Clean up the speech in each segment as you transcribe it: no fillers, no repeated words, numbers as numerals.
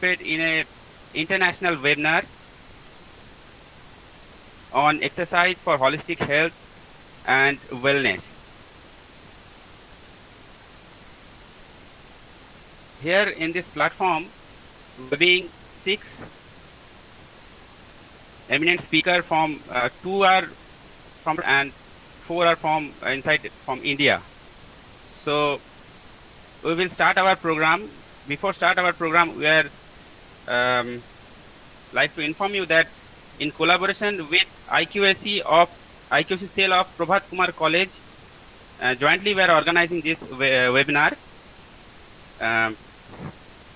in a international webinar on exercise for holistic health and wellness. Here in this platform, we're being 6 eminent speakers from 2 are from and 4 are from from India. So we will start our program. Before start our program, we are like to inform you that in collaboration with IQAC cell of Prabhat Kumar College, jointly we are organizing this webinar.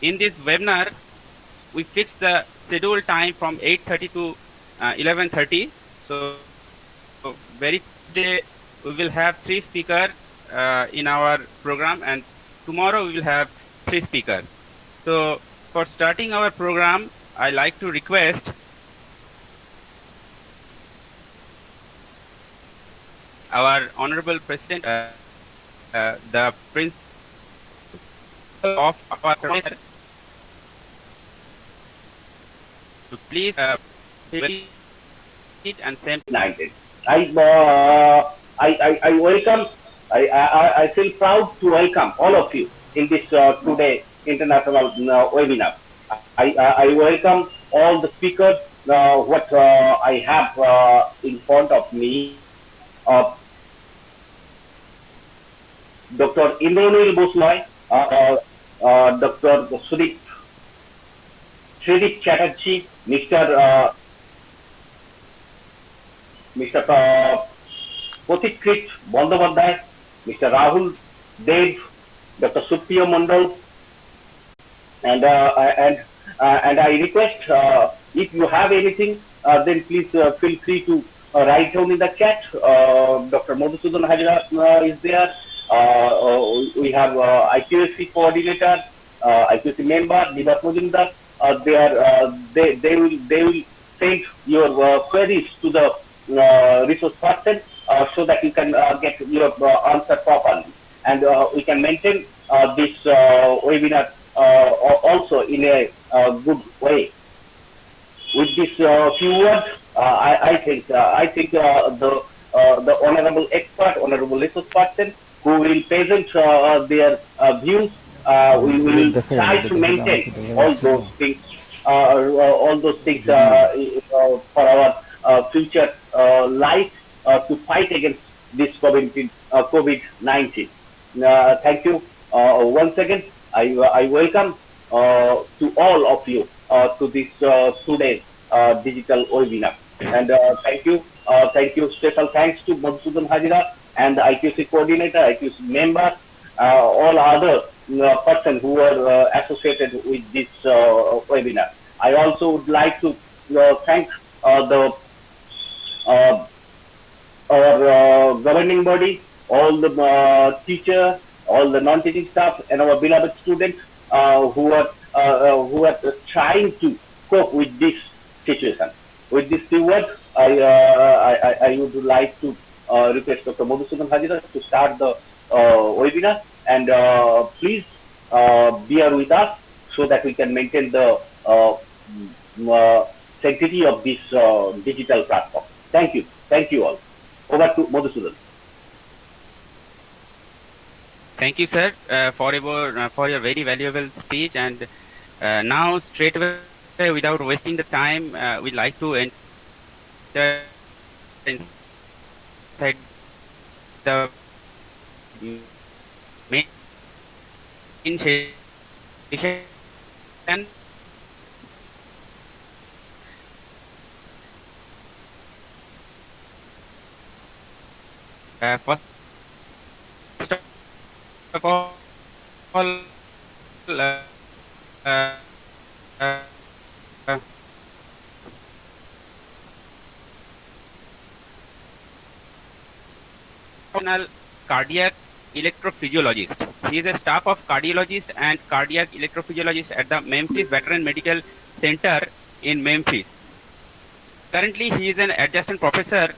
In this webinar, we fixed the schedule time from 8:30 to 11:30. So very today we will have 3 speakers in our program, and tomorrow we will have 3 speakers. So for starting our program, I like to request our honorable president, the principal of our college, to please teach and send. I welcome. I feel proud to welcome all of you in this today international webinar. I welcome all the speakers. What I have in front of me, Dr. Indranil Bosnoy, Dr. Sridip Chatterjee, Mr. Pothikrit Bandyopadhyay, Mr. Rahul Dev, Dr. Supriya Mandal, and I request if you have anything, then please feel free to write down in the chat. Dr. Madhusudan Hajira is there. We have IQAC coordinator, IQAC member, Dibat Mujumdar. They will send your queries to the resource person so that you can get your answer properly, and we can maintain this webinar also in a good way. With this few words, I think the honorable expert, honorable resource person, who will present their views, we will try to maintain all those things for our future life to fight against this COVID-19. Thank you once again. I welcome to all of you to this today's digital webinar, and thank you. Special thanks to Madhusudan Hajira and the IQC coordinator, IQC member, all other persons who are associated with this webinar. I also would like to thank our governing body, all the teachers, all the non-teaching staff, and our beloved students who are trying to cope with this situation. With these few words, I would like to request Dr. Madhusudan Hajira to start the webinar, and please bear with us so that we can maintain the sanctity of this digital platform. Thank you all. Over to Madhusudan. Thank you, sir, for your very valuable speech. And now, straight away, without wasting the time, we'd like to enter inside the main session. First of all, cardiac electrophysiologist. He is a staff of cardiologist and cardiac electrophysiologist at the Memphis Veteran Medical Center in Memphis. Currently, he is an adjunct professor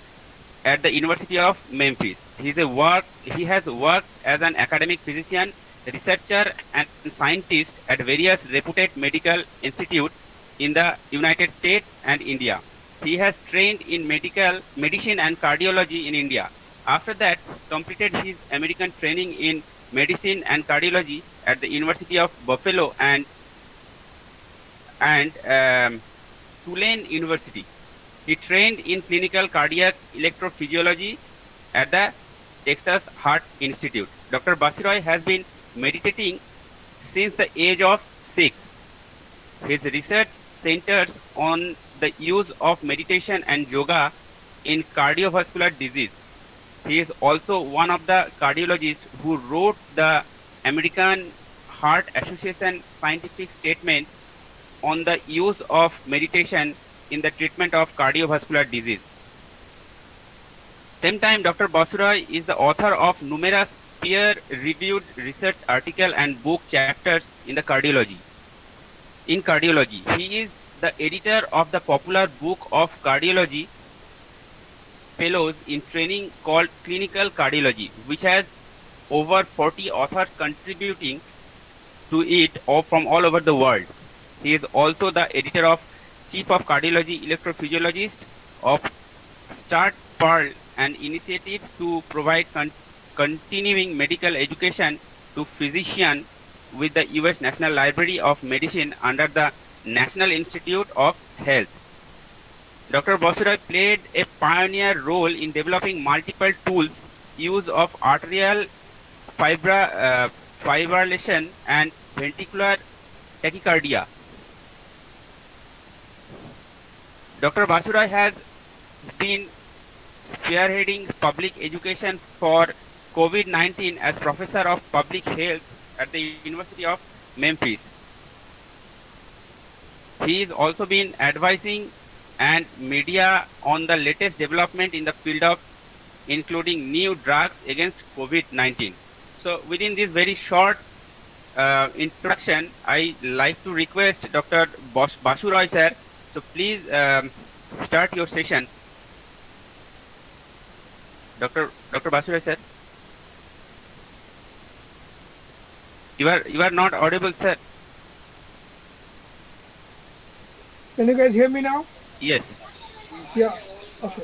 at the University of Memphis. He has worked as an academic physician researcher and scientist at various reputed medical institutes in the United States and India. He has trained in medicine and cardiology in India. After that, completed his American training in medicine and cardiology at the University of Buffalo and Tulane University. He trained in clinical cardiac electrophysiology at the Texas Heart Institute. Dr. Basiroy has been meditating since the age of 6. His research centers on the use of meditation and yoga in cardiovascular disease. He is also one of the cardiologists who wrote the American Heart Association scientific statement on the use of meditation in the treatment of cardiovascular disease. Same time, Dr. Basiroy is the author of numerous peer-reviewed research articles and book chapters in cardiology. He is the editor of the popular book of cardiology fellows in training called Clinical Cardiology, which has over 40 authors contributing to it from all over the world. He is also the editor of Chief of Cardiology Electrophysiologist of Start Pearl, an initiative to provide continuing medical education to physicians with the U.S. National Library of Medicine under the National Institute of Health. Dr. Basiroy played a pioneer role in developing multiple tools, use of arterial fibrillation and ventricular tachycardia. Dr. Basiroy has been spearheading public education for COVID-19 as Professor of Public Health at the University of Memphis. He has also been advising and media on the latest development in the field of including new drugs against COVID-19. So within this very short introduction, I like to request Dr. Basiroy sir, so please start your session. Dr. Basiroy sir, you are not audible, sir. Can you guys hear me now? Yes. Yeah. Okay.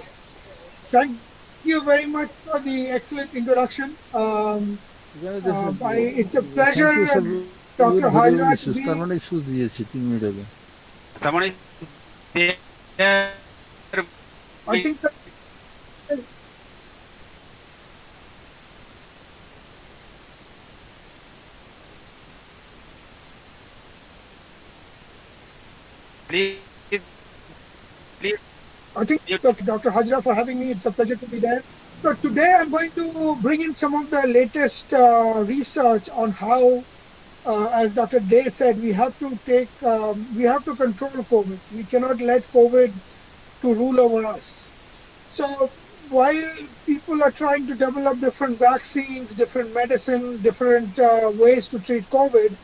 Thank you very much for the excellent introduction. It's a pleasure, Dr. Hajra, to be. Someone is there. I think that Please. I think Dr. Hajra for having me. It's a pleasure to be there. So today I'm going to bring in some of the latest research on how, as Dr. Day said, we have to control COVID. We cannot let COVID to rule over us. So while people are trying to develop different vaccines, different medicine, different ways to treat COVID,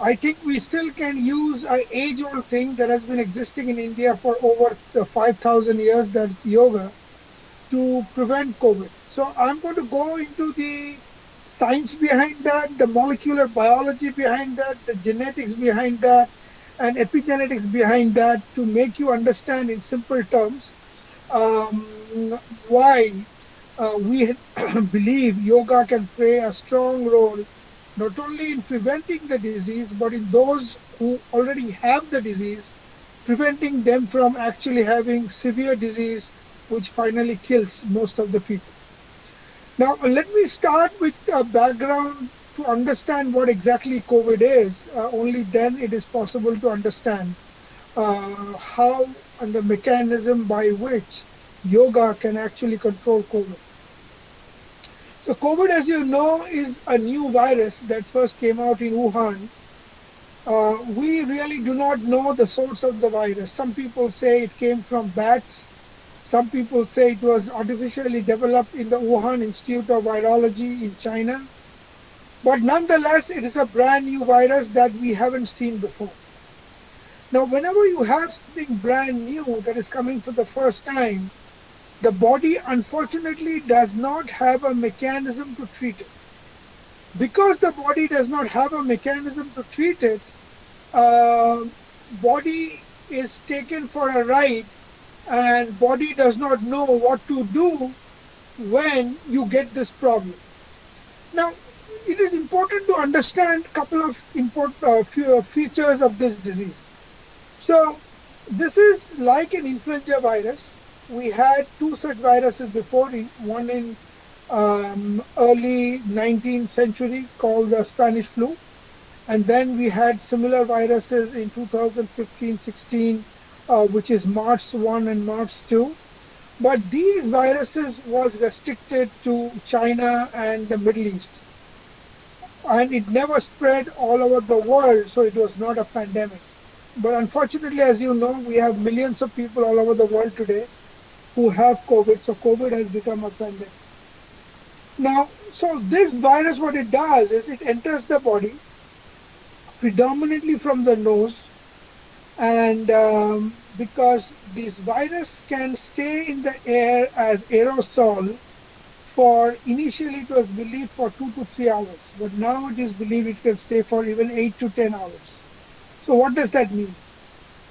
I think we still can use an age-old thing that has been existing in India for over 5,000 years, that's yoga, to prevent COVID. So I'm going to go into the science behind that, the molecular biology behind that, the genetics behind that, and epigenetics behind that to make you understand in simple terms why we believe yoga can play a strong role not only in preventing the disease, but in those who already have the disease, preventing them from actually having severe disease, which finally kills most of the people. Now, let me start with a background to understand what exactly COVID is. Only then it is possible to understand how and the mechanism by which yoga can actually control COVID. So COVID, as you know, is a new virus that first came out in Wuhan. We really do not know the source of the virus. Some people say it came from bats. Some people say it was artificially developed in the Wuhan Institute of Virology in China. But nonetheless, it is a brand new virus that we haven't seen before. Now, whenever you have something brand new that is coming for the first time, the body unfortunately does not have a mechanism to treat it. Because the body does not have a mechanism to treat it, uh, body is taken for a ride, and body does not know what to do when you get this problem. Now, it is important to understand a couple of important features of this disease. So, this is like an influenza virus. We had two such viruses before, one in early 19th century called the Spanish flu, and then we had similar viruses in 2015-16, which is MARS 1 and MARS 2. But these viruses was restricted to China and the Middle East, and it never spread all over the world, so it was not a pandemic. But unfortunately, as you know, we have millions of people all over the world today who have COVID, so COVID has become a pandemic. Now, so this virus, what it does is it enters the body predominantly from the nose, and because this virus can stay in the air as aerosol for, initially it was believed for 2 to 3 hours, but now it is believed it can stay for even 8 to 10 hours. So what does that mean?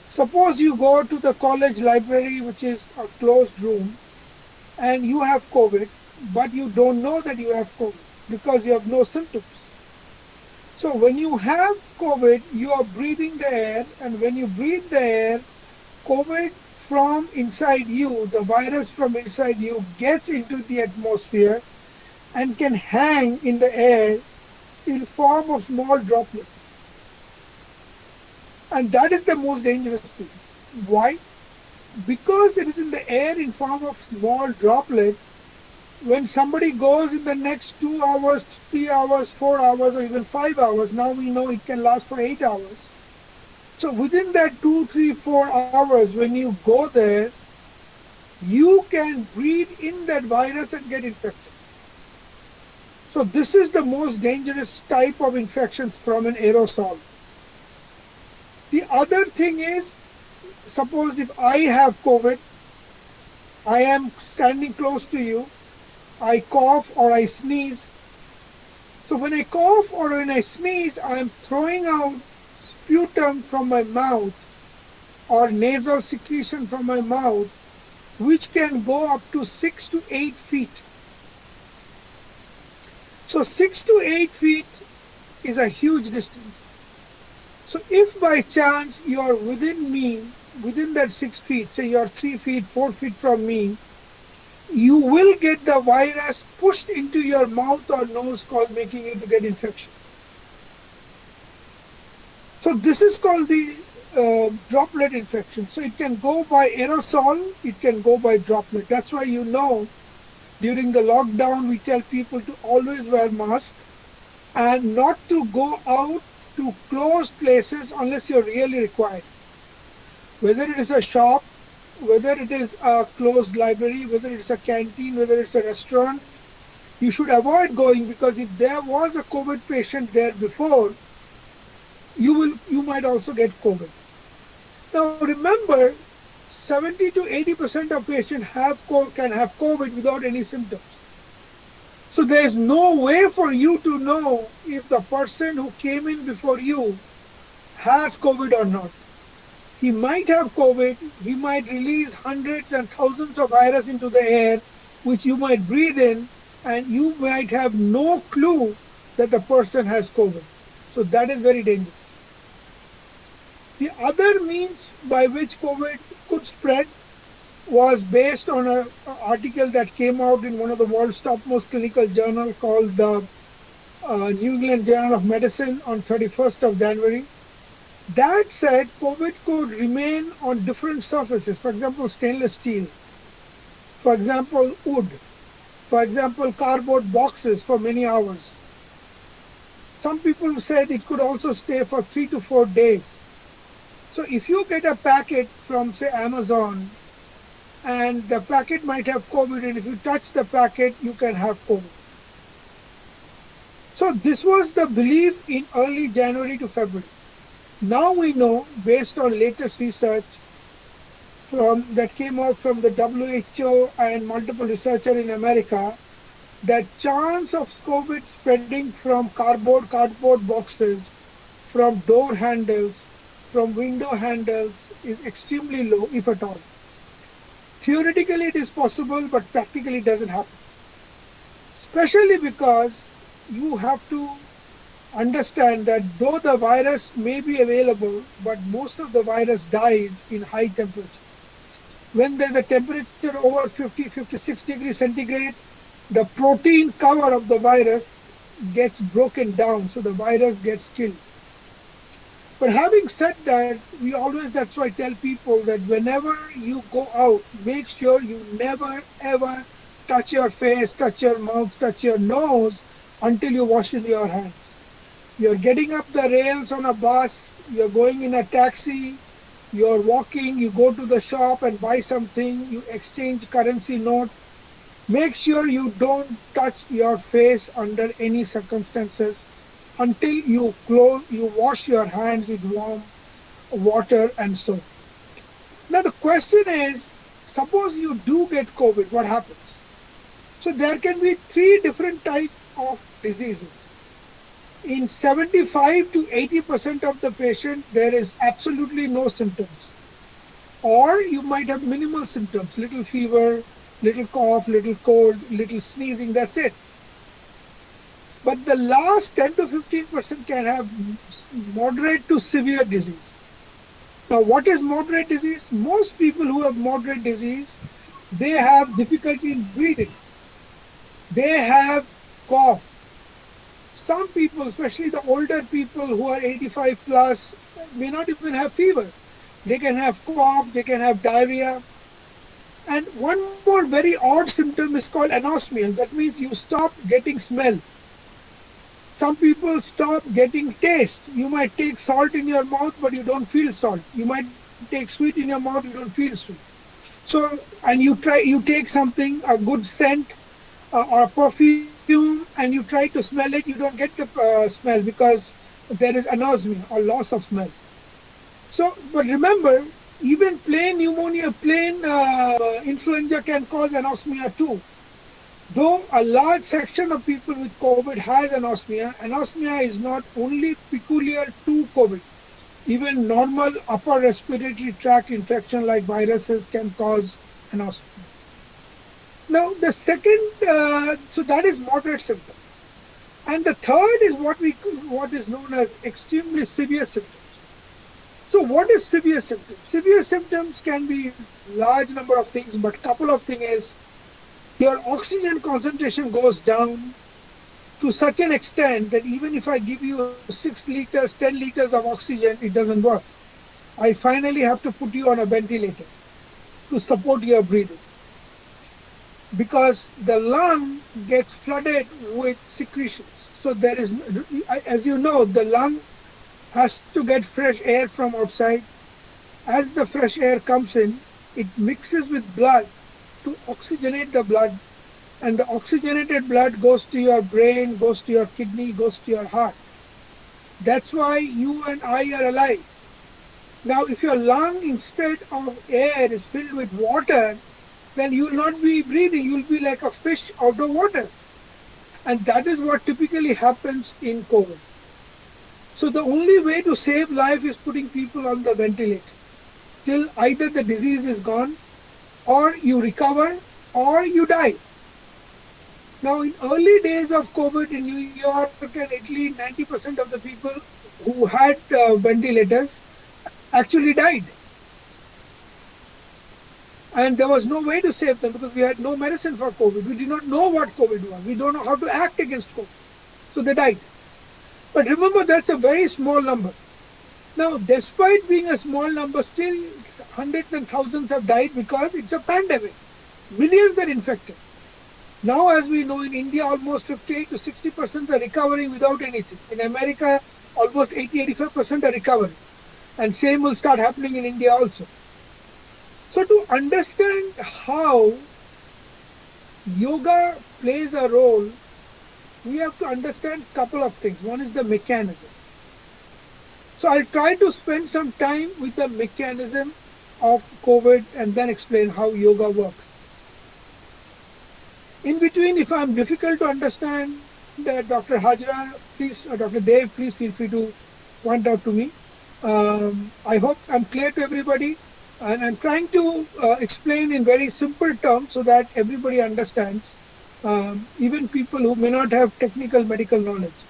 Suppose you go to the college library, which is a closed room, and you have COVID, but you don't know that you have COVID because you have no symptoms. So when you have COVID, you are breathing the air, and when you breathe the air, COVID from inside you, the virus from inside you gets into the atmosphere and can hang in the air in form of small droplets. And that is the most dangerous thing. Why? Because it is in the air in form of small droplet. When somebody goes in the next 2 hours, 3 hours, 4 hours, or even 5 hours, now we know it can last for 8 hours. So within that 2, 3, 4 hours, when you go there, you can breathe in that virus and get infected. So this is the most dangerous type of infections from an aerosol. The other thing is, suppose if I have COVID, I am standing close to you, I cough or I sneeze. So when I cough or when I sneeze, I am throwing out sputum from my mouth or nasal secretion from my mouth, which can go up to 6 to 8 feet. So 6 to 8 feet is a huge distance. So if by chance you are within me, within that 6 feet, say you are 3 feet, 4 feet from me, you will get the virus pushed into your mouth or nose, making you to get infection. So this is called the droplet infection. So it can go by aerosol, it can go by droplet. That's why during the lockdown we tell people to always wear mask and not to go out to closed places unless you're really required. Whether it is a shop, whether it is a closed library, whether it's a canteen, whether it's a restaurant, you should avoid going, because if there was a COVID patient there before, you might also get COVID. Now remember, 70 to 80% of patients can have COVID without any symptoms. So there is no way for you to know if the person who came in before you has COVID or not. He might have COVID, he might release hundreds and thousands of virus into the air, which you might breathe in, and you might have no clue that the person has COVID. So that is very dangerous. The other means by which COVID could spread was based on an article that came out in one of the world's topmost clinical journal called the New England Journal of Medicine on 31st of January. That said, COVID could remain on different surfaces, for example, stainless steel, for example, wood, for example, cardboard boxes for many hours. Some people said it could also stay for 3 to 4 days. So if you get a packet from, say, Amazon, and the packet might have COVID, and if you touch the packet, you can have COVID. So this was the belief in early January to February. Now we know, based on latest research that came out from the WHO and multiple researchers in America, that chance of COVID spreading from cardboard boxes, from door handles, from window handles is extremely low, if at all. Theoretically, it is possible, but practically it doesn't happen. Especially because you have to understand that though the virus may be available, but most of the virus dies in high temperature. When there's a temperature over 50, 56 degrees centigrade, the protein cover of the virus gets broken down, so the virus gets killed. But having said that, that's why I tell people that whenever you go out, make sure you never ever touch your face, touch your mouth, touch your nose until you wash your hands. You're getting up the rails on a bus, you're going in a taxi, you're walking, you go to the shop and buy something, you exchange currency note. Make sure you don't touch your face under any circumstances until you wash your hands with warm water and soap. Now the question is, suppose you do get COVID, what happens? So there can be three different types of diseases. In 75 to 80% of the patient, there is absolutely no symptoms. Or you might have minimal symptoms, little fever, little cough, little cold, little sneezing, that's it. But the last 10 to 15% can have moderate to severe disease. Now, what is moderate disease? Most people who have moderate disease, they have difficulty in breathing. They have cough. Some people, especially the older people who are 85 plus, may not even have fever. They can have cough, they can have diarrhea. And one more very odd symptom is called anosmia. That means you stop getting smell. Some people stop getting taste. You might take salt in your mouth, but you don't feel salt. You might take sweet in your mouth, you don't feel sweet. So, and you take something, a good scent or a perfume, and you try to smell it, you don't get the smell because there is anosmia or loss of smell. So, but remember, even plain pneumonia, plain influenza can cause anosmia too. Though a large section of people with COVID has anosmia, anosmia is not only peculiar to COVID. Even normal upper respiratory tract infection like viruses can cause anosmia. Now the second, so that is moderate symptom. And the third is what is known as extremely severe symptoms. So what is severe symptoms? Severe symptoms can be large number of things, but couple of things is your oxygen concentration goes down to such an extent that even if I give you 6 liters, 10 liters of oxygen, it doesn't work. I finally have to put you on a ventilator to support your breathing. Because the lung gets flooded with secretions. So there is, as you know, the lung has to get fresh air from outside. As the fresh air comes in, it mixes with blood to oxygenate the blood, and the oxygenated blood goes to your brain, goes to your kidney, goes to your heart. That's why you and I are alive. Now, if your lung instead of air is filled with water, then you will not be breathing, you will be like a fish out of water. And that is what typically happens in COVID. So the only way to save life is putting people on the ventilator till either the disease is gone, or you recover, or you die. Now, in early days of COVID in New York and Italy, 90% of the people who had ventilators actually died. And there was no way to save them because we had no medicine for COVID. We did not know what COVID was. We don't know how to act against COVID. So they died. But remember, that's a very small number. Now, despite being a small number, still hundreds and thousands have died because it's a pandemic. Millions are infected. Now, as we know, in India, almost 58 to 60% are recovering without anything. In America, almost 80-85% are recovering. And same will start happening in India also. So to understand how yoga plays a role, we have to understand a couple of things. One is the mechanism. So I'll try to spend some time with the mechanism of COVID and then explain how yoga works. In between, if I'm difficult to understand, Dr. Hajra, please, Dr. Dev, please feel free to point out to me. I hope I'm clear to everybody, and I'm trying to explain in very simple terms so that everybody understands, even people who may not have technical medical knowledge.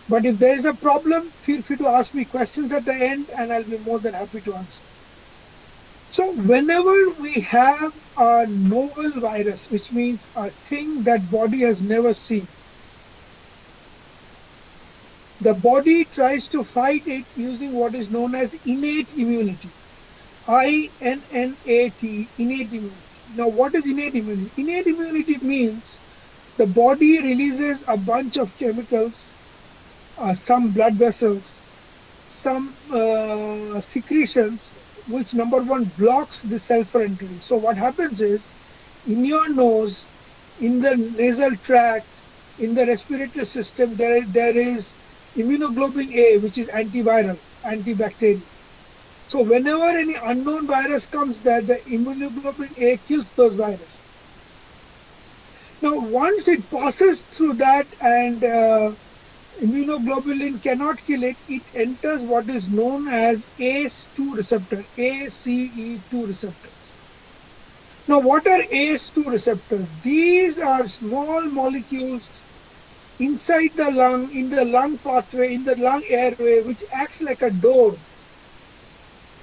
But if there is a problem, feel free to ask me questions at the end, and I'll be more than happy to answer. So whenever we have a novel virus, which means a thing that body has never seen, the body tries to fight it using what is known as innate immunity. INNAT, innate immunity. Now, what is innate immunity? Innate immunity means the body releases a bunch of chemicals, some blood vessels, some secretions, which number one blocks the cells for entry. So what happens is, in your nose, in the nasal tract, in the respiratory system, there is immunoglobulin A, which is antiviral, antibacterial. So whenever any unknown virus comes there, the immunoglobulin A kills those viruses. Now, once it passes through that and immunoglobulin cannot kill it, it enters what is known as ACE2 receptor, ACE2 receptors. Now, what are ACE2 receptors? These are small molecules inside the lung, in the lung pathway, in the lung airway, which acts like a door.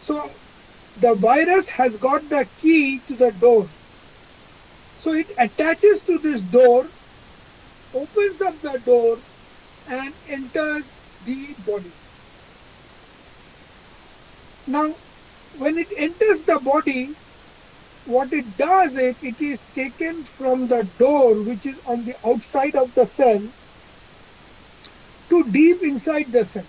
So, the virus has got the key to the door. So, it attaches to this door, opens up the door, and enters the body. Now, when it enters the body, what it does is it is taken from the door, which is on the outside of the cell, to deep inside the cell.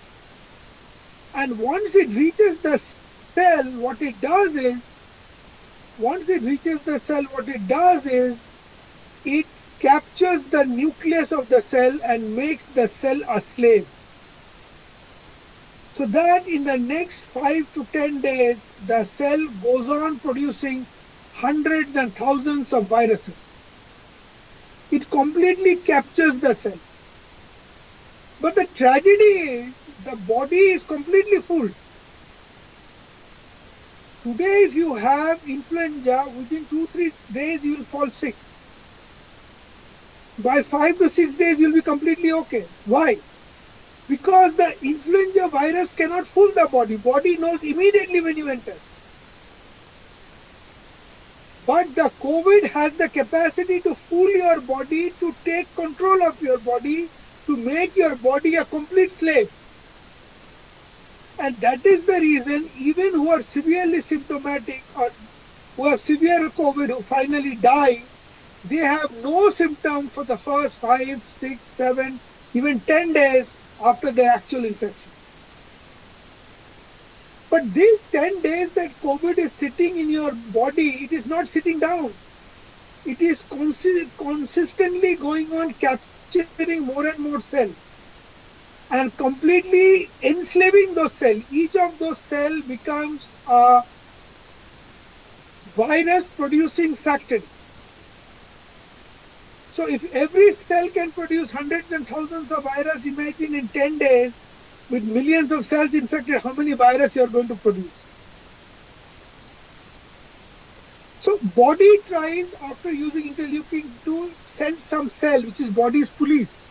And once it reaches the cell, what it does is, it captures the nucleus of the cell and makes the cell a slave. So that in the next 5 to 10 days, the cell goes on producing hundreds and thousands of viruses. It completely captures the cell. But the tragedy is the body is completely full. Today, if you have influenza, within 2-3 days you will fall sick. By 5 to 6 days you will be completely okay. Why? Because the influenza virus cannot fool the body. Body knows immediately when you enter. But the COVID has the capacity to fool your body, to take control of your body, to make your body a complete slave. And that is the reason even who are severely symptomatic or who have severe COVID, who finally die, they have no symptom for the first 5, 6, 7, even 10 days after their actual infection. But these 10 days that COVID is sitting in your body, it is not sitting down. It is consistently going on capturing more and more cells and completely enslaving those cells. Each of those cells becomes a virus producing factory. So if every cell can produce hundreds and thousands of viruses, imagine in 10 days with millions of cells infected, how many viruses you are going to produce. So body tries, after using interleukin, to send some cell, which is body's police,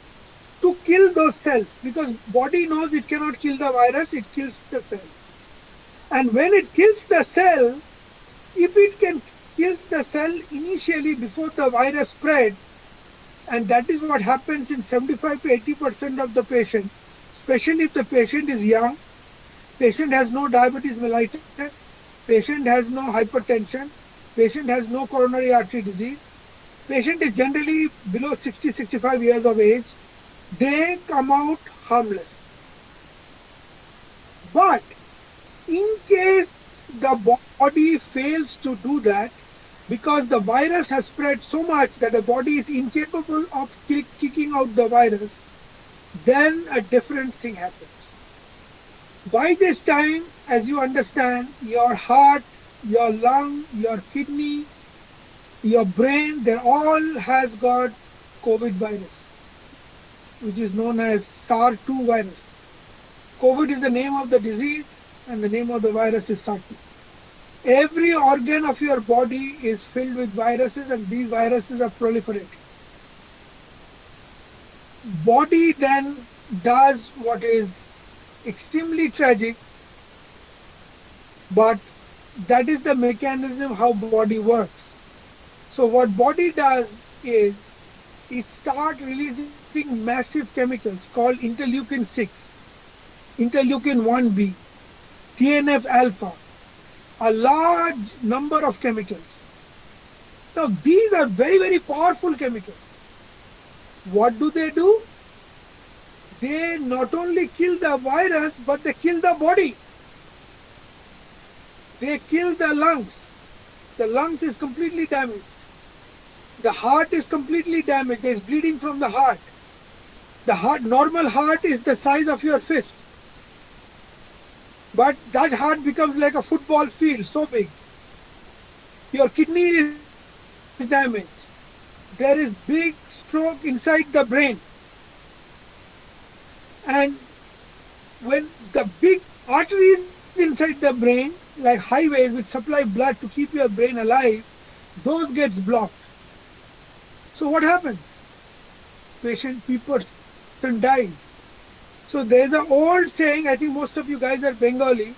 to kill those cells, because body knows it cannot kill the virus, it kills the cell. And when it kills the cell, if it can kill the cell initially before the virus spread, and that is what happens in 75 to 80% of the patient, especially if the patient is young, patient has no diabetes mellitus, patient has no hypertension, patient has no coronary artery disease, patient is generally below 60-65 years of age, they come out harmless. But in case the body fails to do that, because the virus has spread so much that the body is incapable of kicking out the virus, then a different thing happens. By this time, as you understand, your heart, your lung, your kidney, your brain, they all has got COVID virus, which is known as SARS-2 virus. COVID is the name of the disease and the name of the virus is SARS-2. Every organ of your body is filled with viruses and these viruses are proliferating. Body then does what is extremely tragic, but that is the mechanism how body works. So what body does is it starts releasing massive chemicals called interleukin 6, interleukin 1b, TNF alpha, a large number of chemicals. Now these are very, very powerful chemicals. What do? They not only kill the virus, but they kill the body. They kill the lungs. The lungs is completely damaged. The heart is completely damaged. There is bleeding from the heart. The heart, normal heart is the size of your fist. But that heart becomes like a football field, so big. Your kidney is damaged. There is big stroke inside the brain. And when the big arteries inside the brain, like highways which supply blood to keep your brain alive, those gets blocked. So what happens? Person dies. So there's an old saying, I think most of you guys are Bengali.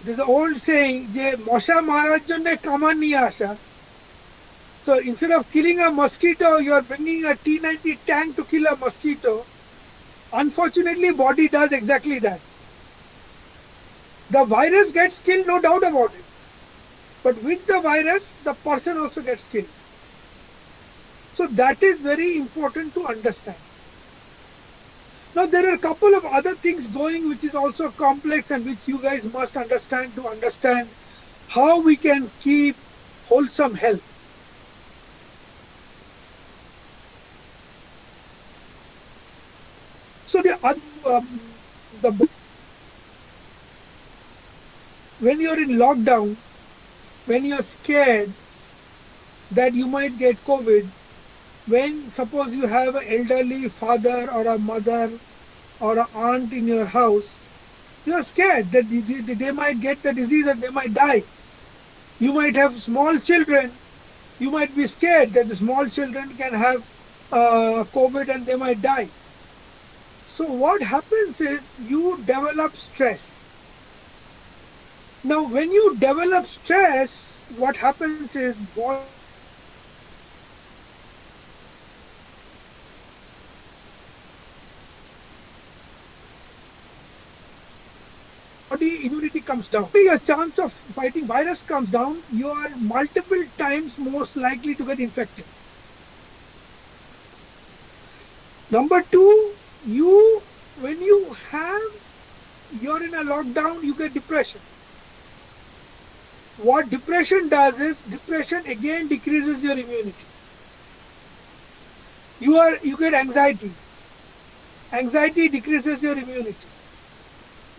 There's an old saying, Je mosha marar jonne kaman niye asha. So instead of killing a mosquito, you are bringing a T90 tank to kill a mosquito. Unfortunately, body does exactly that. The virus gets killed, no doubt about it. But with the virus, the person also gets killed. So that is very important to understand. Now there are a couple of other things going which is also complex and which you guys must understand to understand how we can keep wholesome health. So when you're in lockdown, when you're scared that you might get COVID, when suppose you have an elderly father or a mother or an aunt in your house, you're scared that they might get the disease and they might die. You might have small children, you might be scared that the small children can have COVID and they might die. So what happens is you develop stress. Now when you develop stress, what happens is body immunity comes down. Your chance of fighting virus comes down, you are multiple times most likely to get infected. Number two, when you're in a lockdown, you get depression. What depression does is, depression again decreases your immunity. You get anxiety. Anxiety decreases your immunity.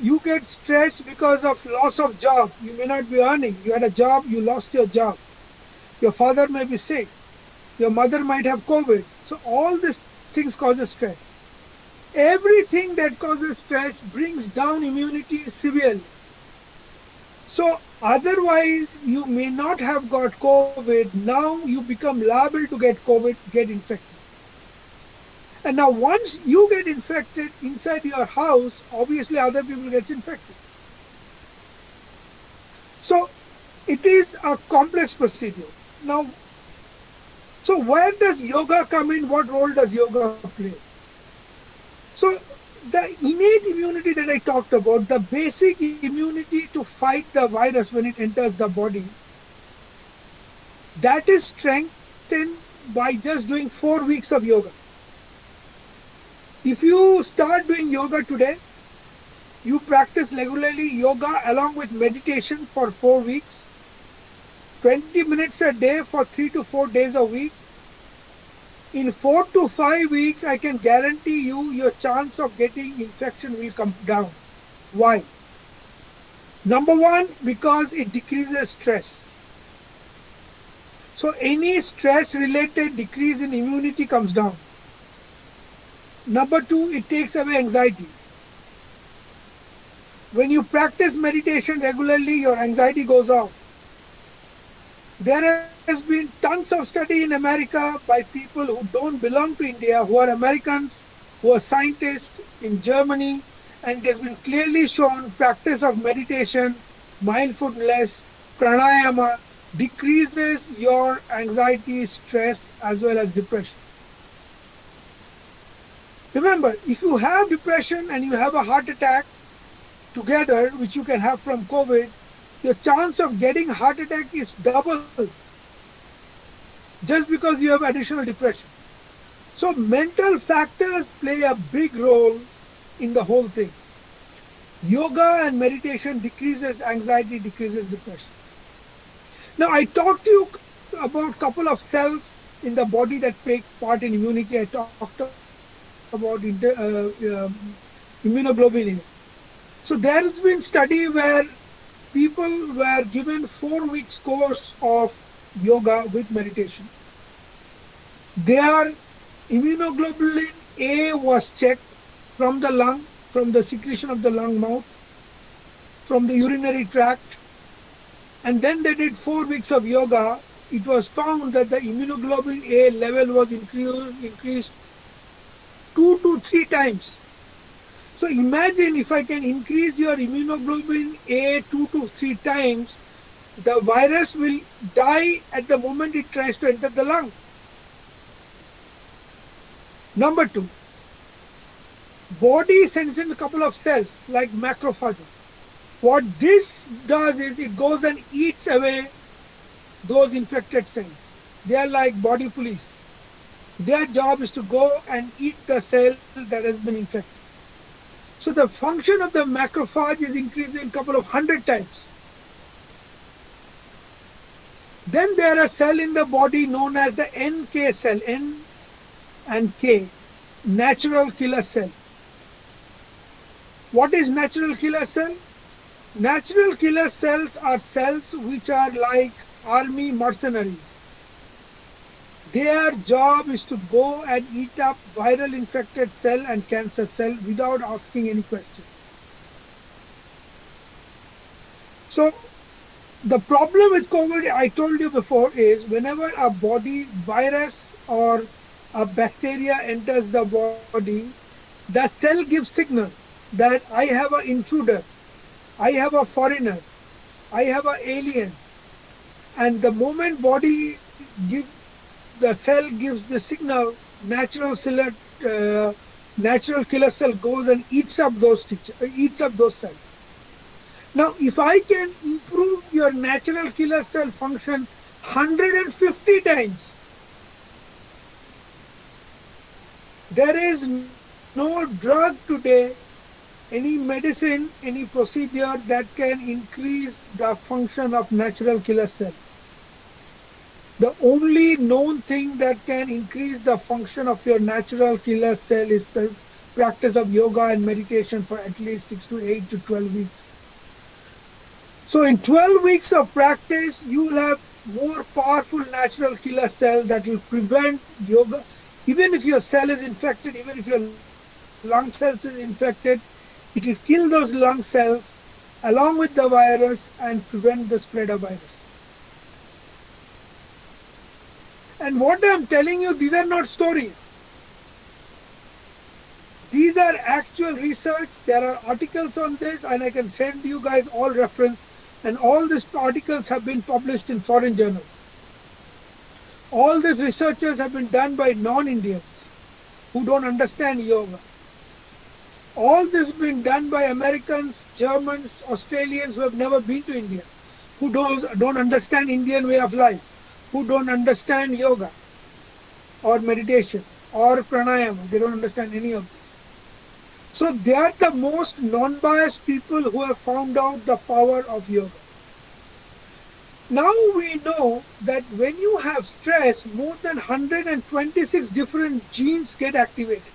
You get stress because of loss of job. You may not be earning. You had a job, you lost your job. Your father may be sick. Your mother might have COVID. So all these things causes stress. Everything that causes stress brings down immunity severely. So otherwise you may not have got COVID. Now you become liable to get COVID, get infected. And now once you get infected inside your house, obviously other people get infected. So it is a complex procedure. Now, so where does yoga come in? What role does yoga play? So the innate immunity that I talked about, the basic immunity to fight the virus when it enters the body, that is strengthened by just doing 4 weeks of yoga. If you start doing yoga today, you practice regularly yoga along with meditation for 4 weeks, 20 minutes a day for 3 to 4 days a week. In 4 to 5 weeks, I can guarantee you your chance of getting infection will come down. Why? Number one, because it decreases stress. So any stress related decrease in immunity comes down. Number two, it takes away anxiety. When you practice meditation regularly, your anxiety goes off. There has been tons of study in America by people who don't belong to India, who are Americans, who are scientists in Germany, and it has been clearly shown practice of meditation, mindfulness, pranayama decreases your anxiety, stress, as well as depression. Remember, if you have depression and you have a heart attack together, which you can have from COVID, your chance of getting heart attack is double just because you have additional depression. So mental factors play a big role in the whole thing. Yoga and meditation decreases anxiety, decreases depression. Now I talked to you about a couple of cells in the body that take part in immunity. I talked about immunoglobulin A. So there has been study where people were given 4 weeks course of yoga with meditation. Their immunoglobulin A was checked from the lung, from the secretion of the lung mouth, from the urinary tract, and then they did 4 weeks of yoga. It was found that the immunoglobulin A level was increased 2 to 3 times. So imagine if I can increase your immunoglobulin A 2 to 3 times, the virus will die at the moment it tries to enter the lung. Number 2, body sends in a couple of cells like macrophages. What this does is it goes and eats away those infected cells. They are like body police. Their job is to go and eat the cell that has been infected. So the function of the macrophage is increasing a couple of 100 times. Then there are cells in the body known as the NK cell, N and K, natural killer cell. What is natural killer cell? Natural killer cells are cells which are like army mercenaries. Their job is to go and eat up viral infected cell and cancer cell without asking any question. So the problem with COVID, I told you before, is whenever a body virus or a bacteria enters the body, the cell gives signal that I have an intruder, I have a foreigner, I have an alien. And the moment the cell gives the signal, natural killer cell goes and eats up those cells. Now, if I can improve your natural killer cell function 150 times, there is no drug today, any medicine, any procedure that can increase the function of natural killer cell. The only known thing that can increase the function of your natural killer cell is the practice of yoga and meditation for at least 6 to 8 to 12 weeks. So in 12 weeks of practice, you will have more powerful natural killer cell that will prevent yoga. Even if your cell is infected, even if your lung cells is infected, it will kill those lung cells along with the virus and prevent the spread of virus. And what I'm telling you, these are not stories. These are actual research. There are articles on this, and I can send you guys all reference. And all these articles have been published in foreign journals. All these researchers have been done by non-Indians who don't understand yoga. All this has been done by Americans, Germans, Australians who have never been to India, who don't understand Indian way of life, who don't understand yoga or meditation or pranayama. They don't understand any of this. So they are the most non-biased people who have found out the power of yoga. Now we know that when you have stress, more than 126 different genes get activated.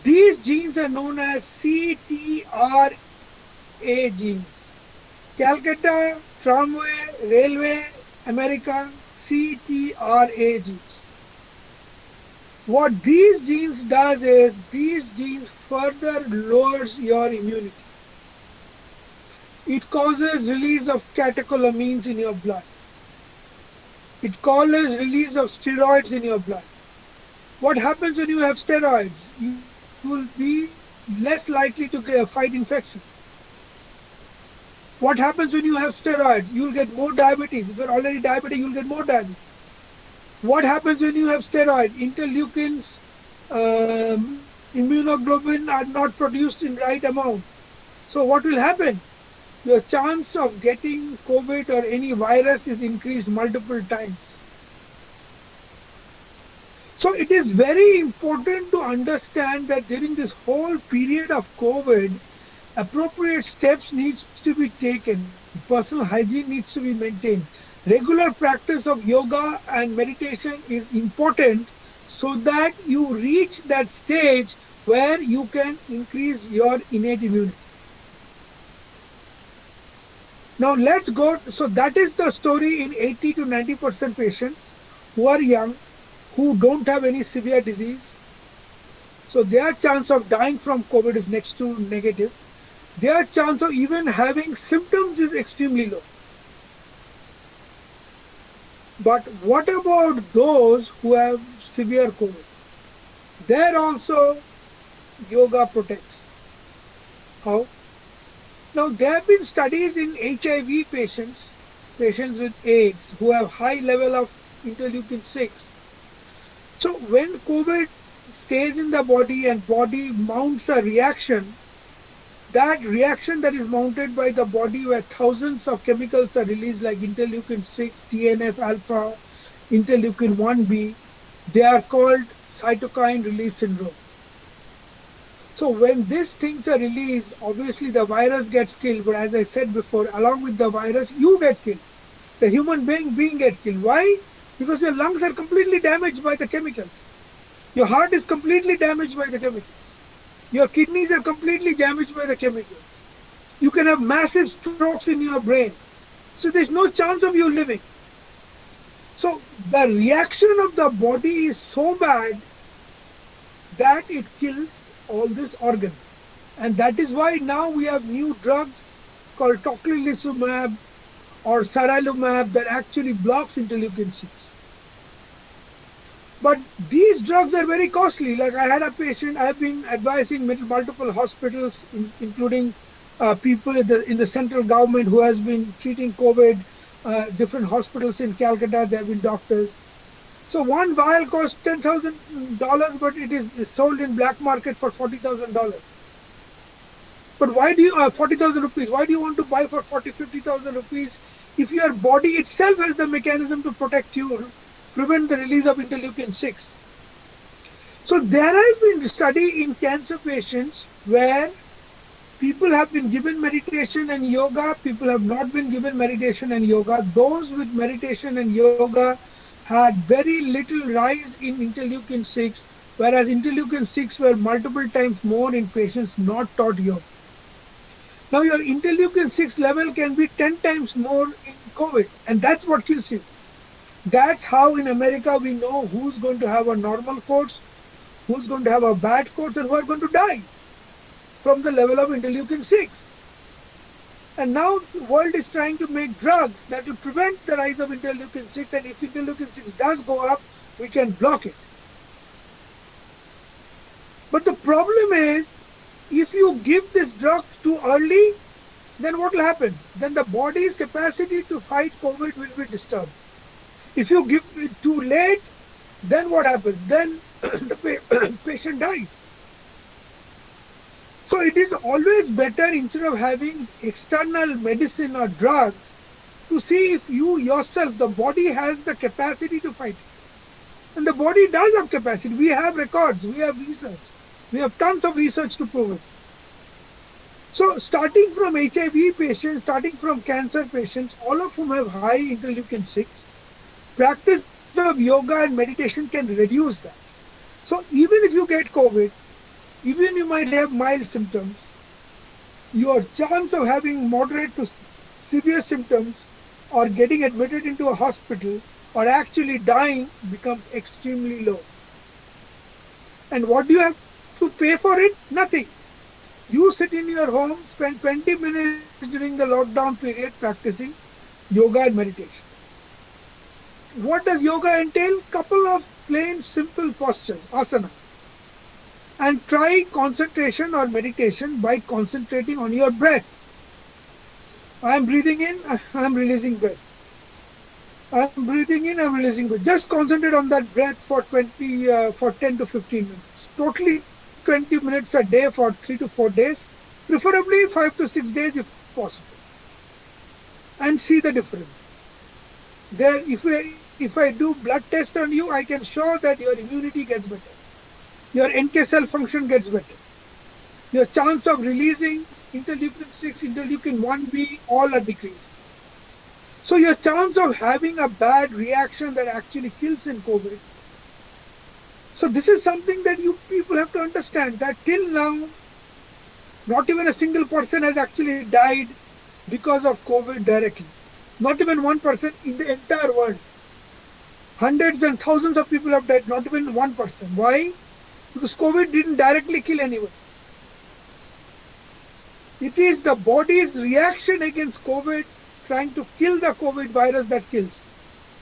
These genes are known as CTRA genes. Calcutta Tramway Railway American CTRA genes. What these genes does is these genes further lowers your immunity. It causes release of catecholamines in your blood. It causes release of steroids in your blood. What happens when you have steroids? You will be less likely to fight infection. What happens when you have steroids? You will get more diabetes. If you're already diabetic, you will get more diabetes. What happens when you have steroid? Interleukins, immunoglobulin are not produced in right amount. So what will happen? Your chance of getting COVID or any virus is increased multiple times. So it is very important to understand that during this whole period of COVID, appropriate steps needs to be taken. Personal hygiene needs to be maintained. Regular practice of yoga and meditation is important so that you reach that stage where you can increase your innate immunity. Now let's go. So that is the story in 80 to 90% patients who are young, who don't have any severe disease. So their chance of dying from COVID is next to negative. Their chance of even having symptoms is extremely low. But what about those who have severe COVID? There also yoga protects. How? Now there have been studies in HIV patients with AIDS who have high level of interleukin 6. So when COVID stays in the body and body mounts a reaction, that reaction that is mounted by the body where thousands of chemicals are released like interleukin 6, TNF alpha, interleukin 1b, they are called cytokine release syndrome. So when these things are released, obviously the virus gets killed, but as I said before, along with the virus, you get killed. The human being gets killed. Why? Because your lungs are completely damaged by the chemicals. Your heart is completely damaged by the chemicals. Your kidneys are completely damaged by the chemicals. You can have massive strokes in your brain. So there's no chance of you living. So the reaction of the body is so bad that it kills all this organ. And that is why now we have new drugs called tocilizumab or saralimumab that actually blocks interleukin 6. But these drugs are very costly. Like I had a patient, I have been advising multiple hospitals, including people in the central government who has been treating COVID, different hospitals in Calcutta, there have been doctors. So one vial costs $10,000, but it is sold in black market for $40,000. But why do you, 40,000 rupees, why do you want to buy for 50,000 rupees if your body itself has the mechanism to protect you, prevent the release of interleukin 6? So there has been a study in cancer patients where people have been given meditation and yoga, people have not been given meditation and yoga. Those with meditation and yoga had very little rise in interleukin 6, whereas interleukin 6 were multiple times more in patients not taught yoga. Now your interleukin 6 level can be 10 times more in COVID, and that's what kills you. That's how in America we know who's going to have a normal course, who's going to have a bad course, and who are going to die from the level of interleukin 6. And now the world is trying to make drugs that will prevent the rise of interleukin 6, and if interleukin 6 does go up, we can block it. But the problem is, if you give this drug too early, then what will happen? Then the body's capacity to fight COVID will be disturbed. If you give it too late, then what happens? Then the patient dies. So it is always better, instead of having external medicine or drugs, to see if you yourself, the body has the capacity to fight it. And the body does have capacity. We have records, we have research. We have tons of research to prove it. So starting from HIV patients, starting from cancer patients, all of whom have high interleukin 6, practice of yoga and meditation can reduce that. So even if you get COVID, even you might have mild symptoms, your chance of having moderate to severe symptoms or getting admitted into a hospital or actually dying becomes extremely low. And what do you have to pay for it? Nothing. You sit in your home, spend 20 minutes during the lockdown period practicing yoga and meditation. What does yoga entail? Couple of plain simple postures, asanas. And try concentration or meditation by concentrating on your breath. I am breathing in, I am releasing breath. I am breathing in, I am releasing breath. Just concentrate on that breath for 10 to 15 minutes. Totally 20 minutes a day for 3 to 4 days. Preferably 5 to 6 days if possible. And see the difference. There, if I do blood test on you, I can show that your immunity gets better. Your NK cell function gets better. Your chance of releasing interleukin 6, interleukin 1b, all are decreased. So your chance of having a bad reaction that actually kills in COVID. So this is something that you people have to understand, that till now, not even a single person has actually died because of COVID directly. Not even one person in the entire world. Hundreds and thousands of people have died, not even one person. Why? Because COVID didn't directly kill anyone. It is the body's reaction against COVID trying to kill the COVID virus that kills.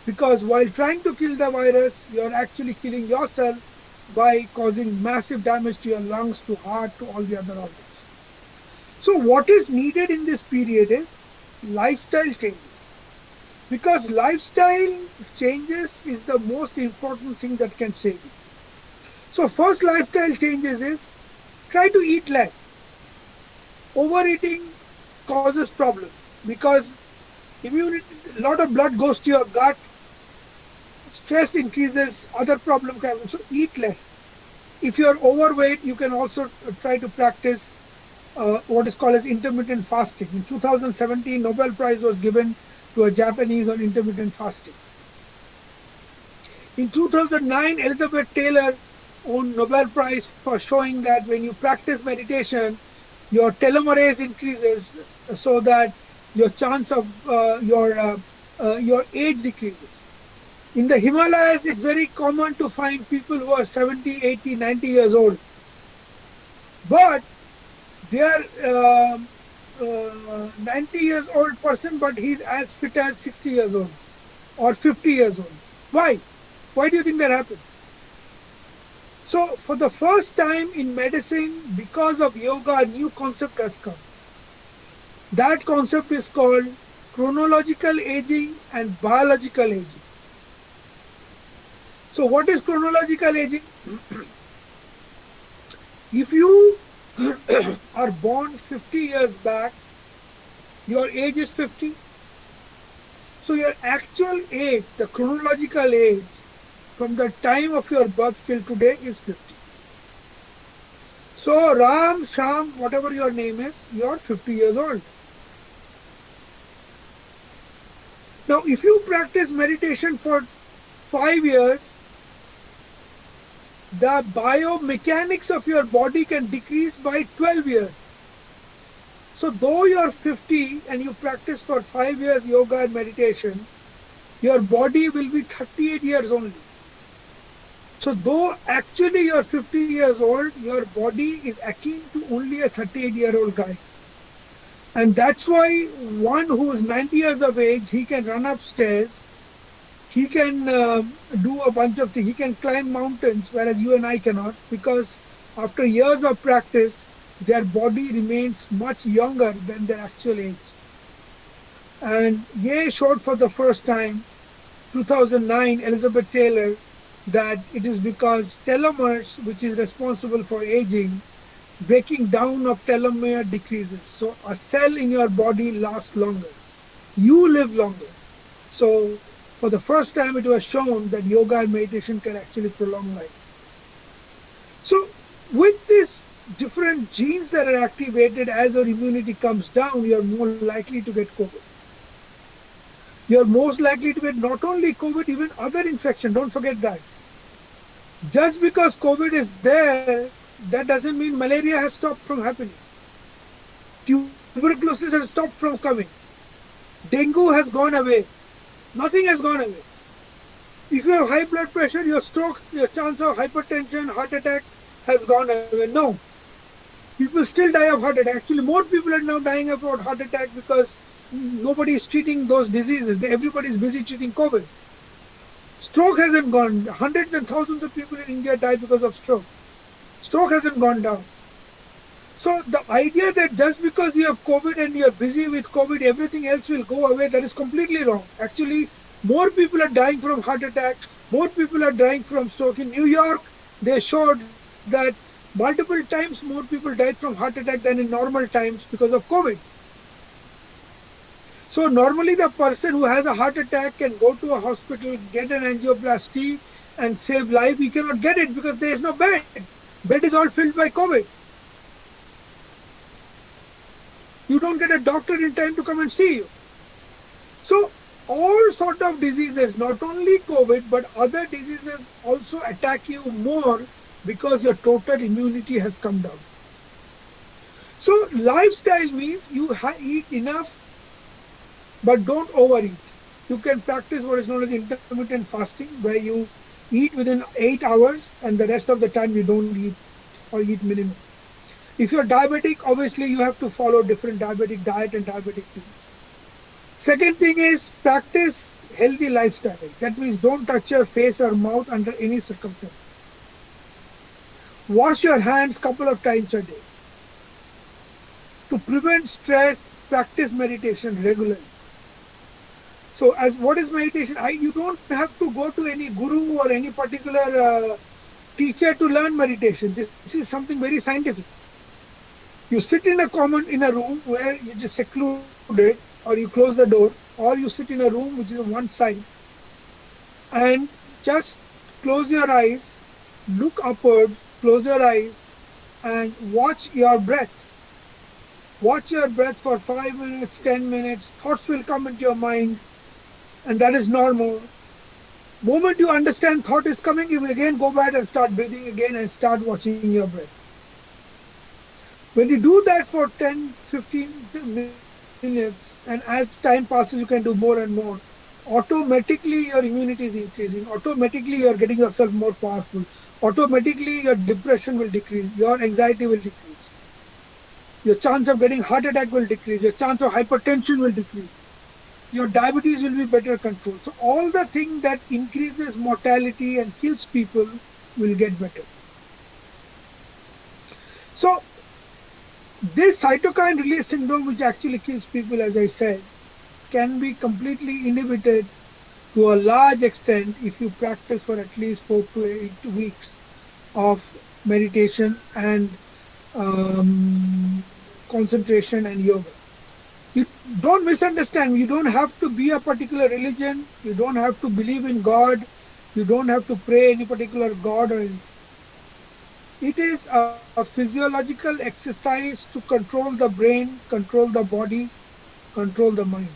Because while trying to kill the virus, you are actually killing yourself by causing massive damage to your lungs, to heart, to all the other organs. So what is needed in this period is lifestyle changes. Because lifestyle changes is the most important thing that can save you. So first lifestyle changes is try to eat less. Overeating causes problem because immunity, a lot of blood goes to your gut, stress increases, other problem comes. So eat less. If you are overweight, you can also try to practice what is called as intermittent fasting. In 2017, Nobel Prize was given to a Japanese on intermittent fasting. In 2009, Elizabeth Taylor won Nobel Prize for showing that when you practice meditation, your telomerase increases so that your chance of your age decreases. In the Himalayas, it's very common to find people who are 70, 80, 90 years old. But they are 90 years old person, but he's as fit as 60 years old or 50 years old. Why? Why do you think that happens? So for the first time in medicine, because of yoga, a new concept has come. That concept is called chronological aging and biological aging. So what is chronological aging? If you are born 50 years back, your age is 50. So your actual age, the chronological age, from the time of your birth till today is 50. So Ram, Sham, whatever your name is, you are 50 years old. Now if you practice meditation for 5 years, the biomechanics of your body can decrease by 12 years. So though you are 50 and you practice for 5 years yoga and meditation, your body will be 38 years only. So though actually you are 50 years old, your body is akin to only a 38-year-old guy. And that's why one who is 90 years of age, he can run upstairs, he can do a bunch of things, he can climb mountains, whereas you and I cannot, because after years of practice, their body remains much younger than their actual age. And Ye showed for the first time, 2009, Elizabeth Taylor, that it is because telomeres, which is responsible for aging, breaking down of telomere decreases. So a cell in your body lasts longer. You live longer. So for the first time it was shown that yoga and meditation can actually prolong life. So with these different genes that are activated as your immunity comes down, you are more likely to get COVID. You are most likely to get not only COVID, even other infection. Don't forget that. Just because COVID is there, that doesn't mean malaria has stopped from happening. Tuberculosis has stopped from coming. Dengue has gone away. Nothing has gone away. If you have high blood pressure, your stroke, your chance of hypertension, heart attack has gone away. No. People still die of heart attack. Actually, more people are now dying about heart attack because nobody is treating those diseases. Everybody is busy treating COVID. Stroke hasn't gone. Hundreds and thousands of people in India die because of stroke. Stroke hasn't gone down. So the idea that just because you have COVID and you're busy with COVID, everything else will go away, that is completely wrong. Actually, more people are dying from heart attack, more people are dying from stroke. In New York, they showed that multiple times more people died from heart attack than in normal times because of COVID. So normally the person who has a heart attack can go to a hospital, get an angioplasty and save life. You cannot get it because there is no bed. Bed is all filled by COVID. You don't get a doctor in time to come and see you. So all sort of diseases, not only COVID, but other diseases also attack you more because your total immunity has come down. So lifestyle means you eat enough, but don't overeat. You can practice what is known as intermittent fasting, where you eat within 8 hours and the rest of the time you don't eat or eat minimum. If you're diabetic, obviously you have to follow different diabetic diet and diabetic things. Second thing is practice healthy lifestyle. That means don't touch your face or mouth under any circumstances. Wash your hands couple of times a day. To prevent stress, practice meditation regularly. So as what is meditation? You don't have to go to any guru or any particular teacher to learn meditation. This is something very scientific. You sit in a room where you just secluded, or you close the door, or you sit in a room which is on one side, and just close your eyes, look upwards, close your eyes, and watch your breath. Watch your breath for 5 minutes, 10 minutes. Thoughts will come into your mind, and that is normal. Moment you understand thought is coming, you will again go back and start breathing again and start watching your breath. When you do that for 10, 15 minutes, and as time passes, you can do more and more, automatically your immunity is increasing. Automatically you are getting yourself more powerful. Automatically your depression will decrease. Your anxiety will decrease. Your chance of getting heart attack will decrease. Your chance of hypertension will decrease. Your diabetes will be better controlled. So all the thing that increases mortality and kills people will get better. So this cytokine release syndrome, which actually kills people, as I said, can be completely inhibited to a large extent if you practice for at least 4 to 8 weeks of meditation and concentration and yoga. You don't misunderstand me. You don't have to be a particular religion. You don't have to believe in God. You don't have to pray any particular God or anything. It is a physiological exercise to control the brain, control the body, control the mind.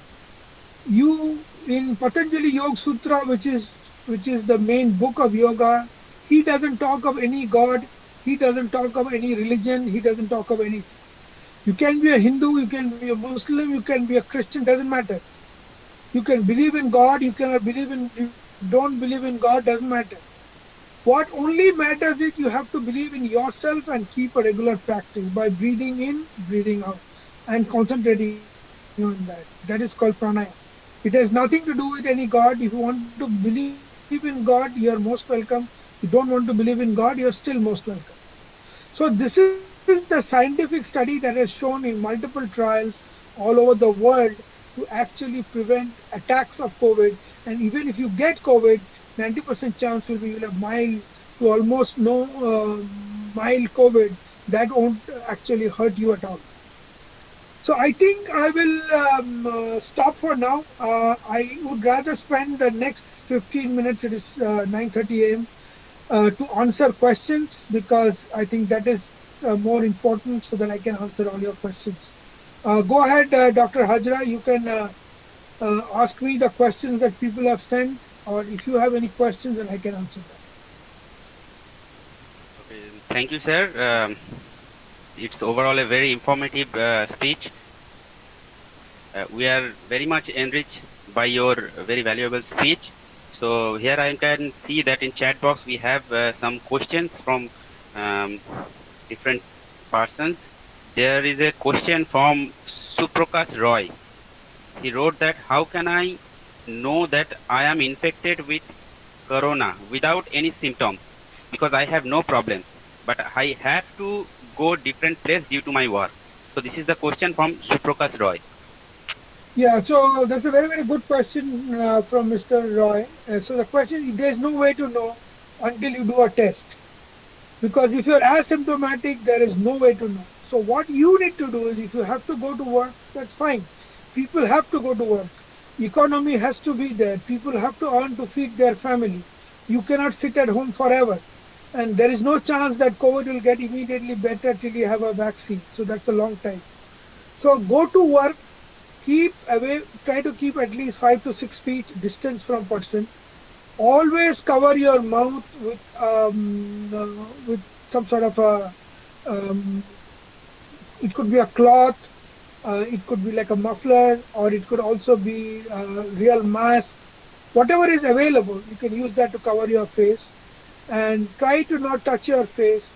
You, in Patanjali Yoga Sutra, which is the main book of yoga, he doesn't talk of any God, he doesn't talk of any religion, he doesn't talk of anything. You can be a Hindu, you can be a Muslim, you can be a Christian, doesn't matter. You can believe in God, you cannot believe in, you don't believe in God, doesn't matter. What only matters is you have to believe in yourself and keep a regular practice by breathing in, breathing out, and concentrating on that. That is called pranayama. It has nothing to do with any God. If you want to believe in God, you are most welcome. If you don't want to believe in God, you are still most welcome. So this is the scientific study that has shown in multiple trials all over the world to actually prevent attacks of COVID. And even if you get COVID, 90% chance will be you'll have mild to almost no mild COVID. That won't actually hurt you at all. So I think I will stop for now. I would rather spend the next 15 minutes, it is 9:30 a.m., to answer questions, because I think that is more important, so that I can answer all your questions. Go ahead, Dr. Hajra, you can ask me the questions that people have sent, or if you have any questions, then I can answer them. Okay, thank you, sir. It's overall a very informative speech. We are very much enriched by your very valuable speech. So here I can see that in chat box we have some questions from um, different persons. There is a question from Suprakash Roy. He wrote that how can I know that I am infected with corona without any symptoms because I have no problems, but I have to go different place due to my work. So this is the question from Suprakash Roy. Yeah, so that's a very, very good question from Mr. Roy. So the question is, there's no way to know until you do a test. Because if you're asymptomatic, there is no way to know. So what you need to do is, if you have to go to work, that's fine. People have to go to work. Economy has to be there. People have to earn to feed their family. You cannot sit at home forever. And there is no chance that COVID will get immediately better till you have a vaccine. So that's a long time. So go to work, keep away, try to keep at least 5 to 6 feet distance from person. Always cover your mouth with some sort of a, um, it could be a cloth, it could be like a muffler, or it could also be a real mask. Whatever is available, you can use that to cover your face, and try to not touch your face,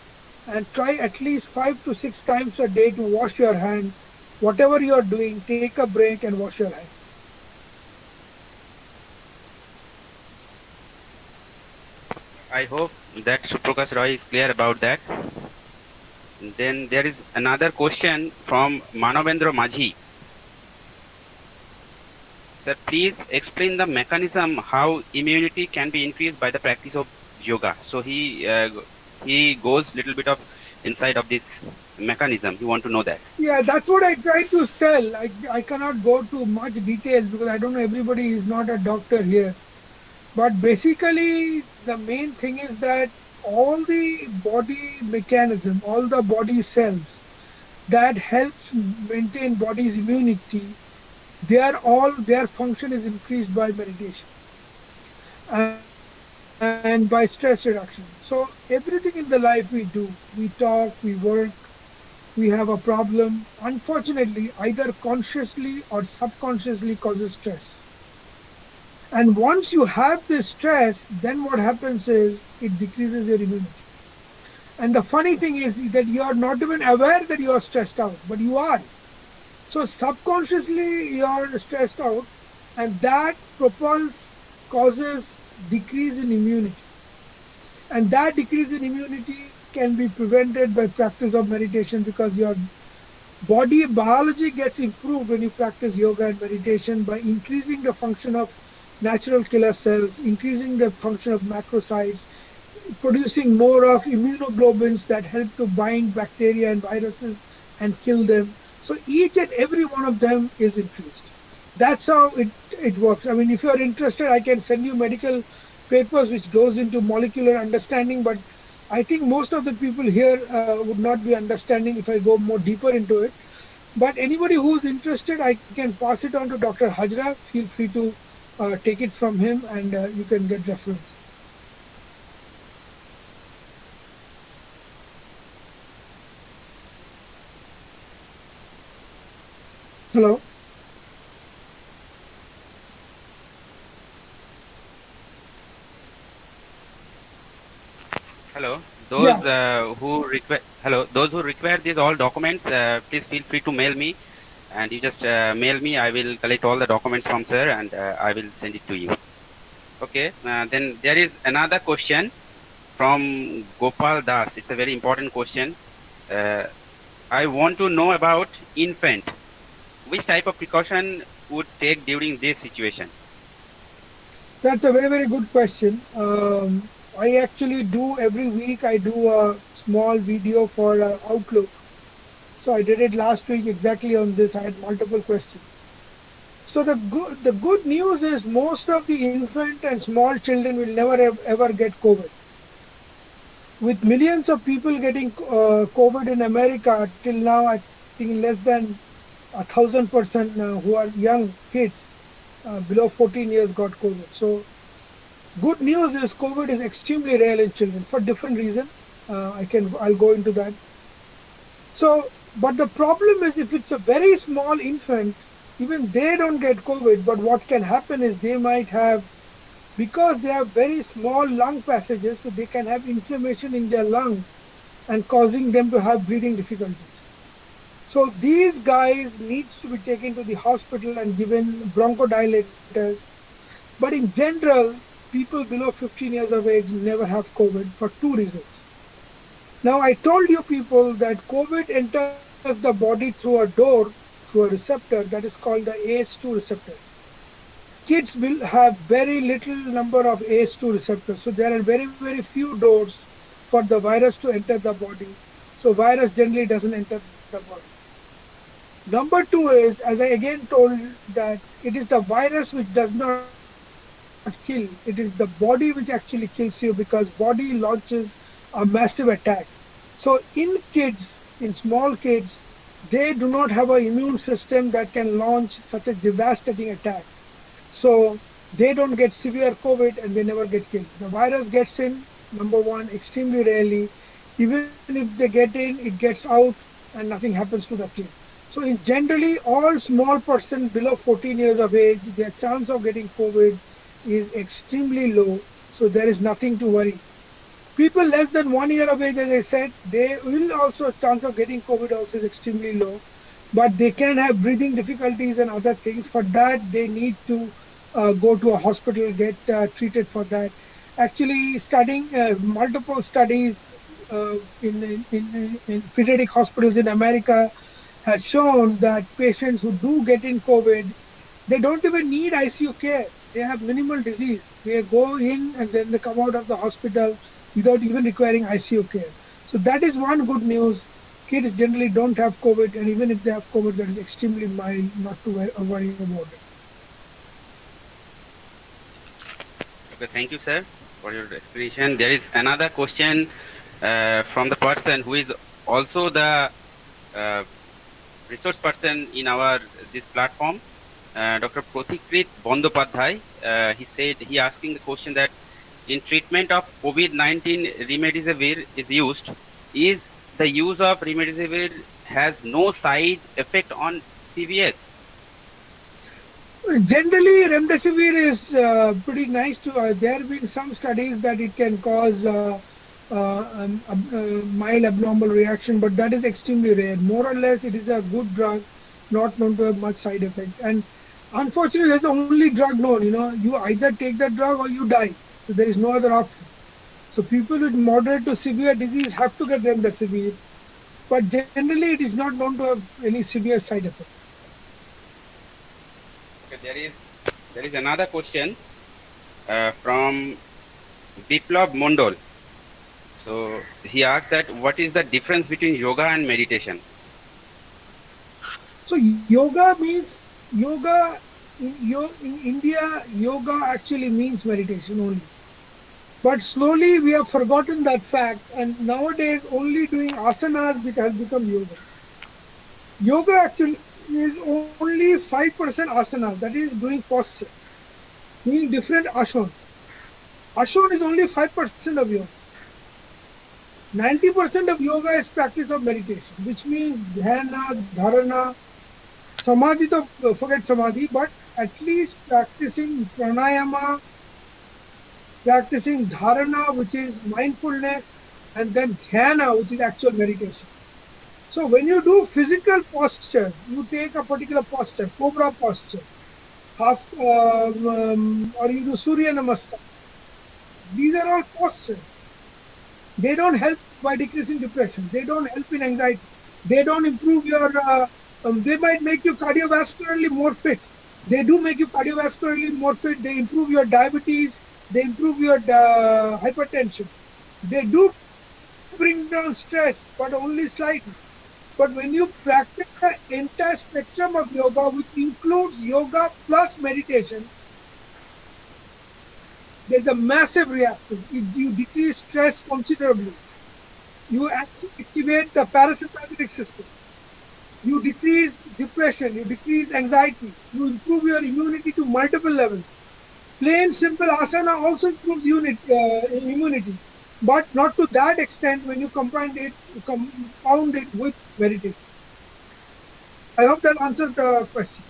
and try at least 5 to 6 times a day to wash your hand. Whatever you are doing, take a break and wash your hand. I hope that Suprakash Roy is clear about that. Then there is another question from Manavendra Majhi. Sir, please explain the mechanism how immunity can be increased by the practice of yoga. So he goes little bit of inside of this mechanism. You want to know that? Yeah, that's what I tried to tell. I cannot go to much details because I don't know, everybody is not a doctor here. But basically, the main thing is that all the body mechanism, all the body cells that helps maintain body's immunity, their function is increased by meditation and by stress reduction. So everything in the life we do, we talk, we work, we have a problem, unfortunately, either consciously or subconsciously causes stress. And once you have this stress, then what happens is it decreases your immunity. And the funny thing is that you are not even aware that you are stressed out, but you are. So subconsciously you are stressed out, and that causes decrease in immunity. And that decrease in immunity can be prevented by practice of meditation, because your body biology gets improved when you practice yoga and meditation by increasing the function of natural killer cells, increasing the function of macrocytes, producing more of immunoglobulins that help to bind bacteria and viruses and kill them. So each and every one of them is increased. That's how it works. I mean, if you're interested, I can send you medical papers which goes into molecular understanding, but I think most of the people here would not be understanding if I go more deeper into it. But anybody who's interested, I can pass it on to Dr. Hajra. Feel free to take it from him, and you can get references. Hello. Hello. Those those who require these all documents, please feel free to mail me, and you just mail me. I will collect all the documents from sir, and I will send it to you. Okay. Then there is another question from Gopal Das. It's a very important question. I want to know about infant. Which type of precaution would take during this situation? That's a very, very good question. I actually do every week, I do a small video for Outlook. So I did it last week exactly on this. I had multiple questions. So the good news is most of the infant and small children will never ever get COVID. With millions of people getting COVID in America till now, I think less than 1,000% who are young kids below 14 years got COVID. So good news is COVID is extremely rare in children for different reasons. I'll go into that. So, but the problem is if it's a very small infant, even they don't get COVID, but what can happen is they might have, because they have very small lung passages, so they can have inflammation in their lungs and causing them to have breathing difficulties. So these guys needs to be taken to the hospital and given bronchodilators. But in general, people below 15 years of age never have COVID for two reasons. Now, I told you people that COVID enters the body through a door, through a receptor that is called the ACE2 receptors. Kids will have very little number of ACE2 receptors. So there are very, very few doors for the virus to enter the body. So virus generally doesn't enter the body. Number two is, as I again told, that it is the virus which does not kill. It is the body which actually kills you because body launches a massive attack. So in kids, in small kids, they do not have an immune system that can launch such a devastating attack. So they don't get severe COVID and they never get killed. The virus gets in, number one, extremely rarely. Even if they get in, it gets out and nothing happens to the kid. So in generally all small person below 14 years of age, their chance of getting COVID is extremely low. So there is nothing to worry. People less than 1 year of age, as I said, they will also, chance of getting COVID also is extremely low, but they can have breathing difficulties and other things. For that, they need to go to a hospital, get treated for that. Actually, studying multiple studies in pediatric hospitals in America has shown that patients who do get in COVID, they don't even need ICU care. They have minimal disease. They go in and then they come out of the hospital without even requiring ICU care. So that is one good news. Kids generally don't have COVID, and even if they have COVID, that is extremely mild, not to worry about it. Okay, thank you, sir, for your explanation. There is another question from the person who is also the resource person in our this platform, Dr. Prothikrit Bondopadhyay. He asking the question that in treatment of COVID-19, remdesivir is used. Is the use of remdesivir has no side effect on CVS? Generally, remdesivir is pretty nice. There have been some studies that it can cause mild abnormal reaction, but that is extremely rare. More or less, it is a good drug, not known to have much side effect. And unfortunately, that's the only drug known. You either take that drug or you die. So there is no other option. So people with moderate to severe disease have to get remdesivir, but generally it is not known to have any severe side effect. Okay, there is another question from Biplab Mondol. So he asks that what is the difference between yoga and meditation? So yoga means yoga in India. Yoga actually means meditation only. But slowly we have forgotten that fact, and nowadays only doing asanas has become yoga. Yoga actually is only 5% asanas, that is doing postures, doing different asana. Asana is only 5% of yoga. 90% of yoga is practice of meditation, which means dhyana, dharana, samadhi, forget samadhi, but at least practicing pranayama, practicing dharana, which is mindfulness, and then dhyana, which is actual meditation. So when you do physical postures, you take a particular posture, cobra posture, or you do Surya Namaskar. These are all postures. They don't help by decreasing depression. They don't help in anxiety. They don't improve your, they might make you cardiovascularly more fit. They do make you cardiovascularly more fit. They improve your diabetes. They improve your hypertension. They do bring down stress, but only slightly. But when you practice the entire spectrum of yoga, which includes yoga plus meditation, there's a massive reaction. You decrease stress considerably. You activate the parasympathetic system. You decrease depression. You decrease anxiety. You improve your immunity to multiple levels. Plain simple asana also improves immunity, but not to that extent when you compound it with meditation. I hope that answers the question.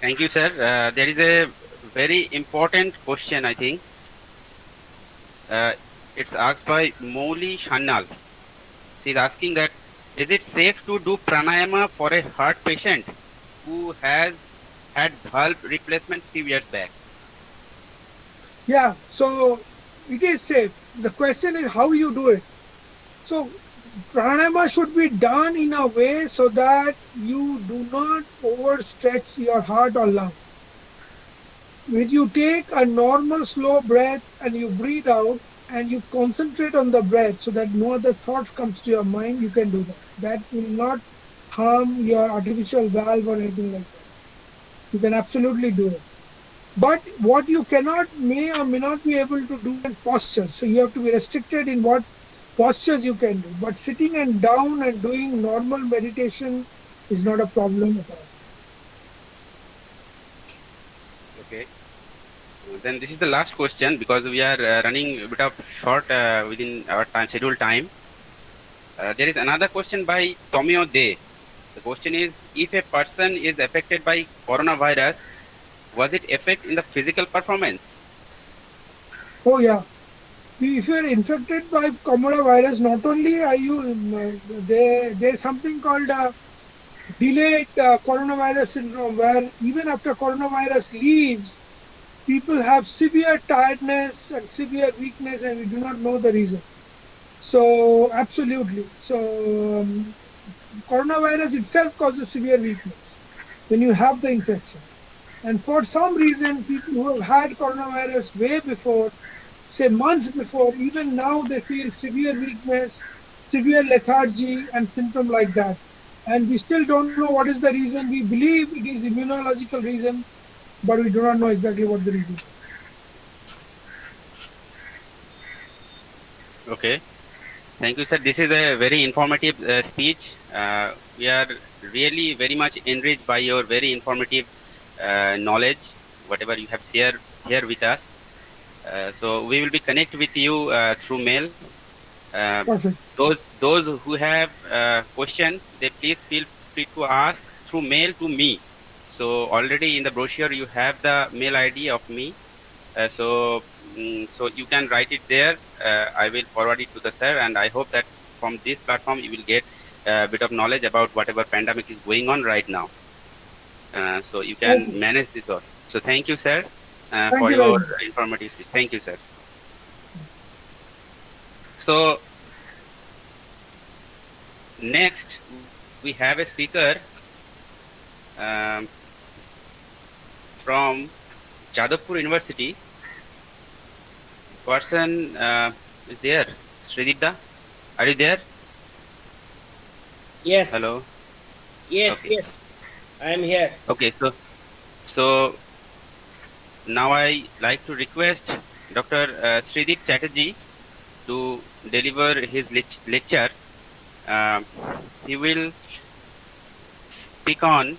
Thank you, sir. There is a very important question, I think. It's asked by Moli Shannal. She's asking that, is it safe to do pranayama for a heart patient who has had valve replacement few years back? Yeah, so it is safe. The question is how you do it. So pranayama should be done in a way so that you do not overstretch your heart or lung. When you take a normal slow breath and you breathe out and you concentrate on the breath so that no other thought comes to your mind, you can do that. That will not harm your artificial valve or anything like that. You can absolutely do it. But what you may or may not be able to do in postures. So you have to be restricted in what postures you can do. But sitting and down and doing normal meditation is not a problem at all. Okay. Then this is the last question because we are running a bit of short within our scheduled time. There is another question by Tomio Day. The question is, if a person is affected by coronavirus, was it effect in the physical performance? Oh yeah. If you are infected by coronavirus, not only are you, there's something called delayed coronavirus syndrome, where even after coronavirus leaves, people have severe tiredness and severe weakness, and we do not know the reason. So absolutely. So coronavirus itself causes severe weakness when you have the infection. And for some reason, people who have had coronavirus way before, say months before, even now they feel severe weakness, severe lethargy, and symptoms like that. And we still don't know what is the reason. We believe it is immunological reason, but we do not know exactly what the reason is. Okay. Thank you, sir. This is a very informative speech. We are really very much enriched by your very informative knowledge, whatever you have shared here with us. So we will be connect with you through mail. Perfect. Those who have question, they please feel free to ask through mail to me. So already in the brochure you have the mail ID of me. So you can write it there. I will forward it to the sir, and I hope that from this platform you will get a bit of knowledge about whatever pandemic is going on right now. So you can manage this all. So thank you, sir, for your informative speech. Thank you, sir. So next we have a speaker from Jadavpur University. Person is there. Sridipda, are you there? Yes. Hello. Yes, okay. Yes. I am here. Okay, so now I like to request Dr. Sridip Chatterjee to deliver his lecture. He will speak on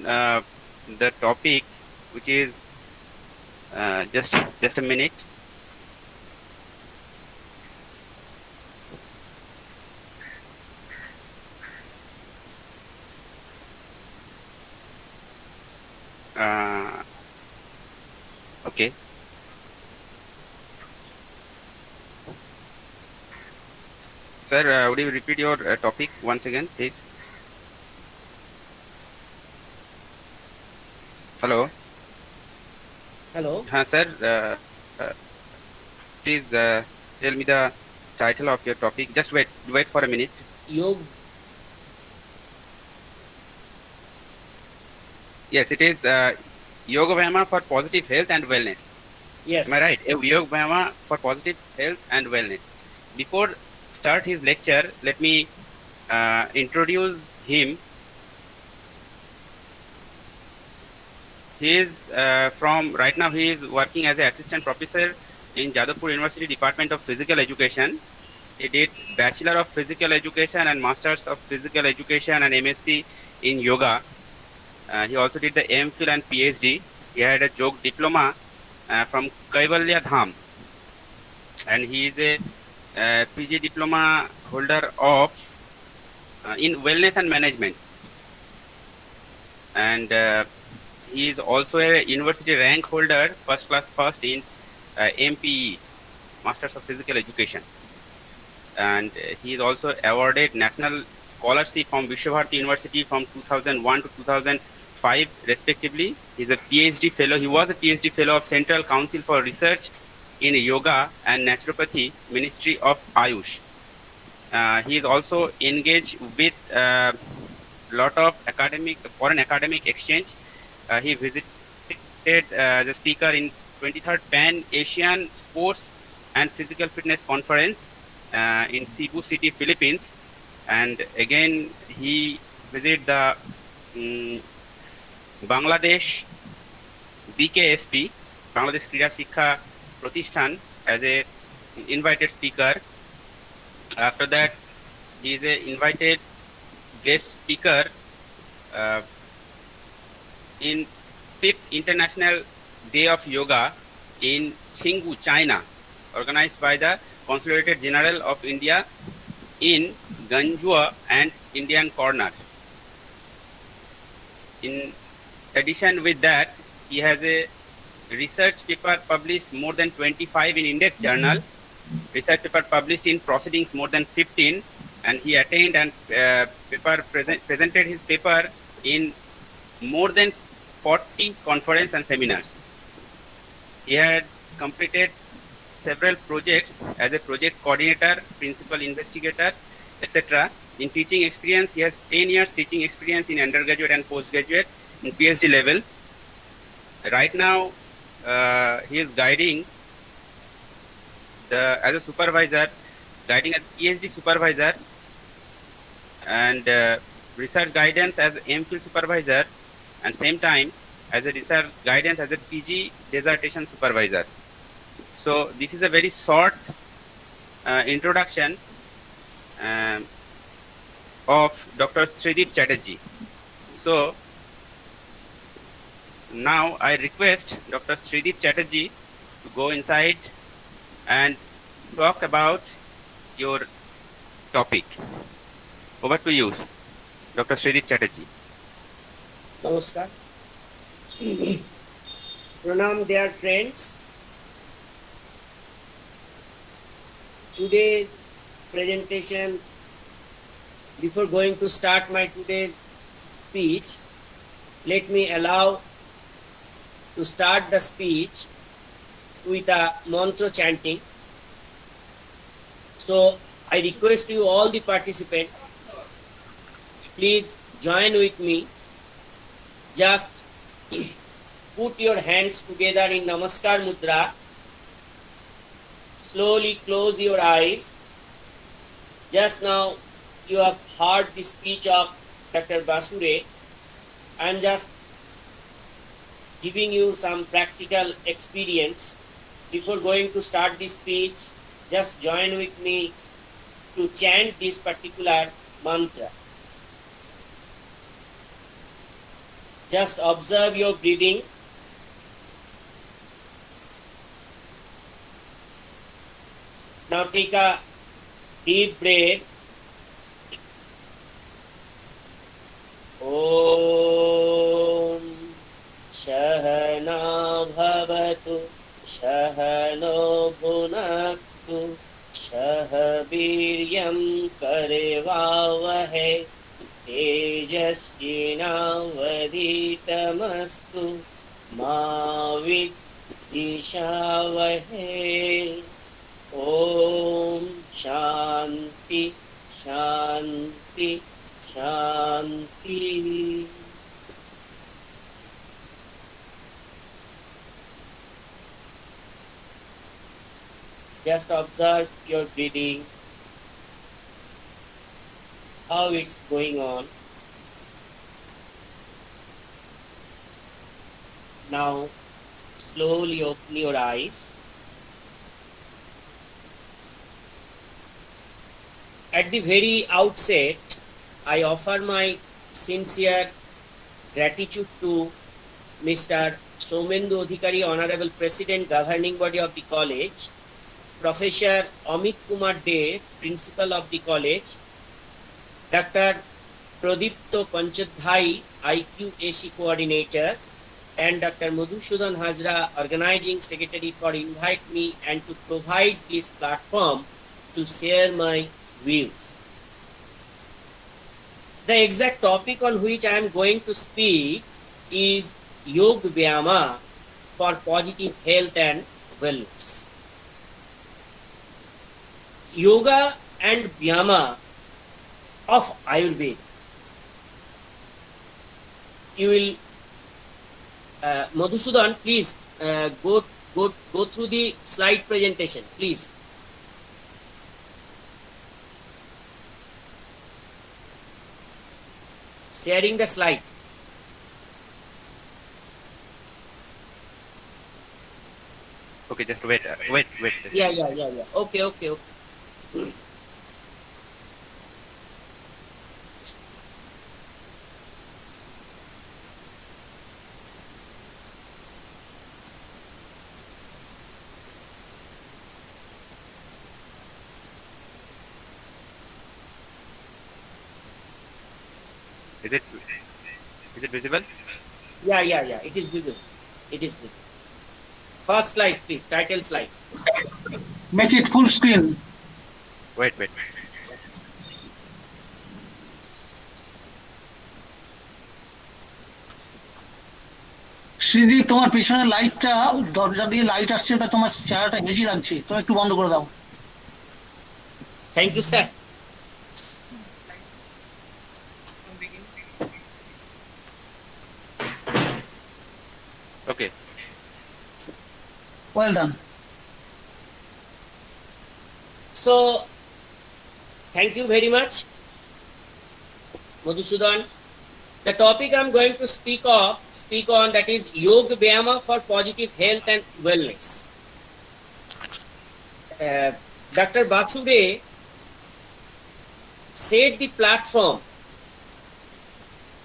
the topic, which is just a minute. Okay. Sir, would you repeat your topic once again, please? Hello. Hello. Sir, please tell me the title of your topic. Just wait for a minute. Yoga. Yes, it is Yoga Vyama for positive health and wellness. Yes. Am I right? Yoga Vyama for positive health and wellness. Before start his lecture, let me introduce him. He is right now he is working as an assistant professor in Jadavpur University Department of Physical Education. He did Bachelor of Physical Education and Masters of Physical Education and MSc in Yoga. He also did the MPhil and PhD. He had a Yoga Diploma from Kaivalya Dham. And he is a PG Diploma holder of in Wellness and Management. and he is also a university rank holder, first class first in MPE, Masters of Physical Education, and he is also awarded national scholarship from Vishwabharati University from 2001 to 2005 respectively. He is a PhD fellow. He was a PhD fellow of Central Council for Research in Yoga and Naturopathy, Ministry of Ayush. He is also engaged with lot of foreign academic exchange. He visited the speaker in 23rd Pan Asian Sports and Physical Fitness Conference in Cebu City, Philippines, and again he visited the Bangladesh BKSP, Bangladesh Kriya Shikha Pratishthan, as a invited speaker. After that, he is a invited guest speaker in 5th International Day of Yoga in Qinggu, China, organized by the Consulated General of India in Ganjua and Indian Corner. In addition with that, he has a research paper published more than 25 in Index Journal, research paper published in Proceedings more than 15, and he attained and presented his paper in more than 40 conferences and seminars. He had completed several projects as a project coordinator, principal investigator, etc. In teaching experience, he has 10 years teaching experience in undergraduate and postgraduate in PhD level. Right now, he is guiding as a supervisor, guiding as PhD supervisor, and research guidance as MPhil supervisor, and same time as a research guidance as a PG dissertation supervisor. So this is a very short introduction of Dr. Sridip Chatterjee. So now I request Dr. Sridip Chatterjee to go inside and talk about your topic. Over to you, Dr. Sridip Chatterjee. Namaskar. Pranam, dear friends. Today's presentation, before going to start my today's speech, let me allow to start the speech with a mantra chanting. So I request you all the participants, please join with me. Just put your hands together in Namaskar Mudra. Slowly close your eyes. Just now you have heard the speech of Dr. Basure. I am just giving you some practical experience. Before going to start this speech, just join with me to chant this particular mantra. Just observe your breathing. Now take a deep breath. Om Shahana Bhavatu Shahano Bhunaktu Shahabiryam Karevavahe Tejasvinavaditamastu Ma Vidishavahe. Om Shanti Shanti Shanti. Just observe your breathing, how it's going on. Now slowly open your eyes. At the very outset, I offer my sincere gratitude to Mr. Somendu Adhikari, Honorable President, Governing Body of the College, Professor Amit Kumar De, Principal of the College, Dr. Pradipto Panchadhai, IQAC coordinator, and Dr. Madhusudan Hajra, organizing secretary, for invite me and to provide this platform to share my views. The exact topic on which I am going to speak is Yoga Vyama for positive health and wellness. Yoga and Vyama of Ayurveda. You will, Madhusudan, please go through the slide presentation, please. Sharing the slide. Okay, just wait. Wait. Yeah. Okay. Is it visible? Yeah. It is visible. First slide, please. Title slide. Make it full screen. Wait. Sridip, তোমার পিছনে লাইটটা, দরজা দিয়ে light আসছে, ওটা তোমার চেহারাটা বেশি লাগছে, তুমি একটু বন্ধ করে দাও। Thank you, sir. Okay. Well done. So, thank you very much, Madhusudan. The topic I'm going to speak on, that is Yoga Vyama for positive health and wellness. Dr. Batsude set the platform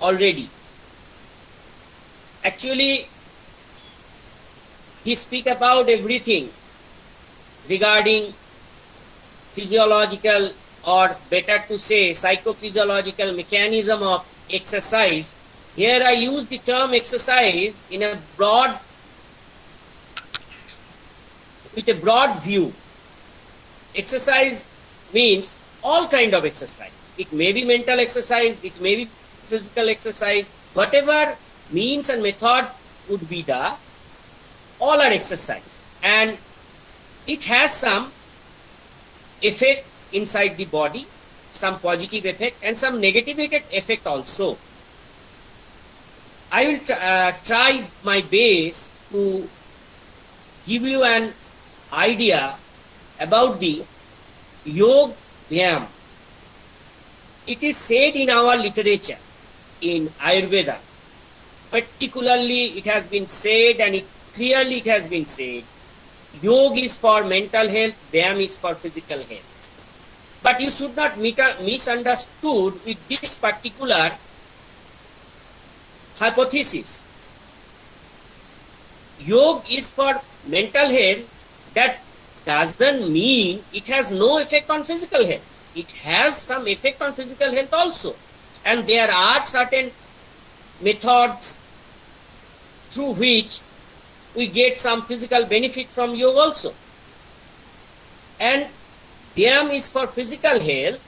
already. Actually, he speak about everything regarding physiological, or better to say psychophysiological mechanism of exercise. Here I use the term exercise in a with a broad view. Exercise means all kind of exercise. It may be mental exercise, it may be physical exercise, whatever means and method would be all are exercise, and it has some effect inside the body, some positive effect and some negative effect also. I will try my best to give you an idea about the Yoga Vyama. It is said in our literature, in Ayurveda, particularly it has been said, and clearly it has been said, Yoga is for mental health, Vyama is for physical health. But you should not misunderstood with this particular hypothesis. Yoga is for mental health, that doesn't mean it has no effect on physical health. It has some effect on physical health also. And there are certain methods through which we get some physical benefit from yoga also. And Vyama is for physical health.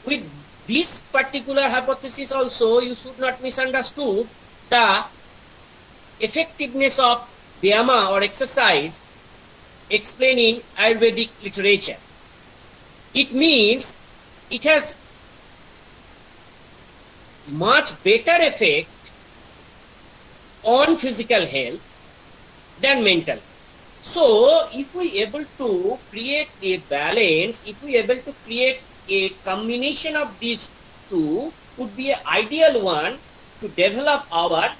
With this particular hypothesis also, you should not misunderstood the effectiveness of Vyama or exercise explained in Ayurvedic literature. It means it has much better effect on physical health than mental. So, if we able to create a balance, if we able to create a combination of these two, would be an ideal one to develop our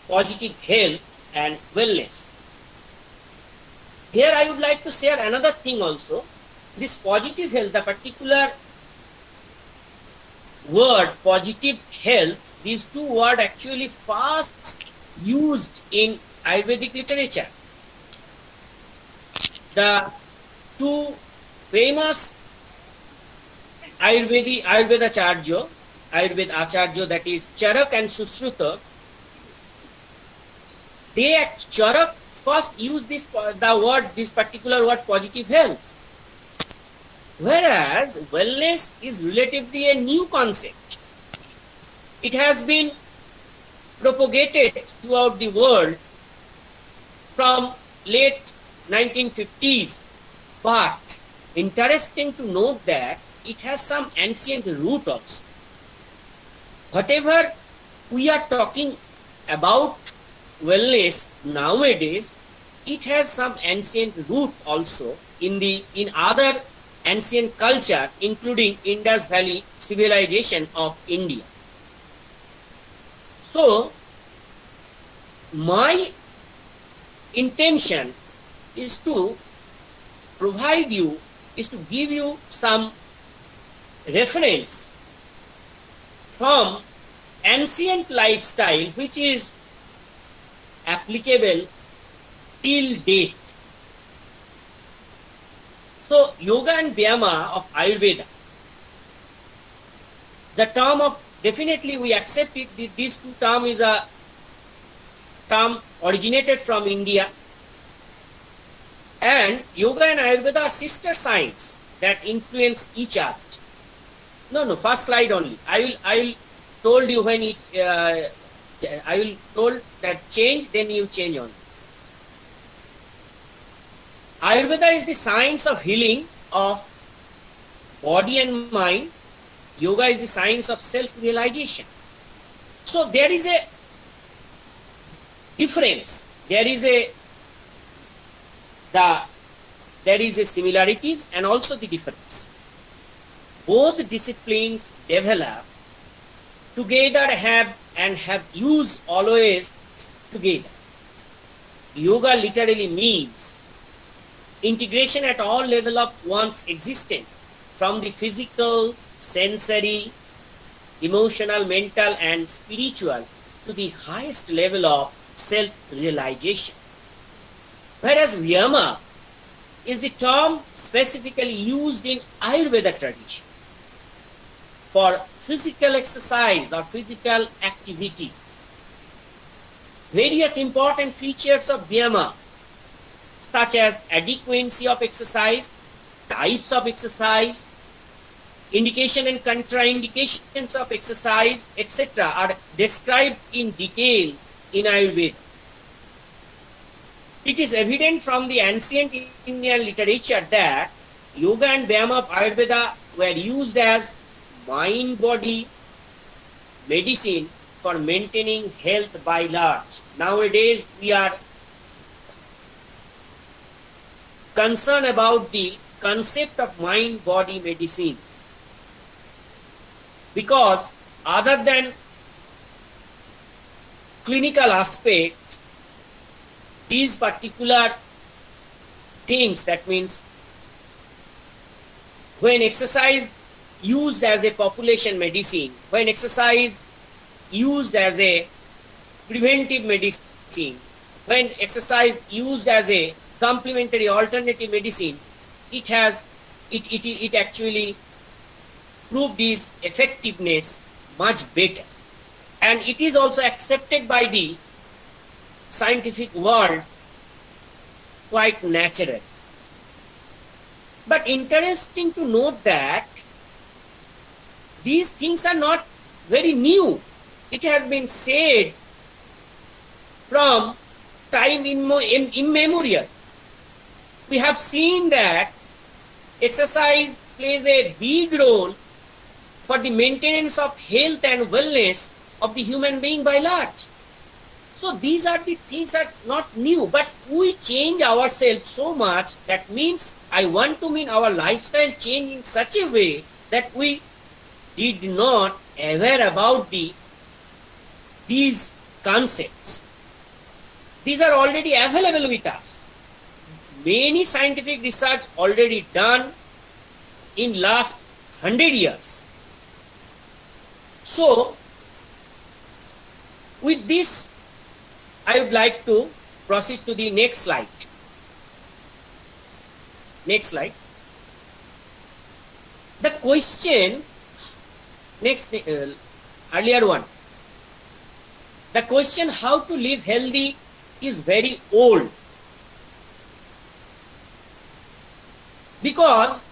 positive health and wellness. Here I would like to share another thing also. This positive health, the particular word positive health, these two words actually first used in Ayurvedic literature. The two famous Ayurveda Charjo, Ayurveda Acharya, that is Charak and Susruta, they at Charak first use this particular word positive health. Whereas wellness is relatively a new concept. It has been propagated throughout the world from late 1950s, but interesting to note that it has some ancient root also. Whatever we are talking about wellness nowadays, it has some ancient root also in other ancient culture, including Indus Valley civilization of India. So, my intention is to give you some reference from ancient lifestyle which is applicable till date. So, yoga and vyama of Ayurveda, the term of, definitely we accept it, these two term is a term originated from India, and yoga and Ayurveda are sister science that influence each other. No, first slide only. I will told you when it, I will told that change, then you change on. Ayurveda is the science of healing of body and mind. Yoga is the science of self-realization. So there is a difference. There is a similarities and also the difference. Both disciplines develop together, have used always together. Yoga literally means integration at all level of one's existence, from the physical, sensory, emotional, mental and spiritual to the highest level of self-realization. Whereas vyama is the term specifically used in Ayurveda tradition for physical exercise or physical activity. Various important features of vyama, such as adequacy of exercise, types of exercise, indication and contraindications of exercise, etc., are described in detail in Ayurveda. It is evident from the ancient Indian literature that yoga and vyama of Ayurveda were used as mind-body medicine for maintaining health by large. Nowadays, we are concerned about the concept of mind-body medicine, because other than clinical aspect, these particular things, that means when exercise used as a population medicine, when exercise used as a preventive medicine, when exercise used as a complementary alternative medicine, it actually proved its effectiveness much better, and it is also accepted by the scientific world quite natural. But interesting to note that these things are not very new. It has been said from time immemorial. We have seen that exercise plays a big role for the maintenance of health and wellness of the human being by large. So these are the things are not new, but we change ourselves so much. That means I want to mean our lifestyle change in such a way that we did not aware about these concepts. These are already available with us. Many scientific research already done in last 100 years. So with this, I would like to proceed to the next slide. Next slide. The question, next, earlier one, the question how to live healthy is very old, because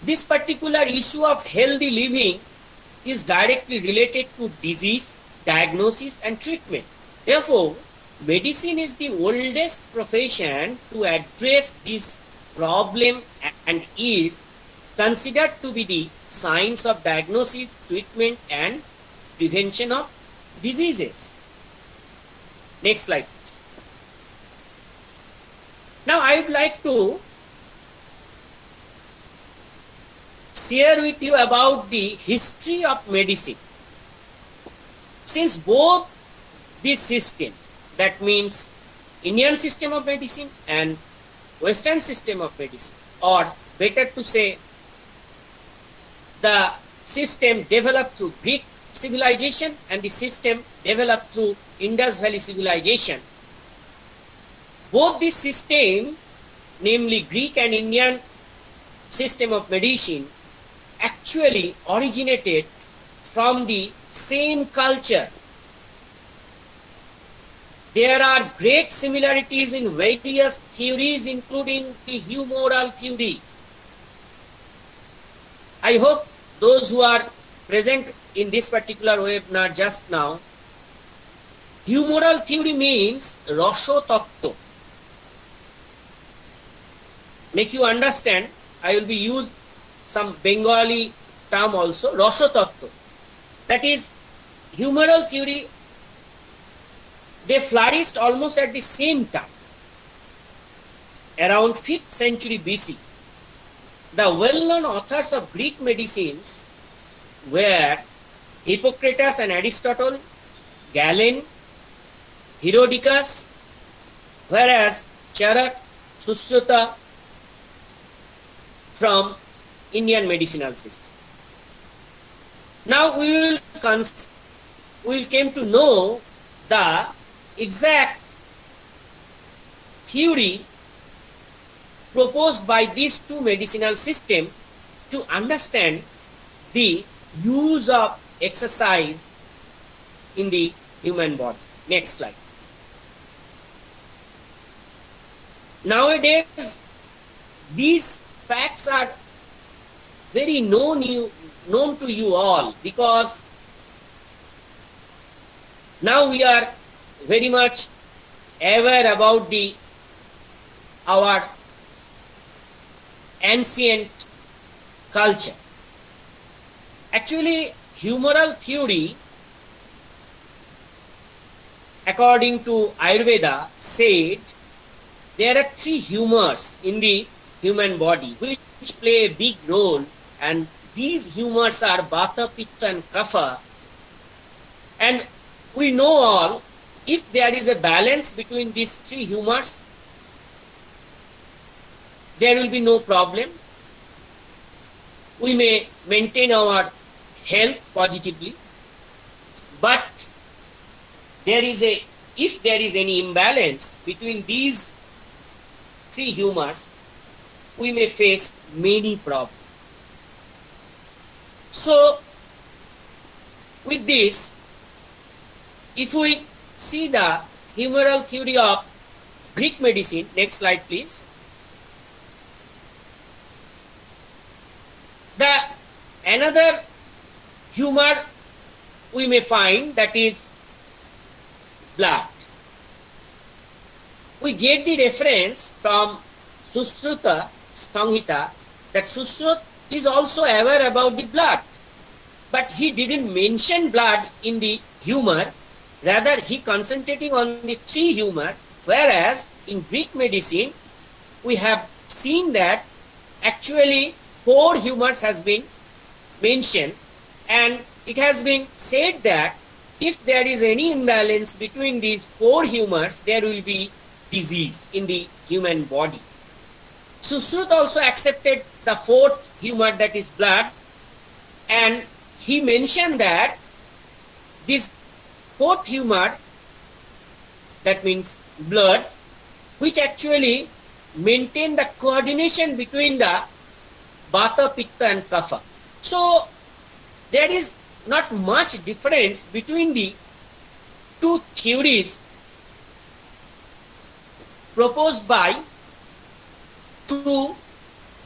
this particular issue of healthy living is directly related to disease, diagnosis and treatment. Therefore, medicine is the oldest profession to address this problem and is considered to be the science of diagnosis, treatment and prevention of diseases. Next slide, please. Now I would like to share with you about the history of medicine. Since both this system, that means Indian system of medicine and Western system of medicine, or better to say the system developed through Greek civilization and the system developed through Indus Valley civilization, both this system, namely Greek and Indian system of medicine, actually originated from the same culture. There are great similarities in various theories, including the humoral theory. I hope those who are present in this particular webinar just now, humoral theory means Rasho Tattva. Make you understand, I will be used some Bengali term also, Rasho Tattva. That is, humoral theory, they flourished almost at the same time, around 5th century BC. The well-known authors of Greek medicines were Hippocrates and Aristotle, Galen, Herodotus, whereas Charak, Sushruta from Indian medicinal system. Now we will came to know the exact theory proposed by these two medicinal systems to understand the use of exercise in the human body. Next slide. Nowadays, these facts are very known to you all, because now we are very much aware about our ancient culture. Actually, humoral theory, according to Ayurveda, said there are 3 humors in the human body which play a big role, and these humors are Vata, Pitta and Kapha. And we know all, if there is a balance between these 3 humors, there will be no problem. We may maintain our health positively, but if there is any imbalance between these 3 humors, we may face many problems. So, with this, if we see the humoral theory of Greek medicine, next slide please. Another humor we may find, that is blood. We get the reference from Sushruta Samhita that Sushrut is also aware about the blood, but he didn't mention blood in the humor, rather he concentrating on the 3 humor, whereas in Greek medicine we have seen that actually 4 humors has been mentioned, and it has been said that if there is any imbalance between these 4 humors, there will be disease in the human body. Sushrut also accepted the 4th humor, that is blood, and he mentioned that this 4th humor, that means blood, which actually maintain the coordination between the Vata, Pitta and Kapha. So there is not much difference between the two theories proposed by two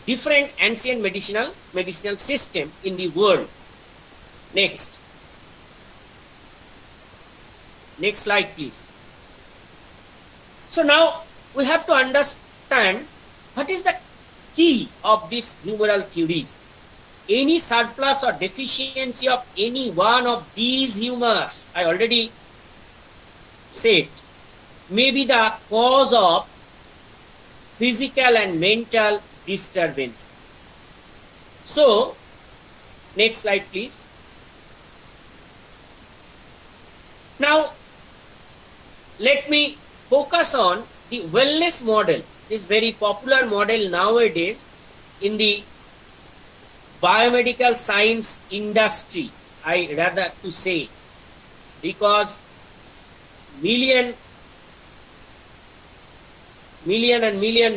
different ancient medicinal system in the world. Next slide please. So now we have to understand what is the key of these humoral theories. Any surplus or deficiency of any one of these humors, I already said, may be the cause of physical and mental disturbances. So, next slide please. Now, let me focus on the wellness model, this very popular model nowadays in the biomedical science industry, I rather to say, because million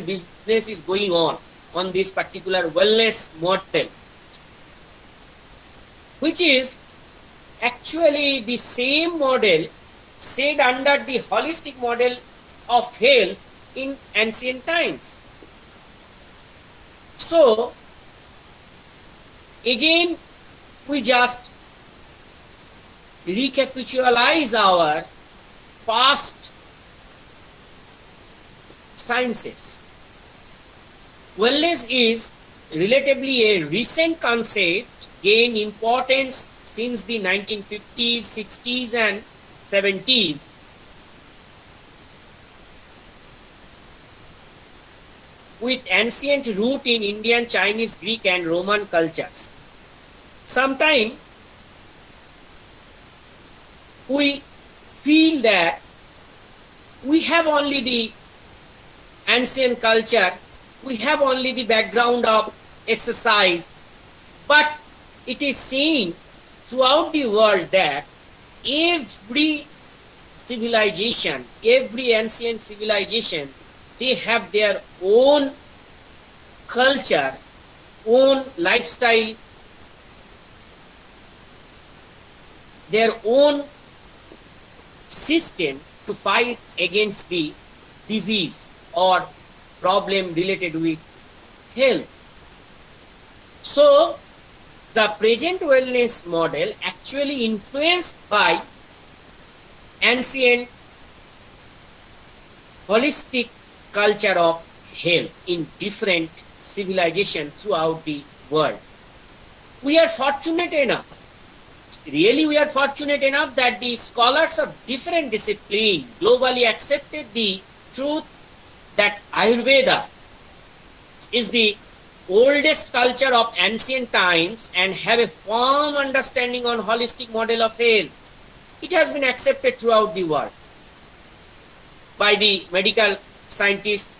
business is going on this particular wellness model, which is actually the same model said under the holistic model of health in ancient times. So again, we just recapitalize our past sciences. Wellness is relatively a recent concept, gained importance since the 1950s, 60s and 70s. With ancient root in Indian, Chinese, Greek and Roman cultures. Sometimes we feel that we have only the ancient culture, we have only the background of exercise, but it is seen throughout the world that every civilization, every ancient civilization, they have their own culture, own lifestyle, their own system to fight against the disease or problem related with health. So the present wellness model actually influenced by ancient holistic culture of health in different civilizations throughout the world. We are fortunate enough, really we are fortunate enough that the scholars of different disciplines globally accepted the truth that Ayurveda is the oldest culture of ancient times and have a firm understanding on holistic model of health. It has been accepted throughout the world by the medical scientists,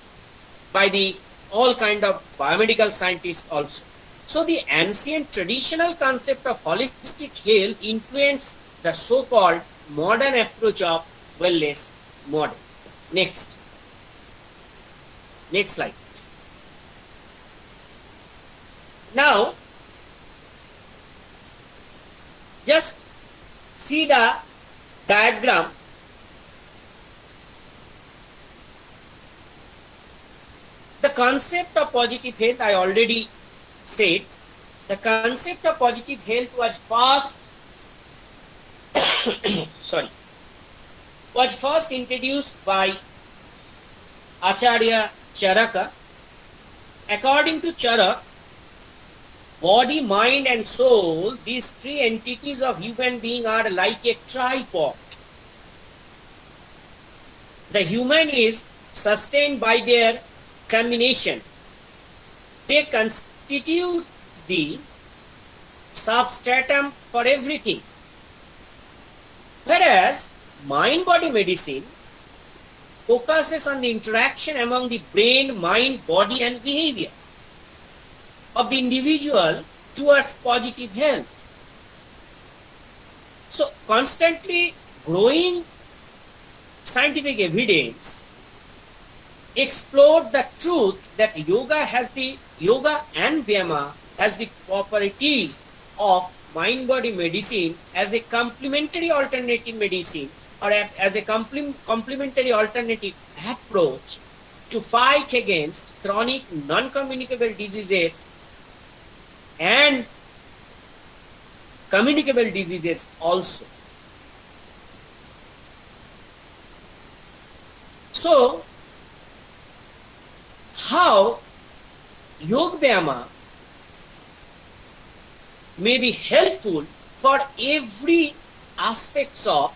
by the all kind of biomedical scientists also. So the ancient traditional concept of holistic health influenced the so-called modern approach of wellness model. Next slide please. Now just see the diagram. The concept of positive health, I already said, the concept of positive health was first introduced by Acharya Charaka. According to Charak, body, mind and soul, these three entities of human being are like a tripod. The human is sustained by their combination. They constitute the substratum for everything. Whereas mind-body medicine focuses on the interaction among the brain, mind, body and behavior of the individual towards positive health. So constantly growing scientific evidence explored the truth that yoga and Vyama has the properties of mind-body medicine as a complementary alternative medicine, or as a complementary alternative approach to fight against chronic non-communicable diseases and communicable diseases also. So, how Yoga Vyama may be helpful for every aspects of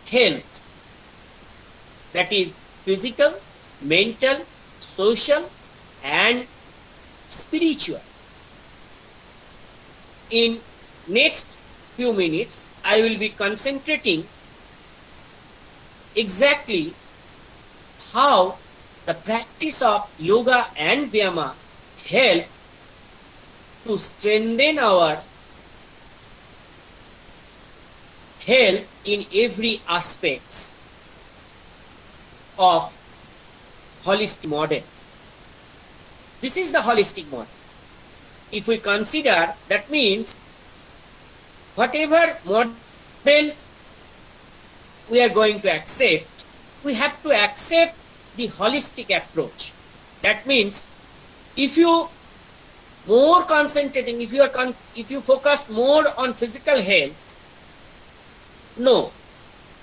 health, that is physical, mental, social and spiritual. In next few minutes, I will be concentrating exactly how the practice of yoga and Vyama help to strengthen our health in every aspects of holistic model. This is the holistic model. If we consider, that means whatever model we are going to accept, we have to accept the holistic approach. That means if you more concentrating, if you focus more on physical health, no,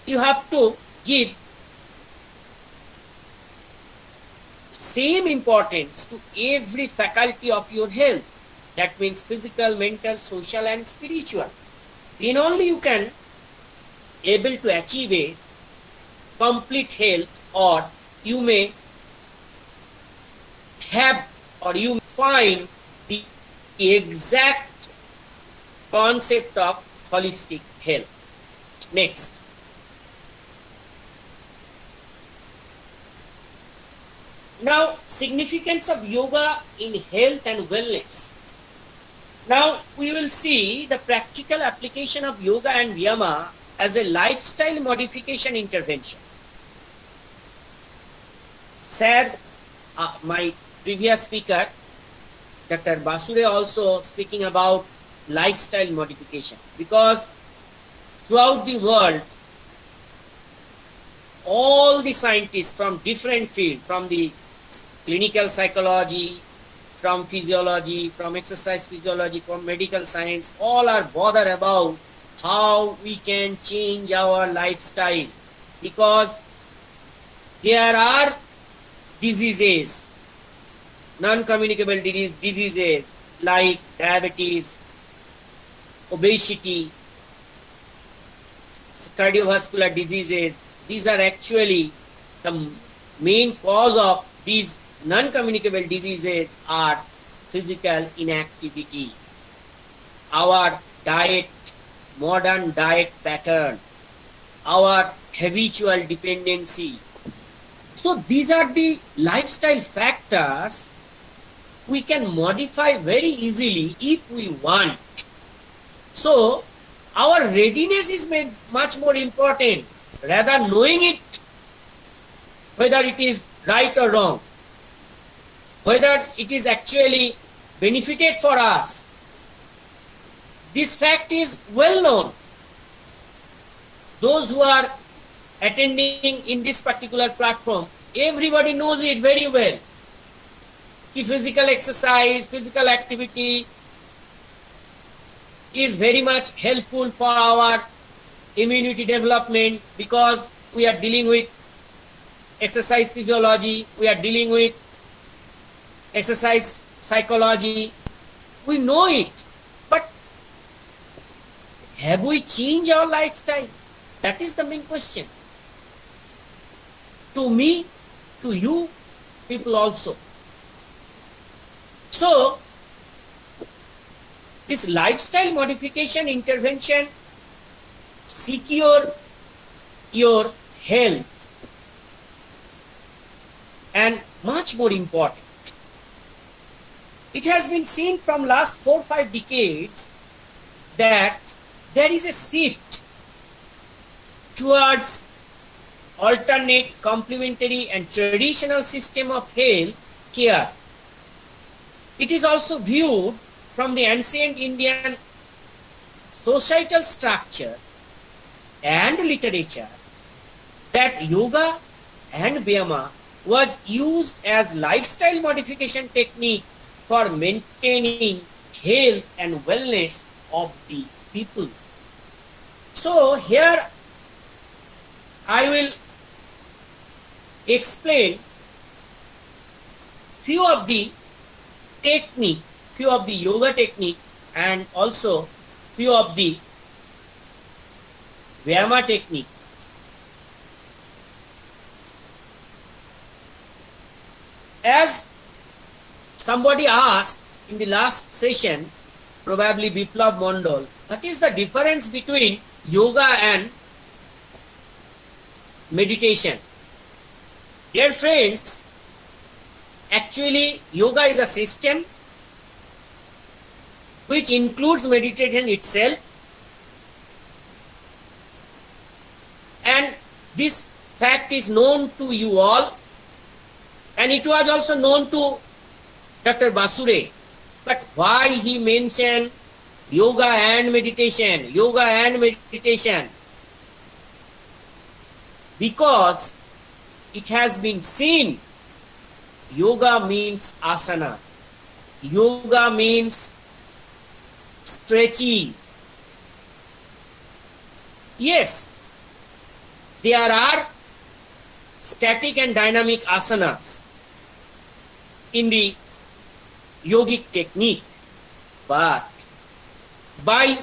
you have to give same importance to every faculty of your health. That means physical, mental, social and spiritual. Then only you can able to achieve a complete health, or you may have, or you find the exact concept of holistic health. Next. Now, significance of yoga in health and wellness. Now, we will see the practical application of yoga and Vyama as a lifestyle modification intervention. Said my previous speaker, Dr. Basure, also speaking about lifestyle modification, because throughout the world, all the scientists from different fields, from the clinical psychology, from physiology, from exercise physiology, from medical science, all are bothered about how we can change our lifestyle, because there are diseases, non-communicable diseases like diabetes, obesity, cardiovascular diseases. These are actually the main cause of these non-communicable diseases are physical inactivity, our diet, modern diet pattern, our habitual dependency. So these are the lifestyle factors we can modify very easily if we want. So our readiness is made much more important rather knowing it, whether it is right or wrong, whether it is actually benefited for us. This fact is well known. Those who are attending in this particular platform, everybody knows it very well. Physical exercise, physical activity is very much helpful for our immunity development, because we are dealing with exercise physiology, we are dealing with exercise psychology. We know it, but have we changed our lifestyle? That is the main question. To me, to you, people also. So, this lifestyle modification intervention secure your health, and much more important, it has been seen from last 4 or 5 decades that there is a shift towards alternate, complementary, and traditional system of health care. It is also viewed from the ancient Indian societal structure and literature that yoga and Vyama was used as lifestyle modification technique for maintaining health and wellness of the people. So here I will explain few of the technique, few of the yoga technique, and also few of the Vyama technique. As somebody asked in the last session, probably Biplav Mondal, what is the difference between yoga and meditation? Dear friends, actually yoga is a system which includes meditation itself, and this fact is known to you all, and it was also known to Dr. Basure. But why he mentioned yoga and meditation? Yoga and meditation. Because it has been seen yoga means asana. Yoga means stretching. Yes, there are static and dynamic asanas in the yogic technique, but by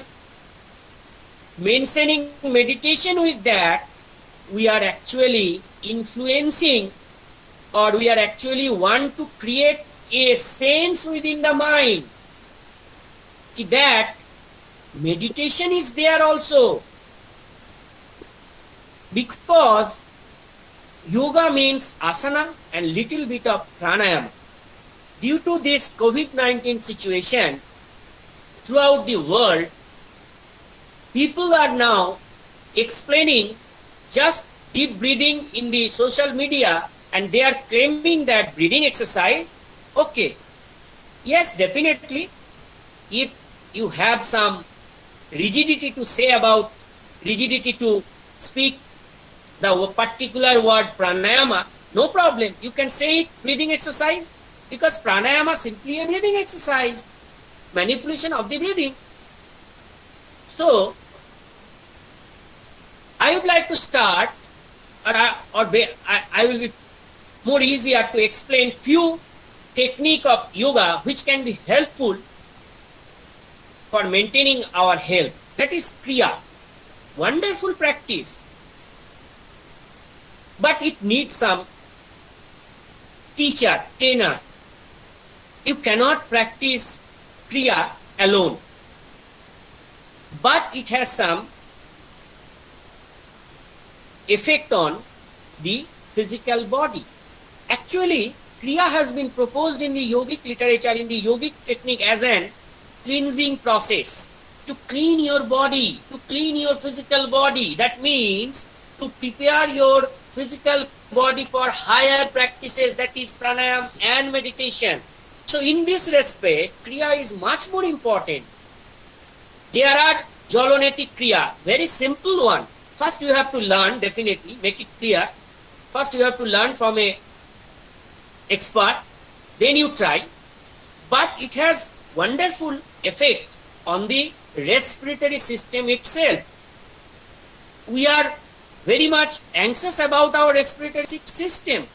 mentioning meditation with that, we are actually influencing, or we are actually want to create a sense within the mind that meditation is there also, because yoga means asana and little bit of pranayama. Due to this COVID-19 situation throughout the world, people are now explaining just deep breathing in the social media, and they are claiming that breathing exercise, okay, yes, definitely, if you have some rigidity to say about, rigidity to speak the particular word pranayama, no problem, you can say it breathing exercise, because pranayama is simply a breathing exercise, manipulation of the breathing. So I would like to start, or I will be more easier to explain few technique of yoga which can be helpful for maintaining our health. That is Kriya. Wonderful practice. But it needs some teacher, trainer. You cannot practice Kriya alone. But it has some effect on the physical body. Actually, Kriya has been proposed in the yogic literature, in the yogic technique, as an cleansing process. To clean your body, to clean your physical body. That means to prepare your physical body for higher practices, that is pranayama and meditation. So in this respect, Kriya is much more important. There are Jalonetic Kriya, very simple one. First you have to learn, definitely, make it clear. First you have to learn from a expert, then you try. But it has wonderful effect on the respiratory system itself. We are very much anxious about our respiratory system.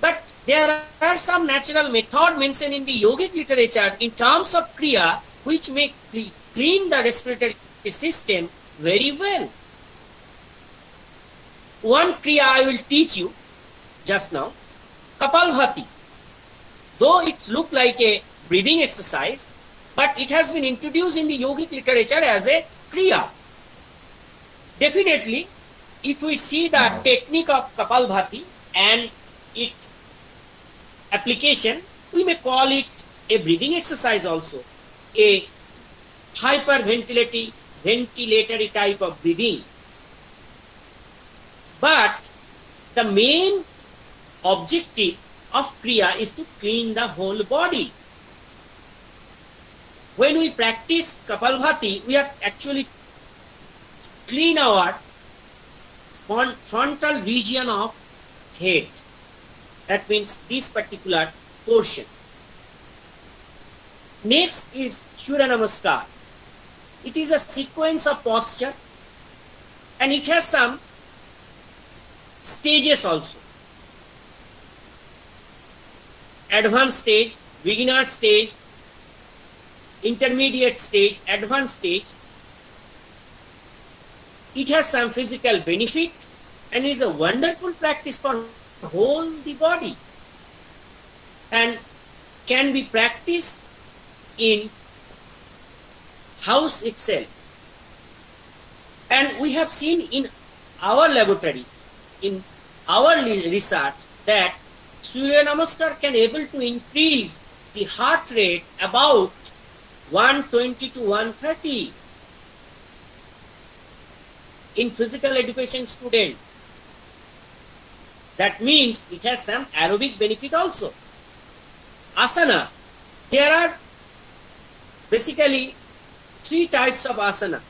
But there are some natural method mentioned in the yogic literature in terms of Kriya which may clean the respiratory system very well. One Kriya I will teach you just now, Kapalbhati. Though it looks like a breathing exercise, but it has been introduced in the yogic literature as a Kriya. Definitely, if we see the technique of Kapalbhati and its application, we may call it a breathing exercise also, a hyperventilatory type of breathing. But the main objective of Kriya is to clean the whole body. When we practice Kapalbhati, we are actually clean our frontal region of head. That means this particular portion. Next is Surya Namaskar. It is a sequence of posture and it has some stages also. Advanced stage, beginner stage, intermediate stage, advanced stage. It has some physical benefit and is a wonderful practice for whole the body and can be practiced in house itself. And we have seen in our laboratory, in our research, that Surya Namaskar can able to increase the heart rate about 120 to 130 in physical education student. That means it has some aerobic benefit also. Asana. There are basically 3 types of asana.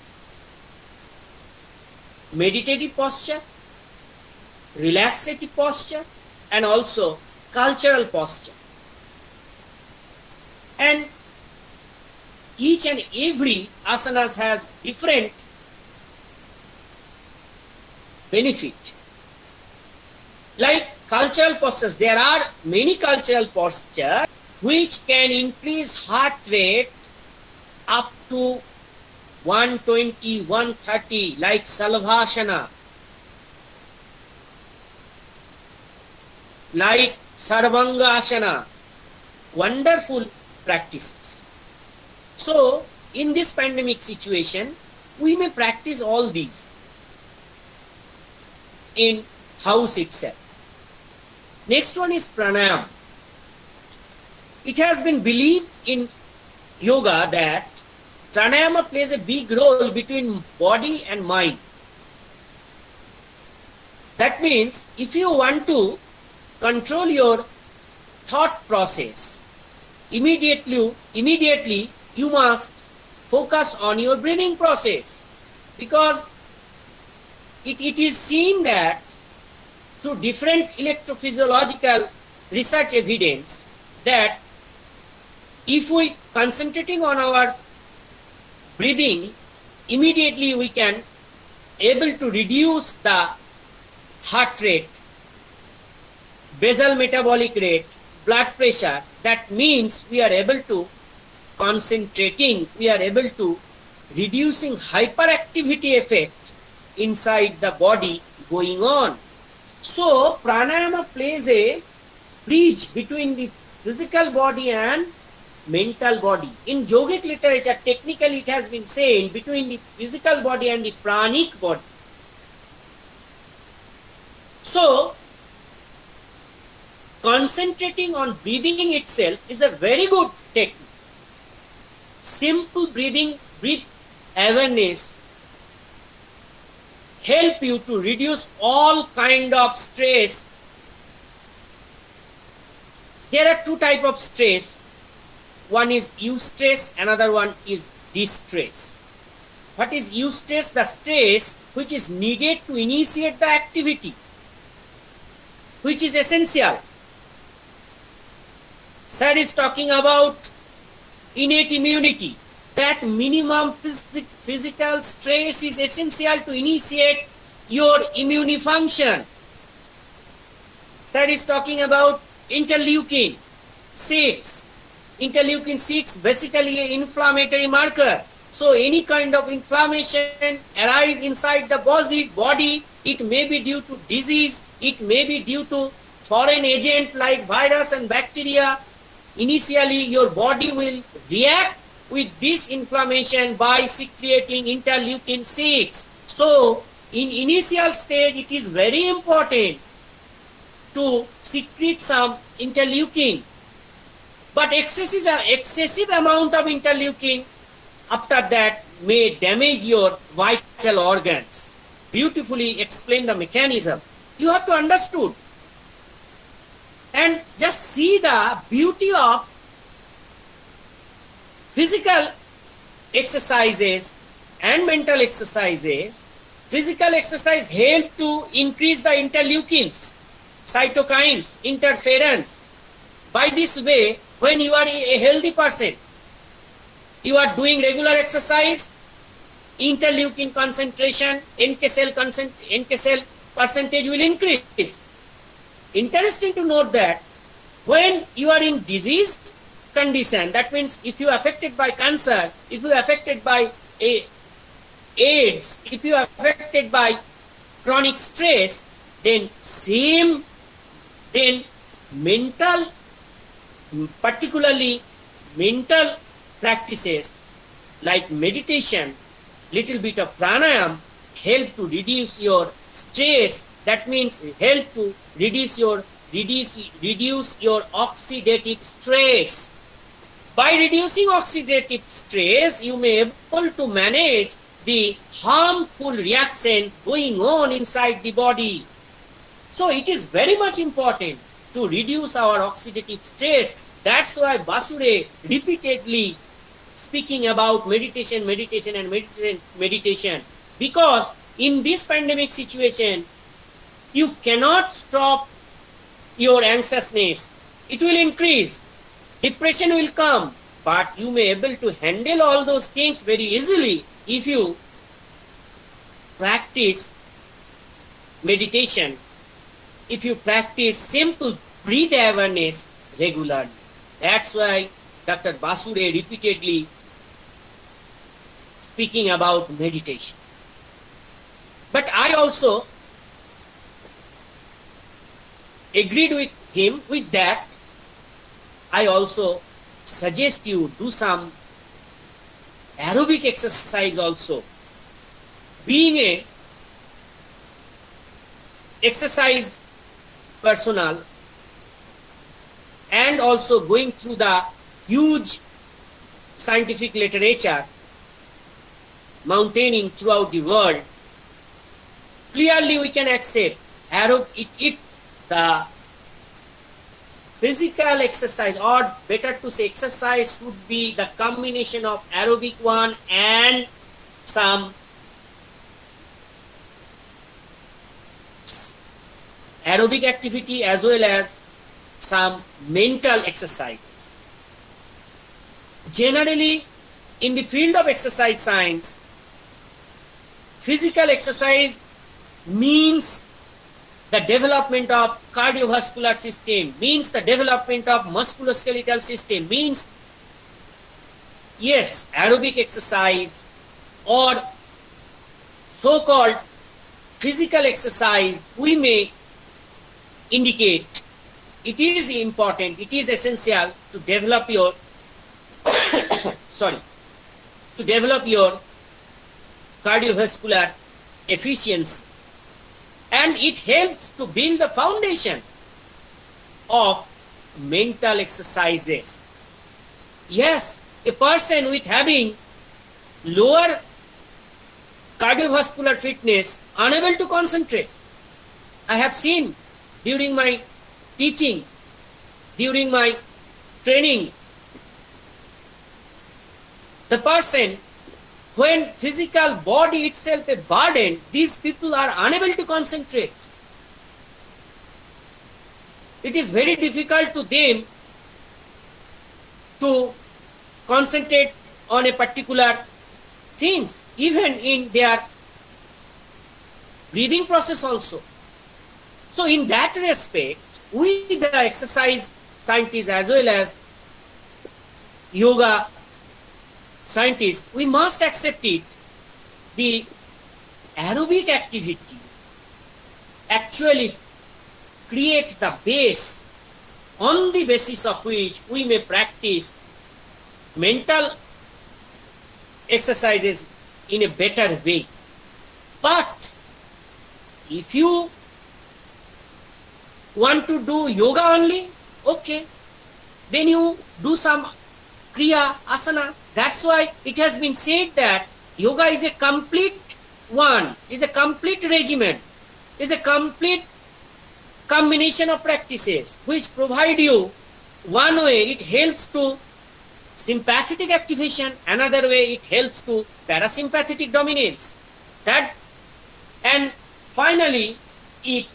Meditative posture, relaxative posture, and also cultural posture. And each and every asanas has different benefit. Like cultural postures, there are many cultural postures which can increase heart rate up to 120, 130, like Salvashana, like Sarvanga Asana. Wonderful practices. So, in this pandemic situation, we may practice all these in house itself. Next one is pranayam. It has been believed in yoga that pranayama plays a big role between body and mind. That means if you want to control your thought process, immediately you must focus on your breathing process, because it is seen that through different electrophysiological research evidence that if we concentrating on our breathing, immediately we can able to reduce the heart rate, basal metabolic rate, blood pressure. That means we are able to concentrating, we are able to reducing hyperactivity effect inside the body going on. So pranayama plays a bridge between the physical body and mental body. In yogic literature, technically it has been said between the physical body and the pranic body. So concentrating on breathing itself is a very good technique. Simple breathing, breath awareness help you to reduce all kind of stress. There are 2 types of stress. One is eustress, another one is distress. What is eustress? The stress which is needed to initiate the activity, which is essential. Sir is talking about innate immunity. That minimum physical stress is essential to initiate your immune function. Sir is talking about interleukin 6. Interleukin 6 basically an inflammatory marker. So any kind of inflammation arise inside the body, it may be due to disease, it may be due to foreign agent like virus and bacteria. Initially your body will react with this inflammation by secreting interleukin 6. So in initial stage it is very important to secrete some interleukin. But excessive amount of interleukin after that may damage your vital organs. Beautifully explain the mechanism. You have to understood. And just see the beauty of physical exercises and mental exercises. Physical exercise help to increase the interleukins, cytokines, interference. By this way, when you are a healthy person, you are doing regular exercise, interleukin concentration, NK cell percentage will increase. Interesting to note that when you are in disease condition, that means if you are affected by cancer, if you are affected by AIDS, if you are affected by chronic stress, then mental, particularly mental practices like meditation, little bit of pranayam help to reduce your stress. That means help to reduce your oxidative stress. By reducing oxidative stress, you may be able to manage the harmful reaction going on inside the body. So it is very much important to reduce our oxidative stress. That's why Basure repeatedly speaking about meditation, because in this pandemic situation, you cannot stop your anxiousness. It will increase. Depression will come, but you may be able to handle all those things very easily if you practice meditation, if you practice simple breath awareness regularly. That's why Dr. Basure repeatedly speaking about meditation. But I also agreed with him with that. I also suggest you do some aerobic exercise also. Being a exercise personnel and also going through the huge scientific literature, mountaineering throughout the world, clearly we can accept the physical exercise, or better to say exercise, should be the combination of aerobic one and some aerobic activity as well as some mental exercises. Generally, in the field of exercise science, physical exercise means the development of cardiovascular system, means the development of musculoskeletal system, means, yes, aerobic exercise or so-called physical exercise, we may indicate it is important, it is essential to develop your to develop your cardiovascular efficiency, and it helps to build the foundation of mental exercises. Yes, a person with having lower cardiovascular fitness unable to concentrate. I have seen during my teaching, during my training, the person, when physical body itself a burden, these people are unable to concentrate. It is very difficult to them to concentrate on a particular things, even in their breathing process also. So in that respect, we the exercise scientists as well as yoga scientists, we must accept it. The aerobic activity actually create the base on the basis of which we may practice mental exercises in a better way. But if you want to do yoga only, okay, then you do some kriya, asana. That's why it has been said that yoga is a complete one, is a complete regimen, is a complete combination of practices which provide you one way it helps to sympathetic activation, another way it helps to parasympathetic dominance. That and finally it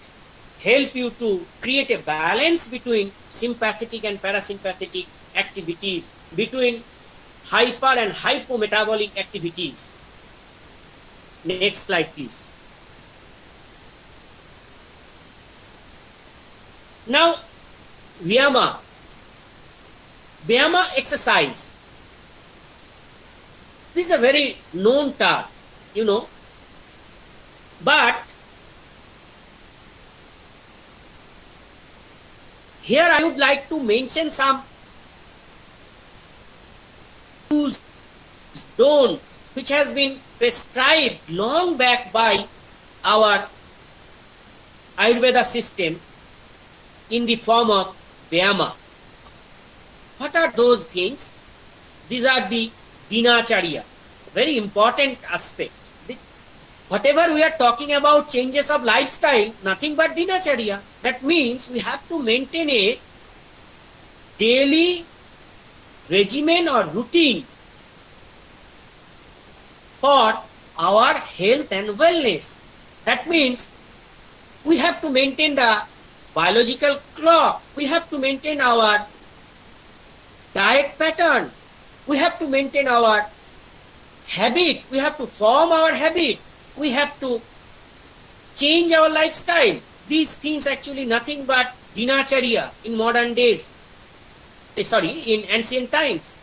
help you to create a balance between sympathetic and parasympathetic activities, between hyper and hypometabolic activities. Next slide, please. Now, Vyama exercise. This is a very known term, you know, but here I would like to mention some do's, don't, which has been prescribed long back by our Ayurveda system in the form of Vyama. What are those things? These are the dinacharya, very important aspect. Whatever we are talking about changes of lifestyle, nothing but dinacharya. That means we have to maintain a daily regimen or routine for our health and wellness. That means we have to maintain the biological clock. We have to maintain our diet pattern. We have to maintain our habit. We have to form our habit. We have to change our lifestyle. These things actually nothing but dinacharya in modern days. In ancient times.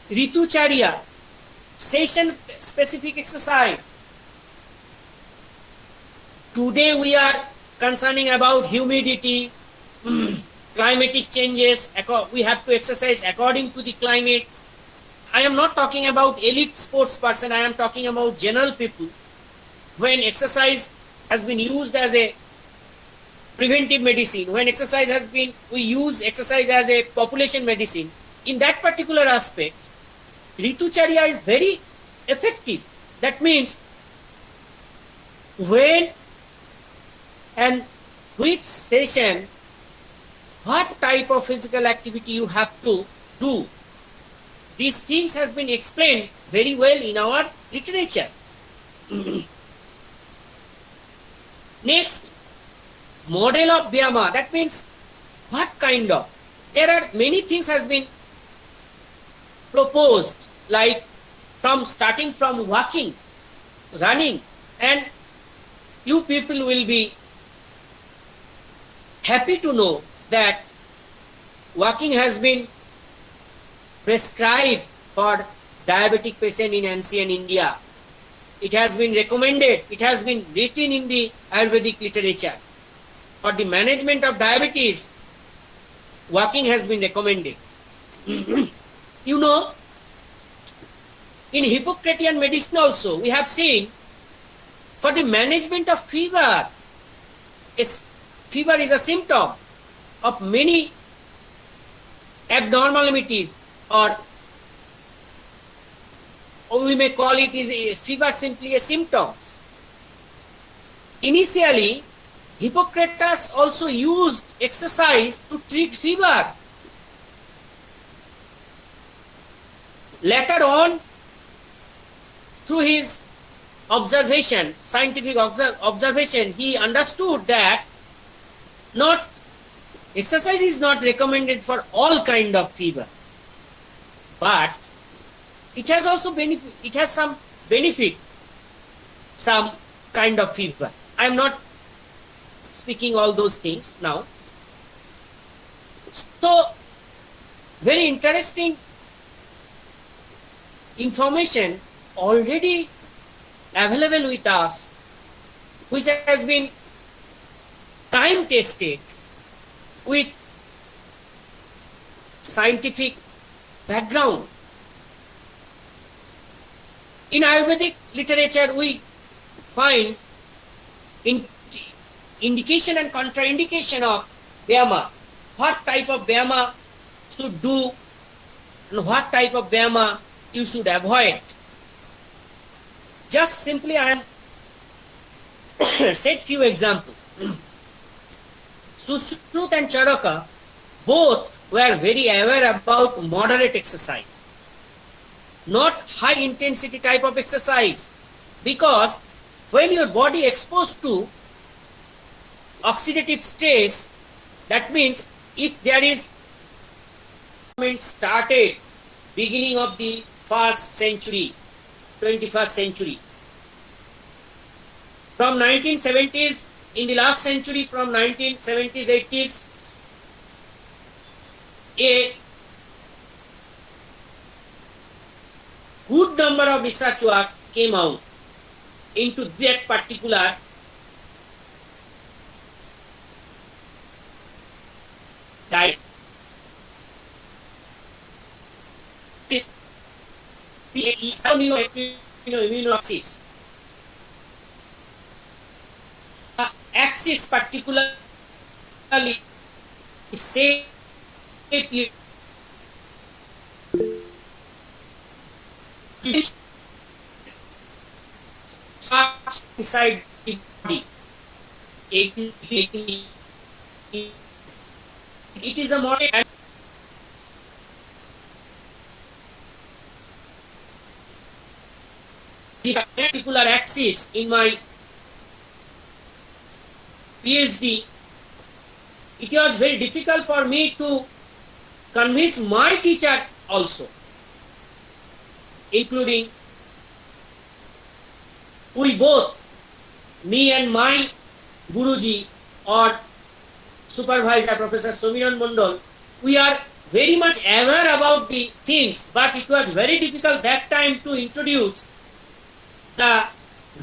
Ritucharya, session specific exercise. Today we are concerning about humidity, climatic changes. We have to exercise according to the climate. I am not talking about elite sports person. I am talking about general people. When exercise has been used as a preventive medicine, when we use exercise as a population medicine, in that particular aspect, Ritucharya is very effective. That means when and which session, what type of physical activity you have to do. These things has been explained very well in our literature. Next, model of Vyama. That means what kind of? There are many things has been proposed, like starting from walking, running, and you people will be happy to know that walking has been prescribed for diabetic patient in ancient India. It has been recommended, it has been written in the Ayurvedic literature. For the management of diabetes, walking has been recommended. You know, in Hippocratic medicine also, we have seen for the management of fever, fever is a symptom of many abnormalities, or we may call it is fever simply a symptoms. Initially, Hippocrates also used exercise to treat fever. Later on, through his observation, scientific observation, he understood that exercise is not recommended for all kind of fever, but it has also benefit. It has some benefit, some kind of fever. I am not speaking all those things now. So, very interesting information already available with us, which has been time tested with scientific background. In Ayurvedic literature, we find indication and contraindication of Vyama. What type of Vyama should do and what type of Vyama you should avoid. Just simply I am set few examples. Sushrut and Charaka both were very aware about moderate exercise, not high intensity type of exercise, because when your body exposed to oxidative stress, that means if there is started beginning of the first century, 21st century, from 1970s, in the last century, from 1970s, 80s, a good number of research work came out into that particular diet. This immunoaxis. Axis particularly say inside the body. It is a more the particular axis in my PhD, it was very difficult for me to convince my teacher also, including we both, me and my Guruji or supervisor Professor Somiran Mondal, we are very much aware about the things, but it was very difficult that time to introduce the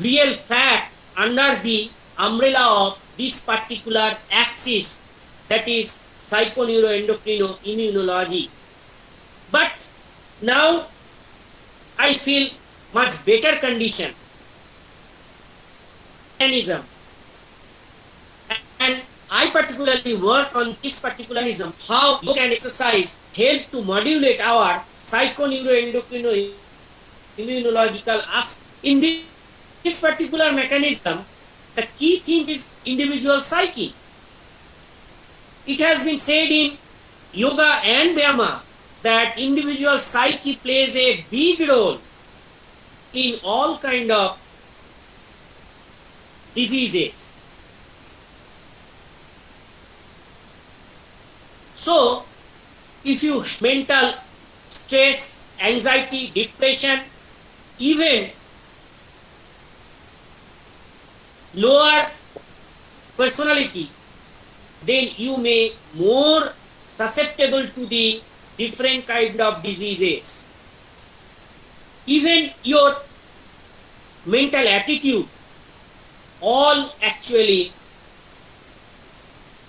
real fact under the umbrella of this particular axis, that is psychoneuroendocrino-immunology. But now I feel much better condition, mechanism, and I particularly work on this particular mechanism, how you can exercise help to modulate our psychoneuroendocrino-immunological aspect. In this particular mechanism, the key thing is individual psyche. It has been said in yoga and Vyama that individual psyche plays a big role in all kind of diseases. So, if you mental stress, anxiety, depression, even lower personality, then you may more susceptible to the different kind of diseases. Even your mental attitude, all actually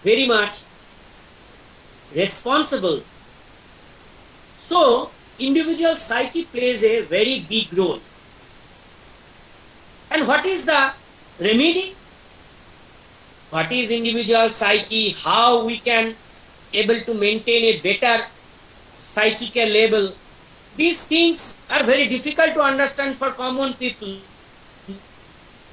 very much responsible. So, individual psyche plays a very big role. And what is the remedy? What is individual psyche? How we can able to maintain a better psychical level? These things are very difficult to understand for common people.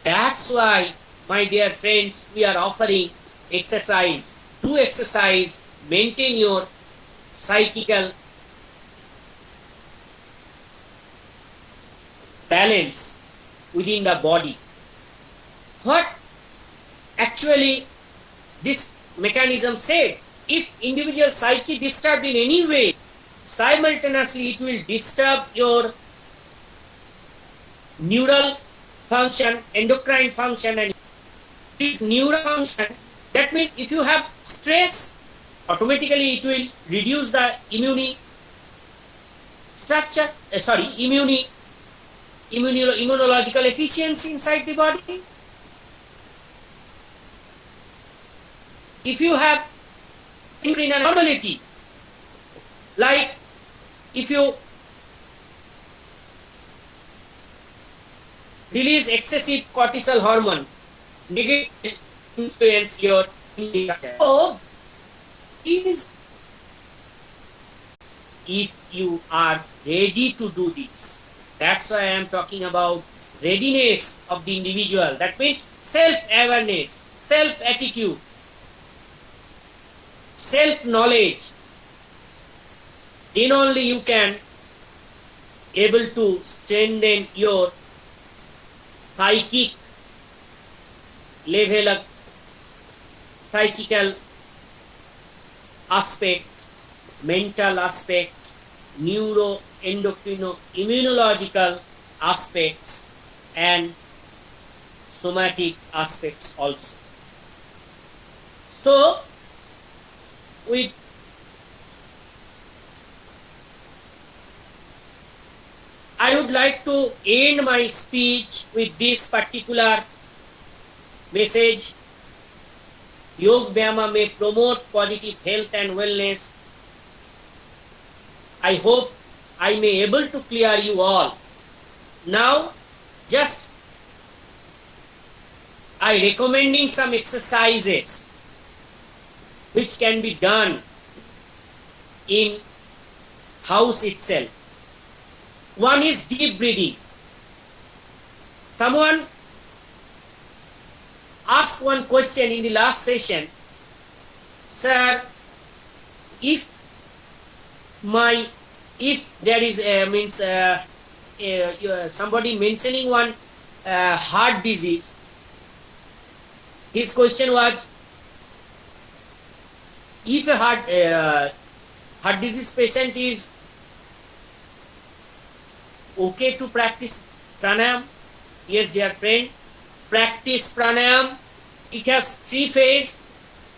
That's why, my dear friends, we are offering exercise. Do exercise, maintain your psychical balance within the body. What actually this mechanism said, if individual psyche disturbed in any way, simultaneously it will disturb your neural function, endocrine function, and this neural function, that means if you have stress, automatically it will reduce the immunological efficiency inside the body. If you have endocrine abnormality, like if you release excessive cortisol hormone, negative influence your immunity. So, is if you are ready to do this, that's why I am talking about readiness of the individual. That means self-awareness, self-attitude, self-knowledge. Then only you can able to strengthen your psychic level of psychical aspect, mental aspect, neuroendocrino immunological aspects, and somatic aspects also. So with I would like to end my speech with this particular message. Yog Vyama may promote positive health and wellness. I hope I may able to clear you all. Now, just I recommending some exercises which can be done in house itself. One is deep breathing. Someone asked one question in the last session, sir, if there is somebody mentioning one heart disease, his question was, if a heart disease patient is okay to practice pranayam? Yes, dear friend, practice pranayam. It has three phases: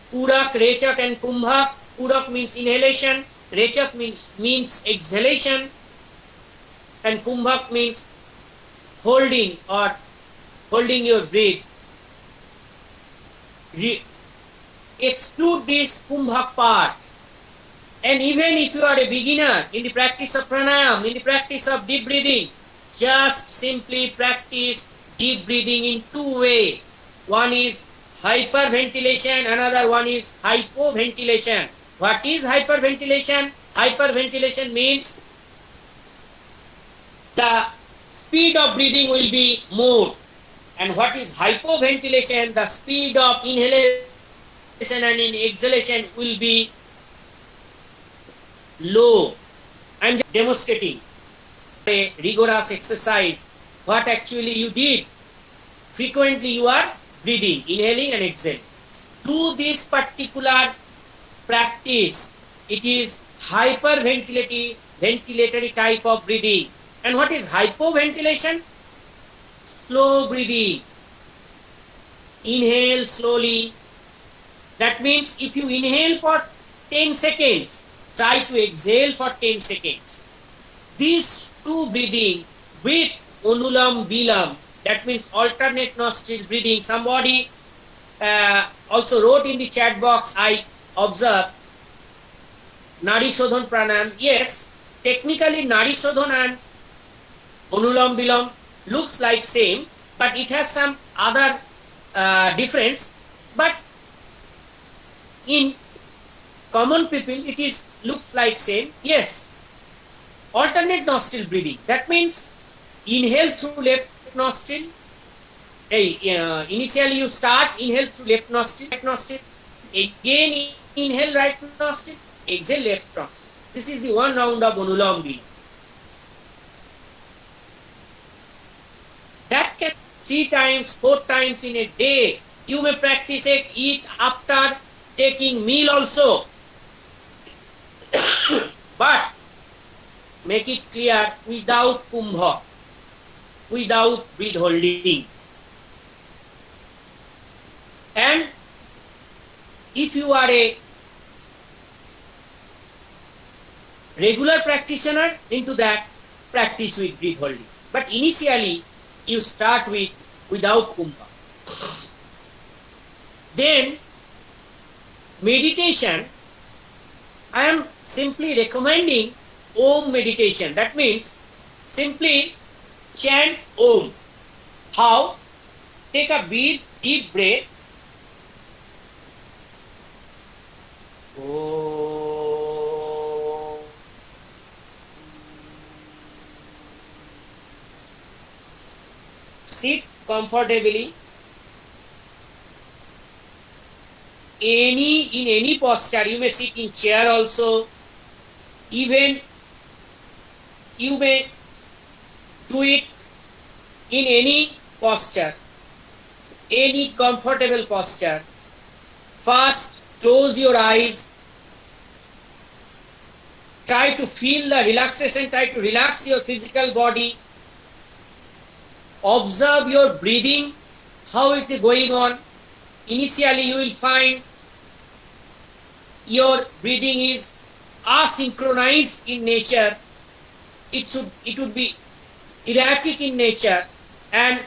Purak, Rechak and Kumbhak. Purak means inhalation, Rechak means exhalation, and Kumbhak means holding your breath. Exclude this Kumbhak part. And even if you are a beginner in the practice of pranayam, in the practice of deep breathing, just simply practice deep breathing in two ways. One is hyperventilation, another one is hypoventilation. What is hyperventilation? Hyperventilation means the speed of breathing will be more. And what is hypoventilation? The speed of inhalation and exhalation will be low. I am demonstrating a rigorous exercise. What actually you did? Frequently you are breathing, inhaling and exhaling. Do this particular practice. It is hyperventilatory type of breathing. And what is hypoventilation? Slow breathing. Inhale slowly. That means if you inhale for 10 seconds, try to exhale for 10 seconds. These two breathing with Anulam Vilam, that means alternate nostril breathing. Somebody also wrote in the chat box, I observed, Nadi Shodhan Pranayam. Yes, technically Nadi Shodhan and Anulam Vilam looks like same, but it has some other difference. But in common people, it is looks like same. Yes, alternate nostril breathing. That means inhale through left nostril. Initially you start inhale through left nostril. Again inhale right nostril. Exhale left nostril. This is the one round of Anulam Vilam. That can 3 times, 4 times in a day. You may practice it, eat after taking meal also. But make it clear, without kumbha, without breath holding. And if you are a regular practitioner, into that, practice with breath holding. But initially, you start without kumbha. Then meditation, I am simply recommending Om meditation. That means simply chant Om. How? Take a deep breath. Om. comfortably. In any posture, you may sit in chair also, even you may do it in any posture, any comfortable posture. First, close your eyes. Try to feel the relaxation, try to relax your physical body. Observe your breathing, how it is going on. Initially, you will find your breathing is asynchronized in nature. It would be erratic in nature, and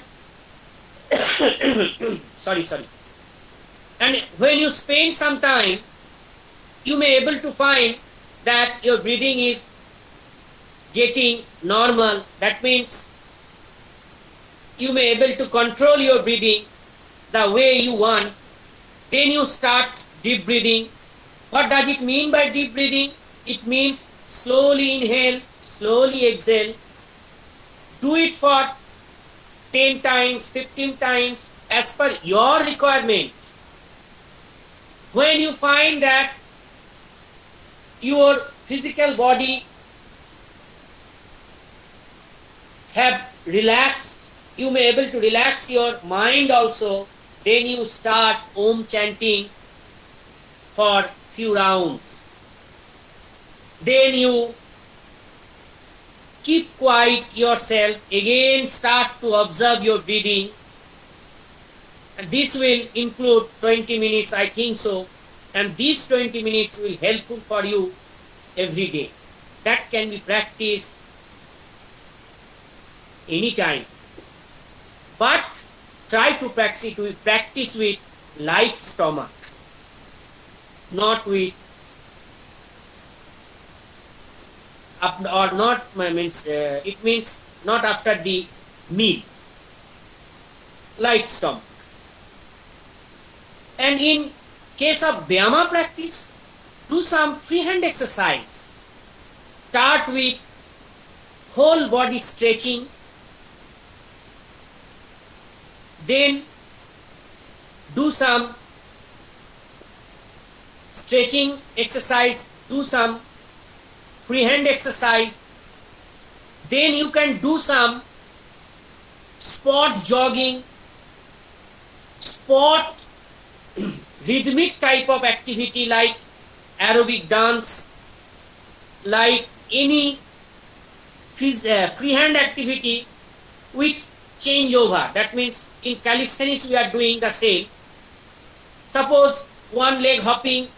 sorry. And when you spend some time, you may able to find that your breathing is getting normal. That means you may able to control your breathing the way you want. Then you start deep breathing. What does it mean by deep breathing? It means slowly inhale, slowly exhale. Do it for 10 times, 15 times as per your requirement. When you find that your physical body have relaxed, you may able to relax your mind also, then you start Om chanting for few rounds. Then you keep quiet yourself, again start to observe your breathing, and this will include 20 minutes, I think so, and these 20 minutes will helpful for you every day. That can be practiced anytime, but try to practice with light stomach, not with it means not after the meal, light stomach. And in case of Vyama practice, do some freehand exercise. Start with whole body stretching, then do some stretching exercise, do some freehand exercise, then you can do some spot jogging, spot rhythmic type of activity like aerobic dance, like any freehand activity with changeover. That means in calisthenics we are doing the same. Suppose one leg hopping,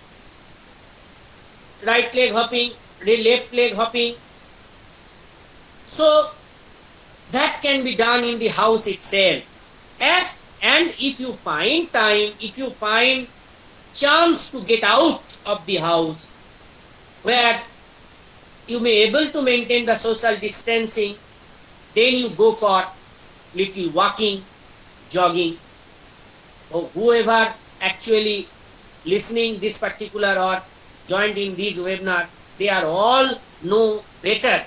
right leg hopping, left leg hopping. So that can be done in the house itself. And if you find time, if you find chance to get out of the house where you may able to maintain the social distancing, then you go for little walking, jogging. Or whoever actually listening this particular or joined in this webinar, they are all know better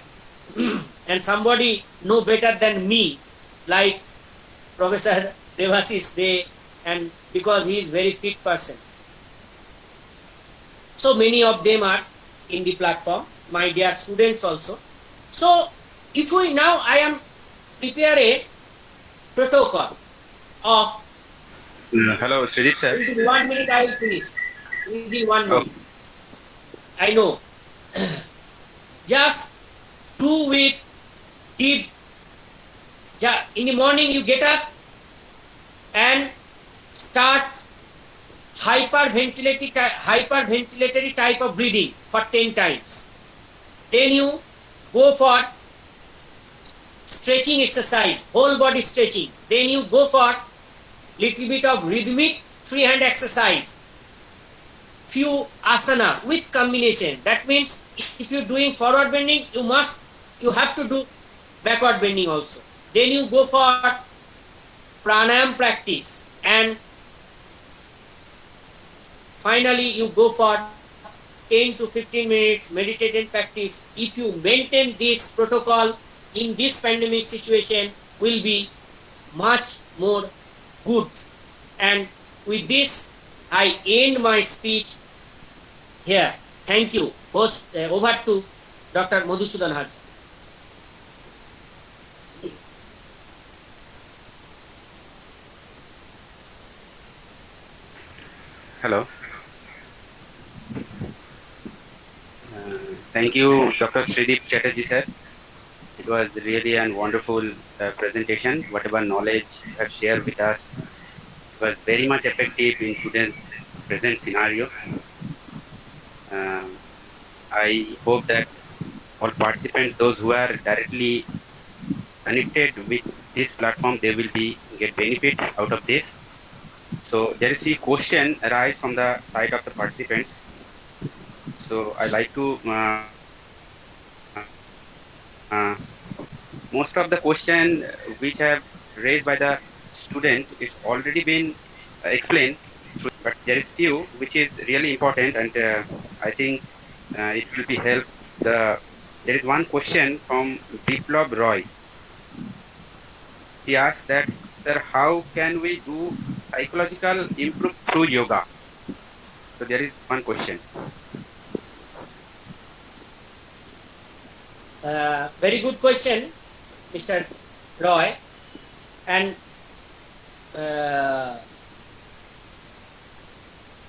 and somebody know better than me, like Professor Devashish Dey, and because he is very fit person. So many of them are in the platform, my dear students also. So if we now, I am prepare a protocol of Hello, Sridhar sir. within 1 minute I will finish. Within 1 minute. I know. Just do with deep. In the morning you get up and start hyperventilatory type of breathing for 10 times. Then you go for stretching exercise, whole body stretching. Then you go for little bit of rhythmic freehand exercise, few asana with combination. That means if you're doing forward bending, you have to do backward bending also. Then you go for pranayam practice, and finally you go for 10 to 15 minutes meditation practice. If you maintain this protocol in this pandemic situation, will be much more good. And with this, I end my speech here. Thank you. Host, over to Dr. Madhusudan Harsa. Hello. Thank you, Dr. Sridip Chatterjee, sir. It was really a wonderful presentation. Whatever knowledge you have shared with us was very much effective in today's present scenario. I hope that all participants, those who are directly connected with this platform, they will get benefit out of this. So there is a question arise from the side of the participants. So I like to most of the question which have raised by the student, it's already been explained, but there is few which is really important, and I think it will be help. There is one question from Biplab Roy. He asked that, sir, how can we do psychological improve through yoga? So there is one question. Very good question, Mr. Roy. And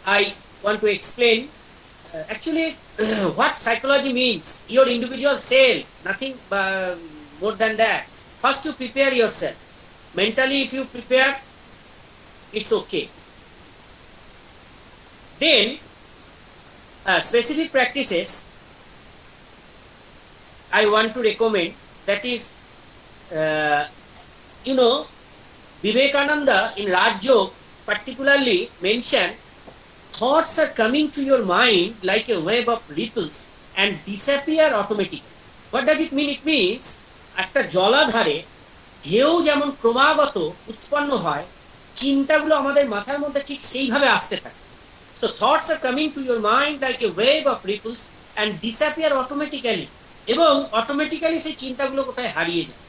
I want to explain actually what psychology means. Your individual self, nothing more than that. First, you prepare yourself. Mentally, if you prepare, it's okay. Then, specific practices I want to recommend, that is, Vivekananda in Raj Yoga particularly mentioned, thoughts are coming to your mind like a wave of ripples and disappear automatically. What does it mean? It means একটা জলাধারে ঢেউ যেমন ক্রমাগত উৎপন্ন হয়, চিন্তাগুলো আমাদের মাথার মধ্যে ঠিক সেইভাবে আসতে থাকে। So thoughts are coming to your mind like a wave of ripples and disappear automatically. এবং অটোমেটিক্যালি সেই চিন্তাগুলো কোথায় হারিয়ে যায়।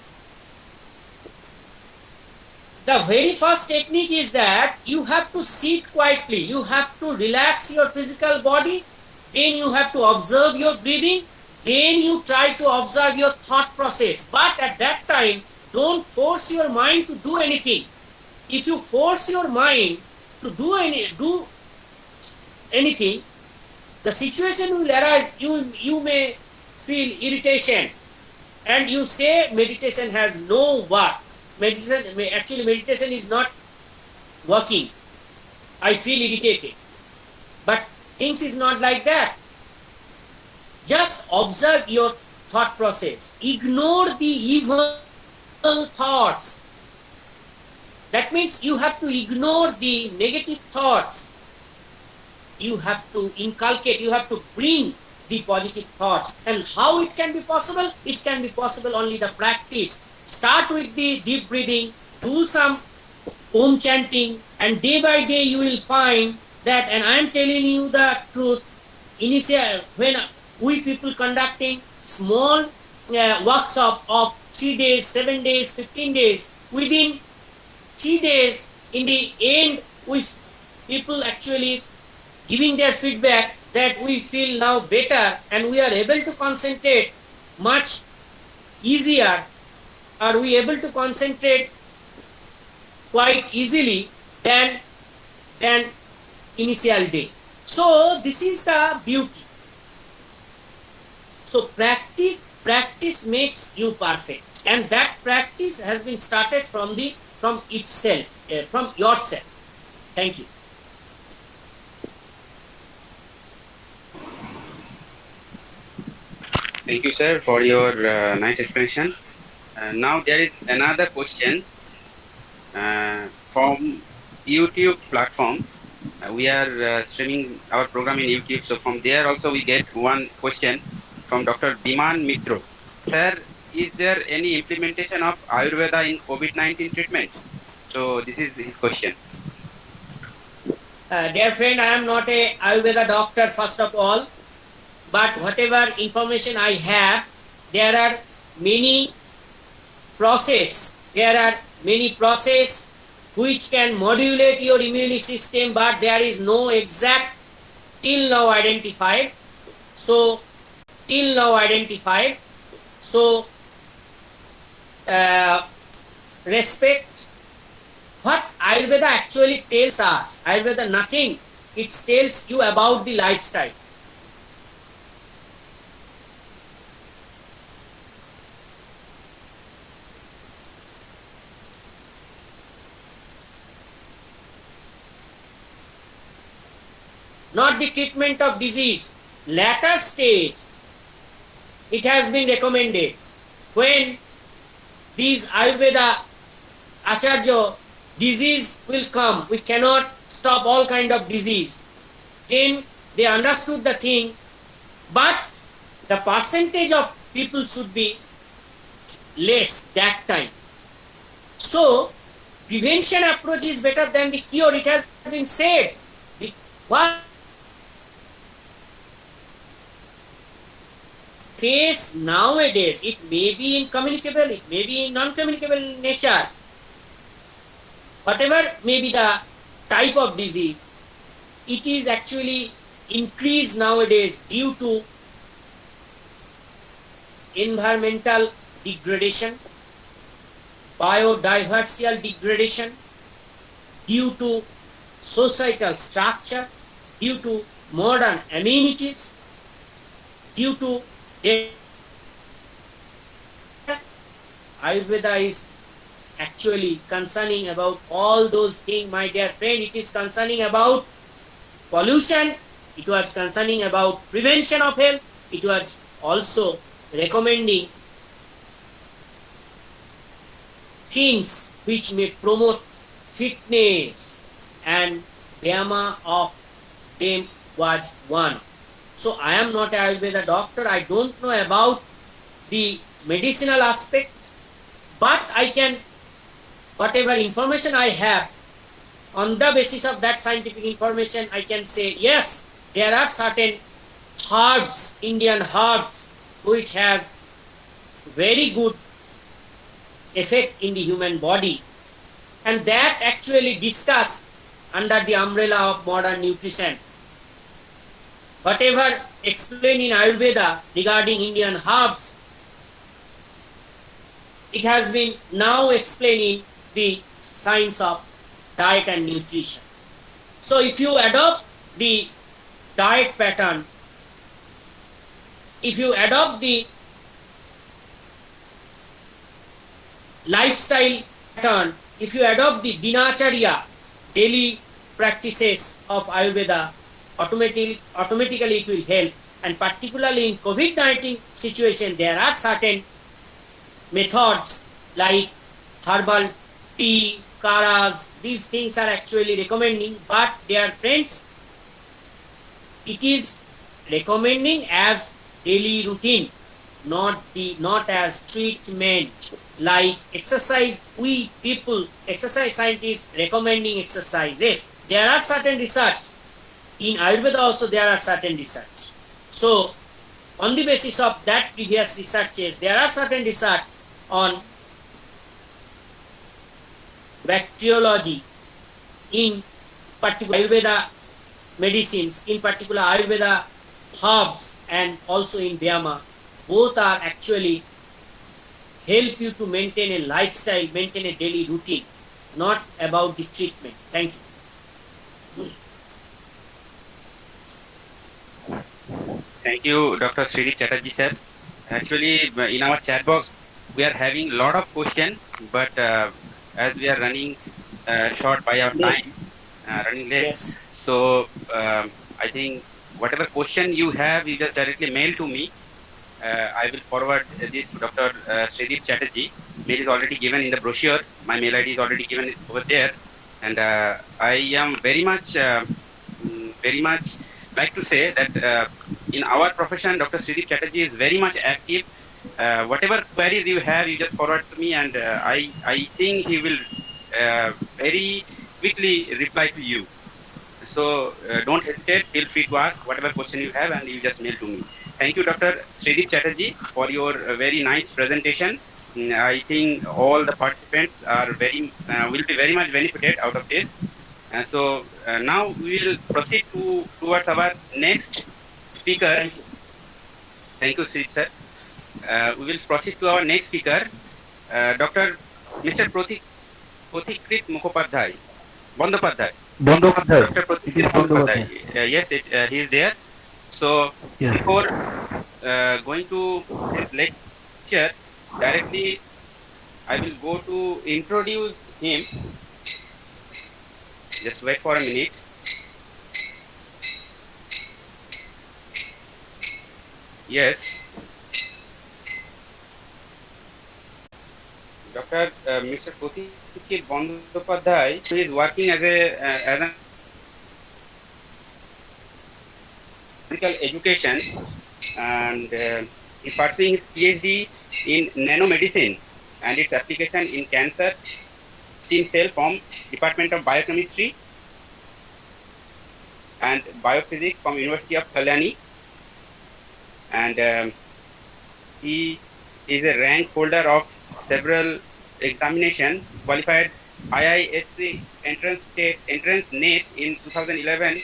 The very first technique is that you have to sit quietly, you have to relax your physical body, then you have to observe your breathing, then you try to observe your thought process. But at that time, don't force your mind to do anything. If you force your mind to do anything, the situation will arise. You may feel irritation, and you say meditation has no work. Meditation is not working. I feel irritated. But things is not like that. Just observe your thought process. Ignore the evil thoughts. That means you have to ignore the negative thoughts. You have to inculcate, you have to bring the positive thoughts. And how it can be possible? It can be possible only the practice. Start with the deep breathing, do some Om chanting, and day by day you will find that, and I am telling you the truth, when we people conducting small workshop of 3 days, 7 days, 15 days, within 3 days, in the end, with people actually giving their feedback that we feel now better and we are able to concentrate much easier. Are we able to concentrate quite easily than initial day? So this is the beauty. So practice makes you perfect, and that practice has been started from itself, from yourself. Thank you. Thank you, sir, for your nice explanation. Now there is another question from YouTube platform. We are streaming our program in YouTube, so from there also we get one question from Dr. Biman Mitro. Sir, is there any implementation of Ayurveda in COVID-19 treatment? So this is his question. Dear friend, I am not a Ayurveda doctor first of all, but whatever information I have, there are many process, there are many process which can modulate your immune system, but there is no exact till now identified. So till now identified. So respect what Ayurveda actually tells us. Ayurveda nothing. It tells you about the lifestyle. Not the treatment of disease. Latter stage, it has been recommended when these Ayurveda Acharya disease will come, we cannot stop all kind of disease. Then they understood the thing, but the percentage of people should be less that time. So prevention approach is better than the cure. It has been said. What face nowadays, it may be in communicable, it may be in non-communicable nature. Whatever may be the type of disease, it is actually increased nowadays due to environmental degradation, biodiversity degradation, due to societal structure, due to modern amenities, due to Ayurveda is actually concerning about all those things, my dear friend. It is concerning about pollution, it was concerning about prevention of health, it was also recommending things which may promote fitness, and Vyama of them was one. So I am not an Ayurveda doctor, I don't know about the medicinal aspect, but I can, whatever information I have, on the basis of that scientific information, I can say, yes, there are certain herbs, Indian herbs, which has very good effect in the human body, and that actually discussed under the umbrella of modern nutrition. Whatever explained in Ayurveda regarding Indian herbs, it has been now explaining the science of diet and nutrition. So if you adopt the diet pattern, if you adopt the lifestyle pattern, if you adopt the dinacharya, daily practices of Ayurveda, automatically it will help. And particularly in COVID-19 situation, there are certain methods like herbal tea, karas, these things are actually recommending, but dear friends, it is recommending as daily routine, not as treatment. Like exercise, we people, exercise scientists recommending exercises. There are certain research. In Ayurveda also there are certain research. So on the basis of that previous researches, there are certain research on bacteriology, in particular Ayurveda medicines, in particular Ayurveda herbs, and also in Vyama. Both are actually help you to maintain a lifestyle, maintain a daily routine, not about the treatment. Thank you. Thank you, Dr. Sridip Chatterjee sir. Actually, in our chat box, we are having a lot of questions, but as we are running short by our time, running late, Yes. so I think whatever question you have, you just directly mail to me. I will forward this to Dr. Sridip Chatterjee. Mail is already given in the brochure. My mail ID is already given over there, and I am very much like to say that in our profession, Dr. Sridip Chatterjee is very much active. Whatever queries you have, you just forward to me, and I think he will very quickly reply to you. So don't hesitate, feel free to ask whatever question you have, and you just mail to me. Thank you, Dr. Sridip Chatterjee, for your very nice presentation. I think all the participants are will be very much benefited out of this. Now we will proceed towards our next speaker. Thank you. Thank you, sir. We will proceed to our next speaker, Dr. Mr. Prothikrit Mukhopadhyay, Bandopadhyay. Bandyopadhyay Dr. it is Prothikrit Bandyopadhyay Mukhopadhyay. Yes, he is there. So yes before going to his lecture directly, I will go to introduce him. Just wait for a minute. Yes, Dr. Mr. Prothikrit Bandopadhyay, who is working as an physical education, and is pursuing his PhD in nanomedicine and its application in cancer stem cell from Department of Biochemistry and Biophysics from University of Kalyani, and he is a rank holder of several examination, qualified IISc entrance NET in 2011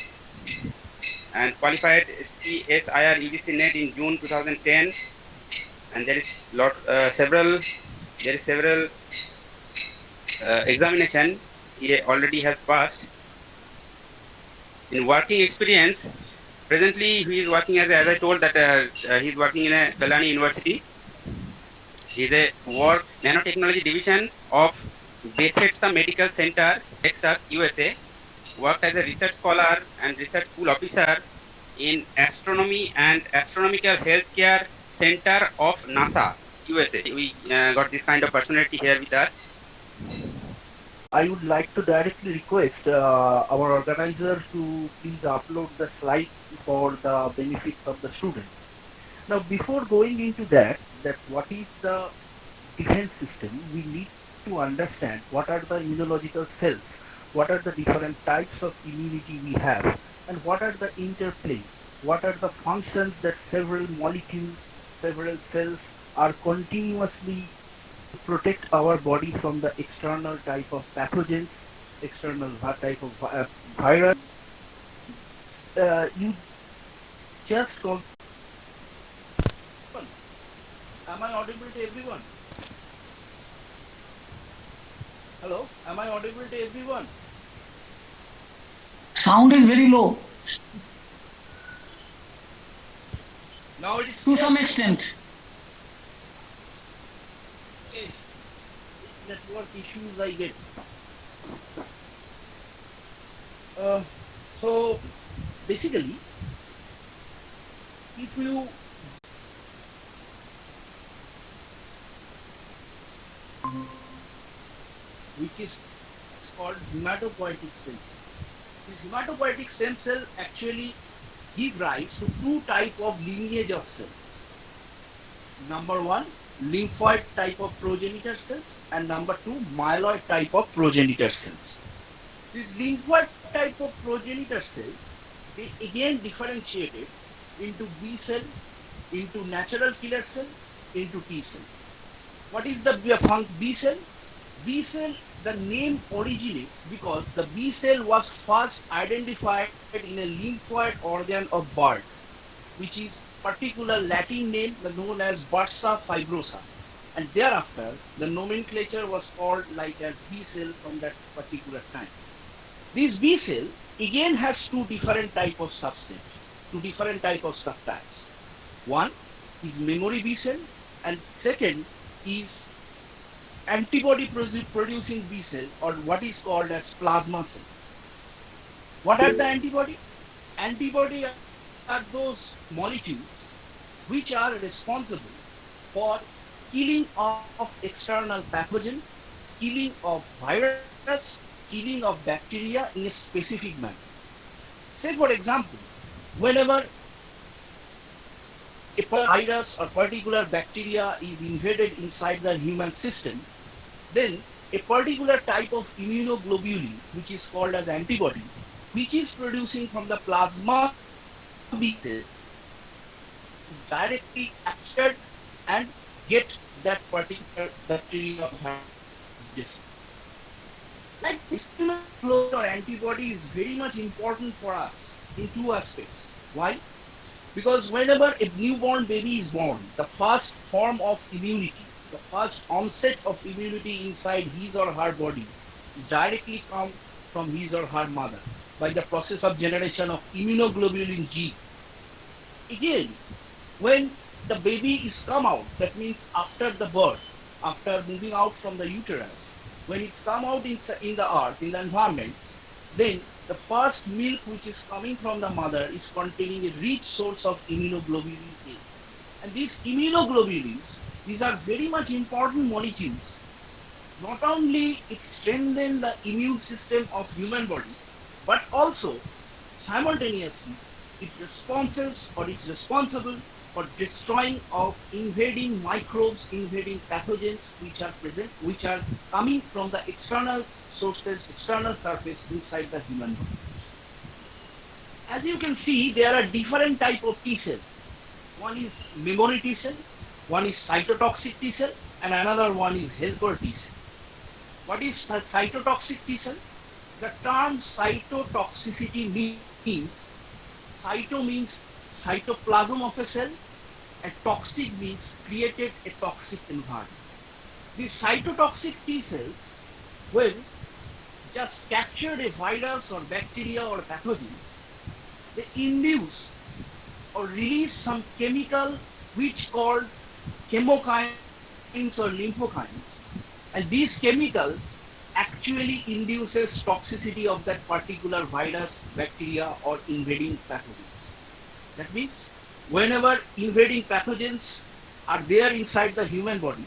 and qualified CSIR UGC NET in June 2010, and there is several examination he already has passed. In working experience, presently he is working as I told that he is working in a Kalyani University. He is a work nanotechnology division of Bethesda Medical Center, Texas, USA. Worked as a research scholar and research school officer in astronomy and astronomical healthcare center of NASA, USA. We got this kind of personality here with us. I would like to directly request our organizer to please upload the slide for the benefit of the students. Now, before going into that what is the defense system, we need to understand what are the immunological cells, what are the different types of immunity we have, and what are the interplay, what are the functions that several molecules, several cells are continuously to protect our body from the external type of pathogens, external type of virus. You just call. Am I audible to everyone? Hello, am I audible to everyone? Sound is very low Now it is to some extent. okay. Network issues I get. So basically, if you which is called hematopoietic stem cell. This hematopoietic stem cell actually give rise to two type of lineage of cells. Number one, lymphoid type of progenitor cells, and number two, myeloid type of progenitor cells. This lymphoid type of progenitor cells, they again differentiated into B cell, into natural killer cell, into T cell. What is the B cell? B cell, the name originates because the B cell was first identified in a lymphoid organ of bird, which is particular Latin name known as Bursa fibrosa, and thereafter the nomenclature was called like as B cell from that particular time. This B cell again has two different type of substance, two different type of subtypes. One is memory B cell, and second is antibody producing B cell, or what is called as plasma cell. What are the antibody? Antibody are those molecules which are responsible for killing of external pathogen, killing of virus, killing of bacteria in a specific manner. Say for example, whenever a virus or particular bacteria is invaded inside the human system, then a particular type of immunoglobulin, which is called as antibody, which is producing from the plasma B cell, directly captured and get that particular bacteria or virus. Like this immunoglobulin or antibody is very much important for us in two aspects. Why? Because whenever a newborn baby is born, the first form of immunity, the first onset of immunity inside his or her body directly comes from his or her mother by the process of generation of immunoglobulin G. Again, when the baby is come out, that means after the birth, after moving out from the uterus, when it's come out in the earth, in the environment, then the first milk which is coming from the mother is containing a rich source of immunoglobulin A. And these immunoglobulins, these are very much important molecules. Not only it strengthens the immune system of human body, but also simultaneously it it's responsible for destroying of invading microbes, invading pathogens which are present, which are coming from the external sources, external surface inside the human body. As you can see, there are different type of T cells. One is memory T cell, one is cytotoxic T cell, and another one is helper T cell. What is cytotoxic T cell? The term cytotoxicity means, cyto means cytoplasm of a cell, and toxic means created a toxic environment. These cytotoxic T cells, when just captured a virus or bacteria or pathogen, they induce or release some chemical which called chemokines or lymphokines, and these chemicals actually induces toxicity of that particular virus, bacteria or invading pathogens. That means whenever invading pathogens are there inside the human body,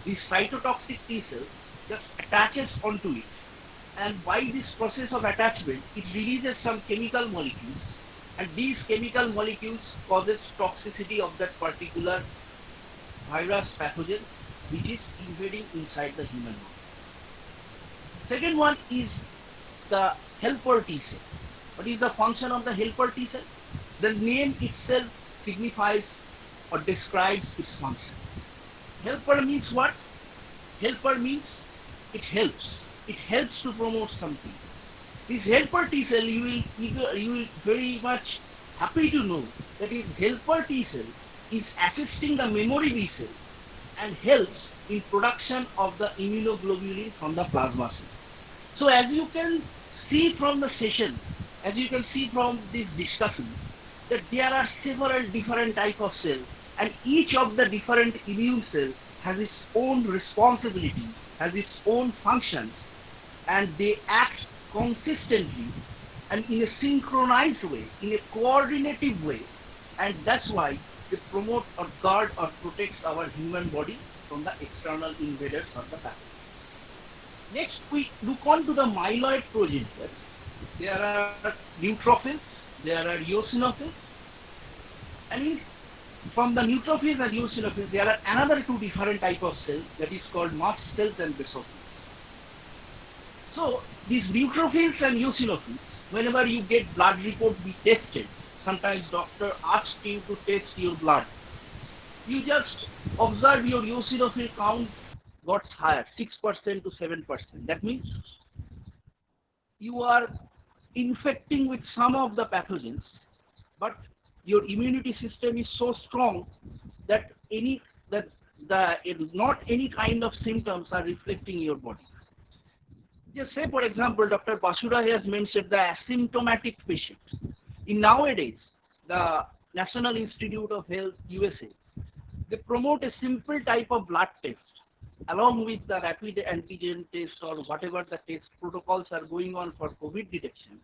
this cytotoxic T cell just attaches onto it, and by this process of attachment it releases some chemical molecules, and these chemical molecules causes toxicity of that particular virus pathogen which is invading inside the human body. Second one is the helper T cell. What is the function of the helper T cell? The name itself signifies or describes its function. Helper means what? Helper means it helps. It helps to promote something. This helper T cell, you will very much happy to know that this helper T cell is assisting the memory B cell and helps in production of the immunoglobulin from the plasma cell. So as you can see from the session, as you can see from this discussion, that there are several different types of cells, and each of the different immune cells has its own responsibility, has its own functions, and they act consistently and in a synchronized way, in a coordinative way, and that's why they promote or guard or protect our human body from the external invaders or the pathogens. Next, we look on to the myeloid progenitors. There are neutrophils, there are eosinophils, and from the neutrophils and eosinophils, there are another two different type of cells that is called mast cells and basophils. So these neutrophils and eosinophils, whenever you get blood report be tested, sometimes doctor asks you to test your blood. You just observe your eosinophil count got higher, 6% to 7%. That means you are infecting with some of the pathogens, but your immunity system is so strong that not any kind of symptoms are reflecting in your body. Just say, for example, Dr. Basura has mentioned the asymptomatic patient. In nowadays, the National Institute of Health USA, they promote a simple type of blood test along with the rapid antigen test or whatever the test protocols are going on for COVID detection.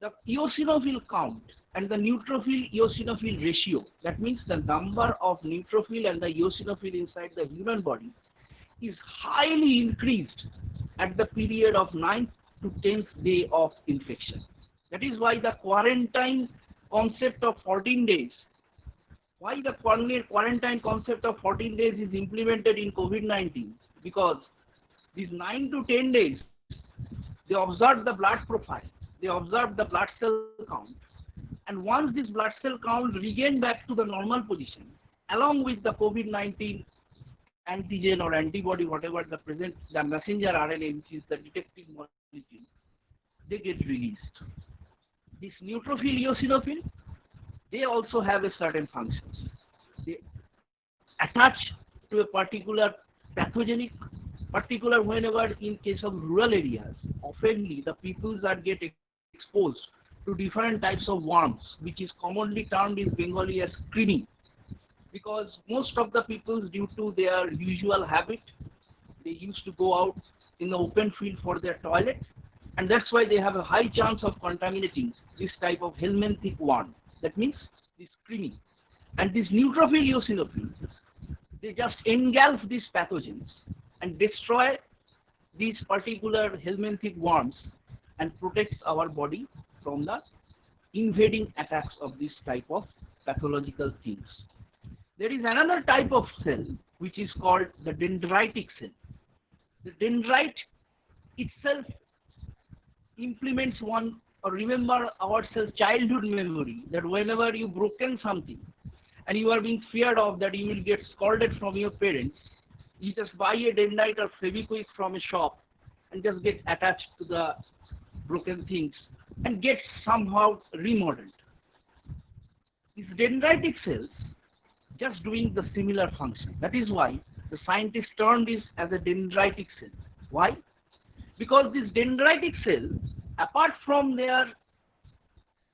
The eosinophil count and the neutrophil eosinophil ratio, that means the number of neutrophil and the eosinophil inside the human body, is highly increased at the period of 9th to 10th day of infection. That is why the quarantine concept of 14 days, why the quarantine concept of 14 days is implemented in COVID-19, because these 9 to 10 days, they observe the blood profile, they observe the blood cell count, and once this blood cell count regain back to the normal position, along with the COVID-19 antigen or antibody, whatever the messenger RNA, which is the detective molecule, they get released. This neutrophil, eosinophil, they also have a certain functions. They attach to a particular pathogenic, particular whenever in case of rural areas, oftenly the peoples that get exposed to different types of worms, which is commonly termed in Bengali as screening, because most of the peoples, due to their usual habit, they used to go out in the open field for their toilet, and that's why they have a high chance of contaminating this type of helminthic worm. That means this screening. And this neutrophil eosinophils, they just engulf these pathogens and destroy these particular helminthic worms and protects our body from the invading attacks of this type of pathological things. There is another type of cell which is called the dendritic cell. The dendrite itself implements one, or remember ourselves childhood memory, that whenever you broken something and you are being feared of that you will get scolded from your parents, you just buy a dendrite or Fevikwik from a shop and just get attached to the broken things and get somehow remodeled. These dendritic cells just doing the similar function. That is why the scientists termed this as a dendritic cell. Why? Because these dendritic cells, apart from their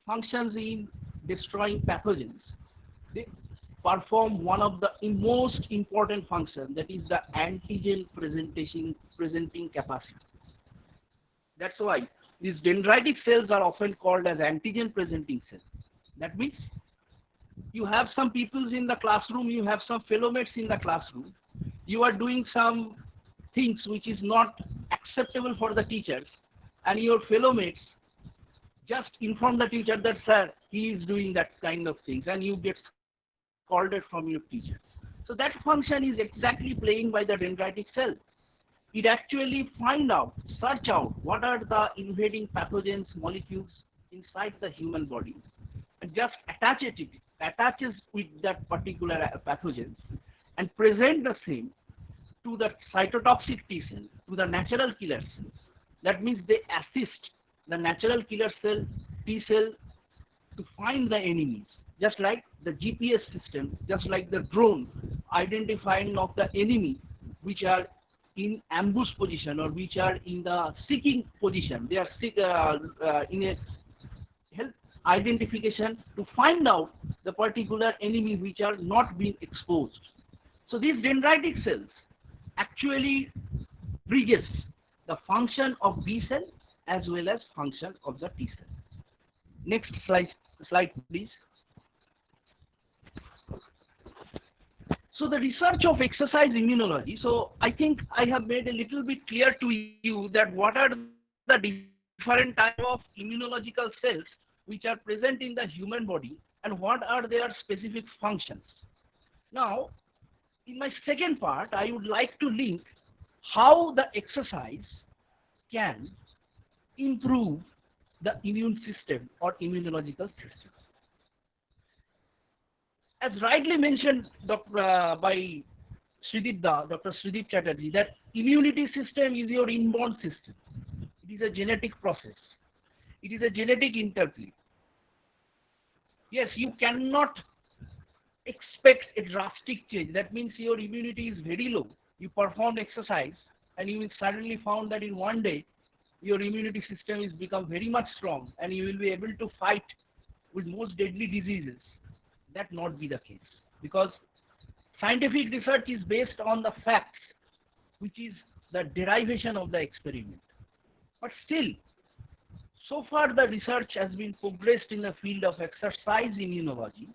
functions in destroying pathogens, they perform one of the most important functions, that is the antigen presenting capacity. That's why these dendritic cells are often called as antigen presenting cells. That means you have some people in the classroom, you have some fellow mates in the classroom, you are doing some things which is not acceptable for the teachers, and your fellow mates just inform the teacher that, sir, he is doing that kind of things, and you get scolded from your teacher. So that function is exactly playing by the dendritic cell. It actually search out what are the invading pathogens molecules inside the human body, and just attaches with that particular pathogens and present the same to the cytotoxic T cell, to the natural killer cells. That means they assist the natural killer cell, T cell, to find the enemies, just like the GPS system, just like the drone identifying of the enemy which are in ambush position or which are in the seeking position. They are in a health identification to find out the particular enemy which are not being exposed. So these dendritic cells actually bridges the function of B cell as well as function of the T cell. Next slide please. So the research of exercise immunology. So I think I have made a little bit clear to you that what are the different type of immunological cells which are present in the human body and what are their specific functions. Now, in my second part, I would like to link how the exercise can improve the immune system or immunological system. As rightly mentioned by Dr. Sridip Chatterjee, that immunity system is your inborn system. It is a genetic process. It is a genetic interplay. Yes, you cannot expect a drastic change. That means your immunity is very low. You perform exercise and you will suddenly found that in one day your immunity system is become very much strong and you will be able to fight with most deadly diseases. That not be the case, because scientific research is based on the facts, which is the derivation of the experiment. But still, so far the research has been progressed in the field of exercise immunology.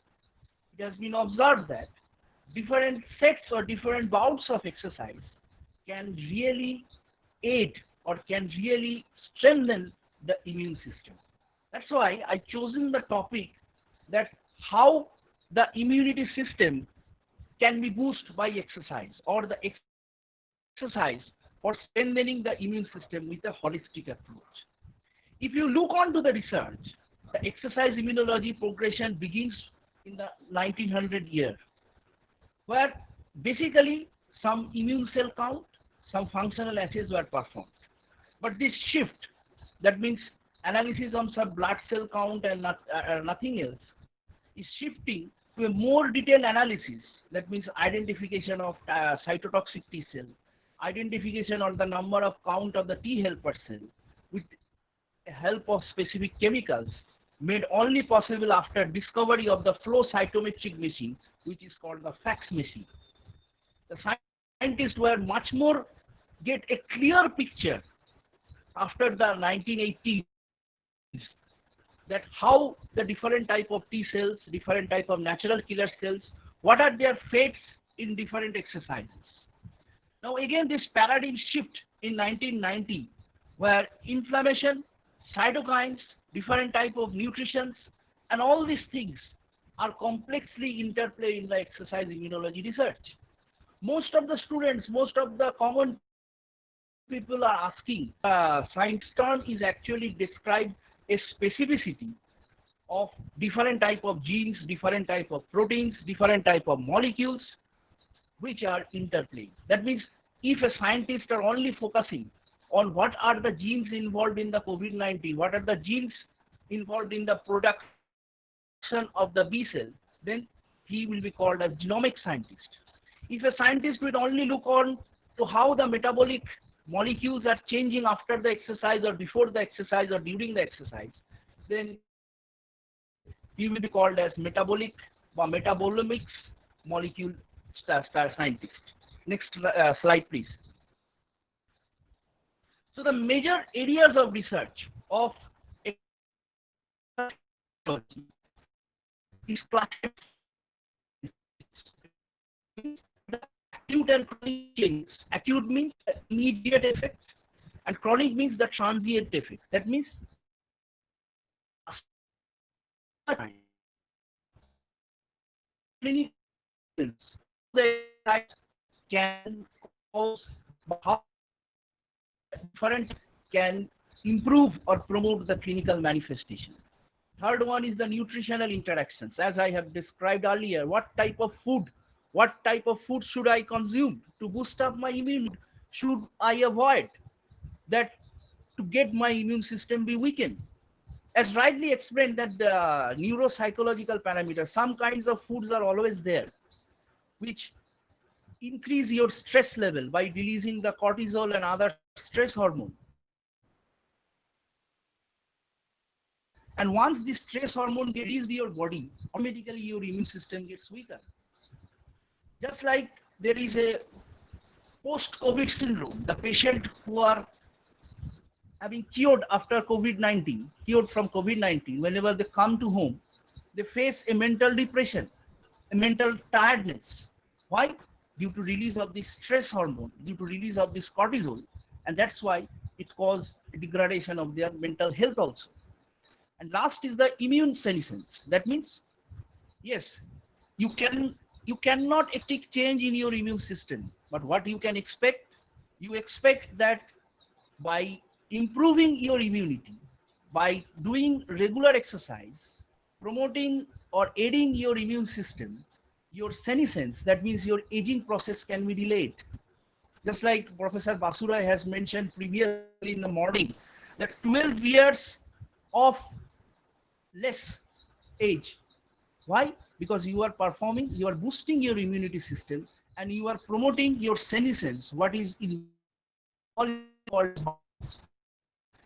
It has been observed that different sets or different bouts of exercise can really aid or can really strengthen the immune system. That's why I chosen the topic that how the immunity system can be boosted by exercise, or the exercise for strengthening the immune system with a holistic approach. If you look onto the research, the exercise immunology progression begins in the 1900 year, where basically some immune cell count, some functional assays were performed. But this shift, that means analysis on some blood cell count and nothing else, is shifting to a more detailed analysis. That means identification of cytotoxic T cell, identification of the number of count of the T helper cell with help of specific chemicals, made only possible after discovery of the flow cytometric machine, which is called the fax machine. The scientists were much more get a clear picture after the 1980s that how the different type of T cells, different type of natural killer cells, what are their fates in different exercises. Now again, this paradigm shift in 1990, where inflammation, cytokines, different type of nutritions, and all these things are complexly interplay in the exercise immunology research. Most of the students, most of the common people are asking, science term is actually described a specificity of different type of genes, different type of proteins, different type of molecules, which are interplaying. That means if a scientist are only focusing on what are the genes involved in the COVID-19, what are the genes involved in the production of the B cell, then he will be called a genomic scientist. If a scientist will only look on to how the metabolic molecules are changing after the exercise or before the exercise or during the exercise, then he will be called as metabolic or metabolomics molecule scientist. Next slide, please. So the major areas of research of is acute and chronic changes. Acute means immediate effect, and chronic means the transient effect. That means clinical can cause how different can improve or promote the clinical manifestation. Third one is the nutritional interactions. As I have described earlier, what type of food should I consume to boost up my immune? Should I avoid that to get my immune system be weakened? As rightly explained that the neuropsychological parameters, some kinds of foods are always there, which increase your stress level by releasing the cortisol and other stress hormone. And once the stress hormone gets released your body, automatically your immune system gets weaker. Just like there is a post-COVID syndrome, the patient who are having cured after COVID-19, cured from COVID-19, whenever they come to home, they face a mental depression, a mental tiredness. Why? Due to release of this stress hormone, due to release of this cortisol, and that's why it causes a degradation of their mental health also. And last is the immune senescence. That means, yes, you cannot expect change in your immune system, but what you can expect, you expect that by improving your immunity, by doing regular exercise, promoting or aiding your immune system, your senescence, that means your aging process can be delayed. Just like Professor Basura has mentioned previously in the morning, that 12 years of less age. Why? Because you are performing, you are boosting your immunity system, and you are promoting your senescence, what is in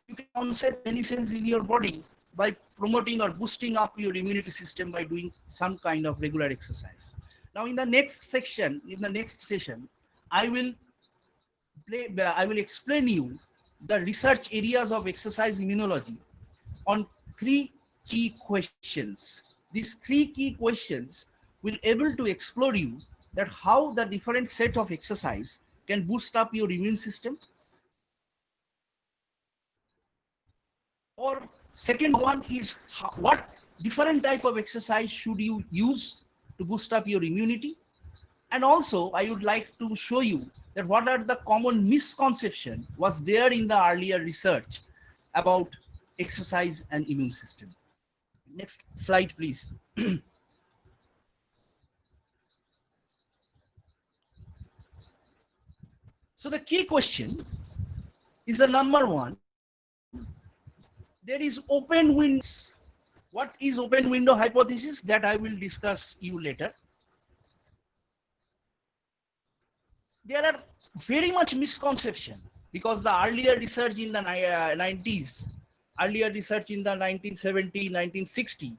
you can onset senescence in your body by promoting or boosting up your immunity system by doing some kind of regular exercise. Now in the next section, I will explain you the research areas of exercise immunology on 3 key questions. These 3 key questions will able to explore you that how the different set of exercise can boost up your immune system. Or second one is what different type of exercise should you use to boost up your immunity. And also I would like to show you that what are the common misconception was there in the earlier research about exercise and immune system. Next slide, please. So the key question is the number one. There is open windows. What is open window hypothesis? That I will discuss you later. There are very much misconception because the earlier research in the 90s, earlier research in the 1970, 1960,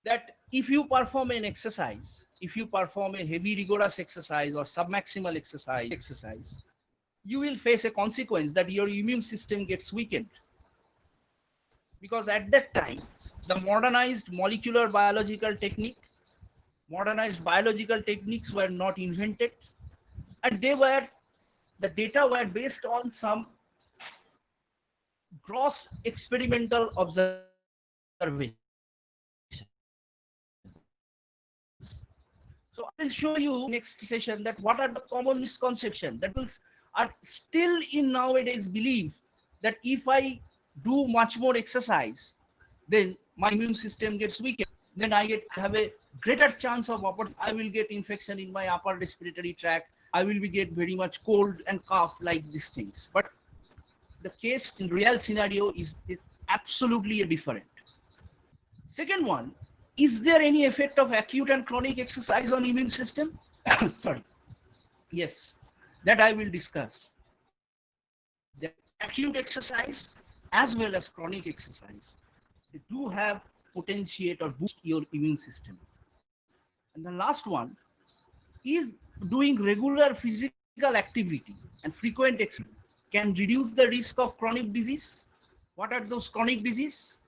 that if you perform an exercise, if you perform a heavy rigorous exercise or submaximal exercise, you will face a consequence that your immune system gets weakened. Because at that time, the modernized molecular biological technique, modernized biological techniques were not invented, and the data were based on some gross experimental observations. So I will show you next session that what are the common misconceptions that are still in nowadays belief that if I do much more exercise, then my immune system gets weakened. Then I have a greater chance of I will get infection in my upper respiratory tract. I will be get very much cold and cough like these things. But the case in real scenario is absolutely different. Second one, is there any effect of acute and chronic exercise on immune system? Sorry. Yes, that I will discuss. That acute exercise as well as chronic exercise, they do have potentiate or boost your immune system. And the last one is doing regular physical activity and frequent exercise can reduce the risk of chronic disease. What are those chronic disease?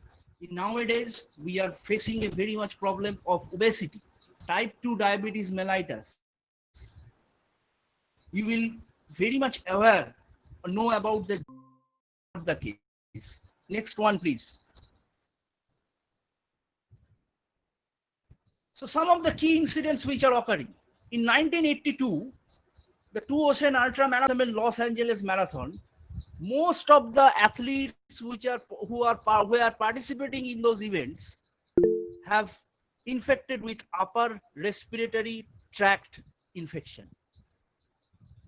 Nowadays, we are facing a very much problem of obesity, type 2 diabetes mellitus. You will very much aware or know about the case. Next one, please. So some of the key incidents which are occurring. In 1982, the 2 Ocean Ultra Marathon in Los Angeles Marathon, most of the athletes who are participating in those events have infected with upper respiratory tract infection.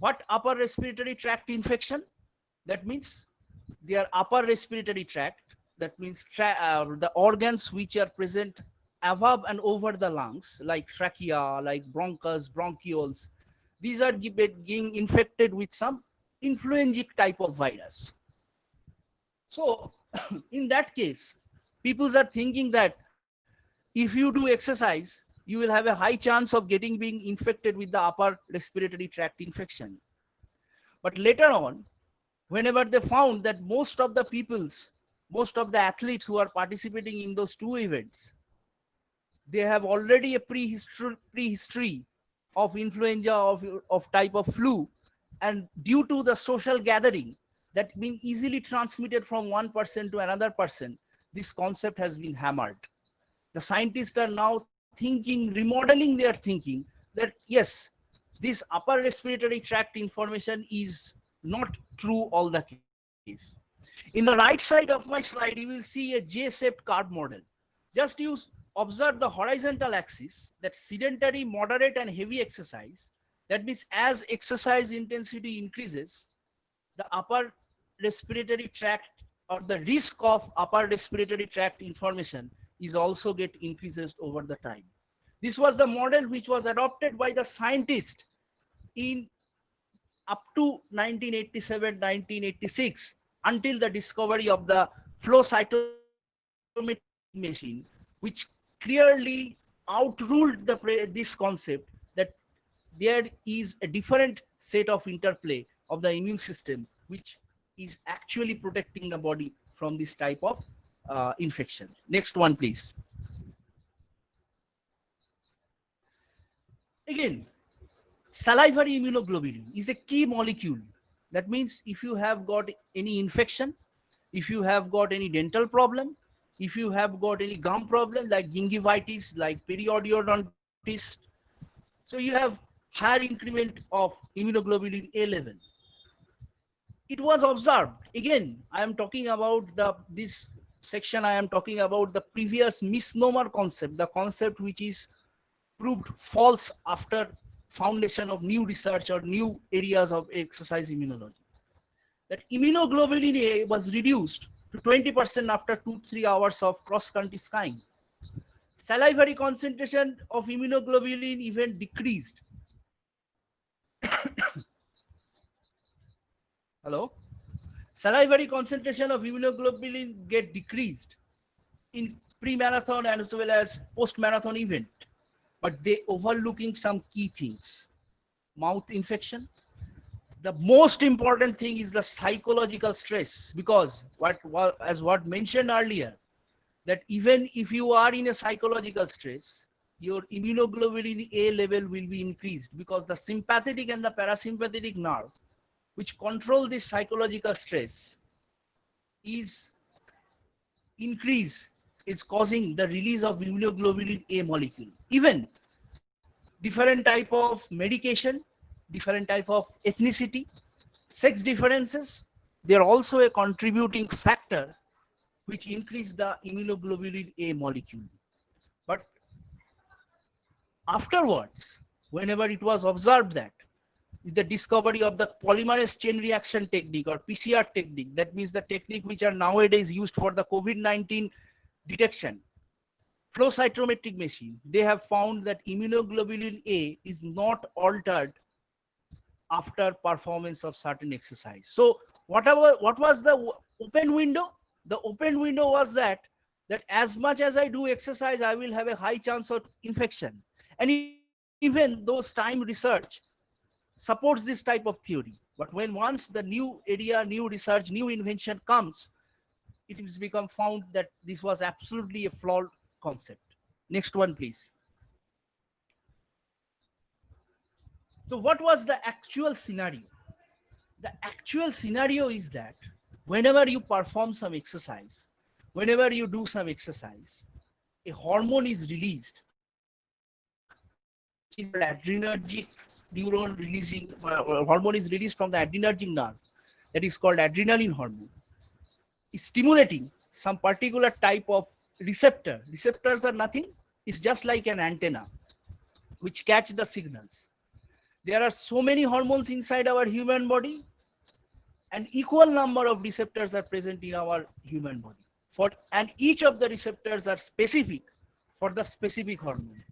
What upper respiratory tract infection? That means their upper respiratory tract, that means the organs which are present above and over the lungs, like trachea, like bronchus, bronchioles, these are getting infected with some influengic type of virus. So in that case, people are thinking that if you do exercise, you will have a high chance of being infected with the upper respiratory tract infection. But later on, whenever they found that most of the athletes who are participating in those 2 events, they have already a prehistory of influenza of type of flu, and due to the social gathering that been easily transmitted from one person to another person, this concept has been hammered. The scientists are now remodeling their thinking that yes, this upper respiratory tract information is not true all the case. In the right side of my slide, you will see a J-shaped curve model. Just observe the horizontal axis, that sedentary, moderate, and heavy exercise. That means as exercise intensity increases, the upper respiratory tract or the risk of upper respiratory tract inflammation is also increases over the time. This was the model which was adopted by the scientists in up to 1987, 1986, until the discovery of the flow cytometry machine, which clearly outruled this concept that there is a different set of interplay of the immune system, which is actually protecting the body from this type of infection. Next one, please. Again, salivary immunoglobulin is a key molecule. That means if you have got any infection, if you have got any dental problem, if you have got any gum problem like gingivitis, like periodontitis, so you have higher increment of immunoglobulin A level. It was observed. Again, I am talking about this section, I am talking about the previous misnomer concept, the concept which is proved false after foundation of new research or new areas of exercise immunology. That immunoglobulin A was reduced to 20% after 2-3 hours of cross-country skiing. Salivary concentration of immunoglobulin even decreased. Hello? Salivary concentration of immunoglobulin get decreased in pre-marathon and as well as post-marathon event. But they overlooking some key things. Mouth infection. The most important thing is the psychological stress, because what mentioned earlier, that even if you are in a psychological stress, your immunoglobulin A level will be increased, because the sympathetic and the parasympathetic nerve, which control this psychological stress, is increase, is causing the release of immunoglobulin A molecule. Even different type of medication, different type of ethnicity, sex differences, they are also a contributing factor which increase the immunoglobulin A molecule. But afterwards, whenever it was observed that with the discovery of the polymerase chain reaction technique or PCR technique, that means the technique which are nowadays used for the COVID-19 detection, flow cytometric machine, they have found that immunoglobulin A is not altered after performance of certain exercise. So what was the open window? The open window was that as much as I do exercise, I will have a high chance of infection. And even those time research supports this type of theory. But when once the new area, new research, new invention comes, it is become found that this was absolutely a flawed concept. Next one, please. So what was the actual scenario? The actual scenario is that whenever you perform some exercise, whenever you do some exercise, a hormone is released, which is adrenergic neuron releasing, hormone is released from the adrenergic nerve, that is called adrenaline hormone, is stimulating some particular type of receptor. Receptors are nothing, it's just like an antenna which catch the signals. There are so many hormones inside our human body, and equal number of receptors are present in our human body. And each of the receptors are specific for the specific hormone.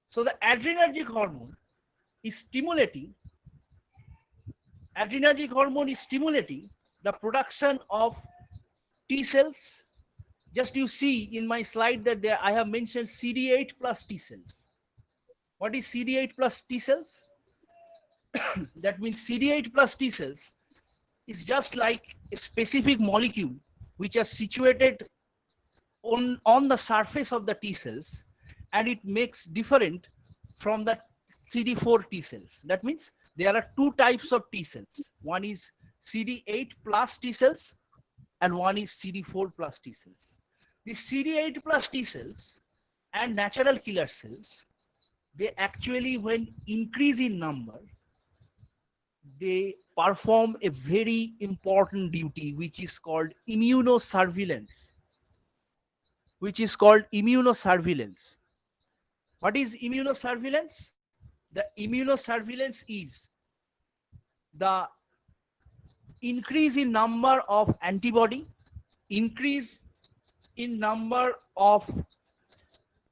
So the adrenergic hormone is stimulating the production of T cells. Just you see in my slide that there I have mentioned CD8 plus T cells. What is CD8 plus T cells? That means CD8 plus T cells is just like a specific molecule which are situated on the surface of the T cells, and it makes different from the CD4 T cells. That means there are two types of T cells. One is CD8 plus T cells and one is CD4 plus T cells. The CD8 plus T cells and natural killer cells, they actually, when increase in number, they perform a very important duty which is called immunosurveillance. What is immunosurveillance? The immunosurveillance is the increase in number of antibody, increase in number of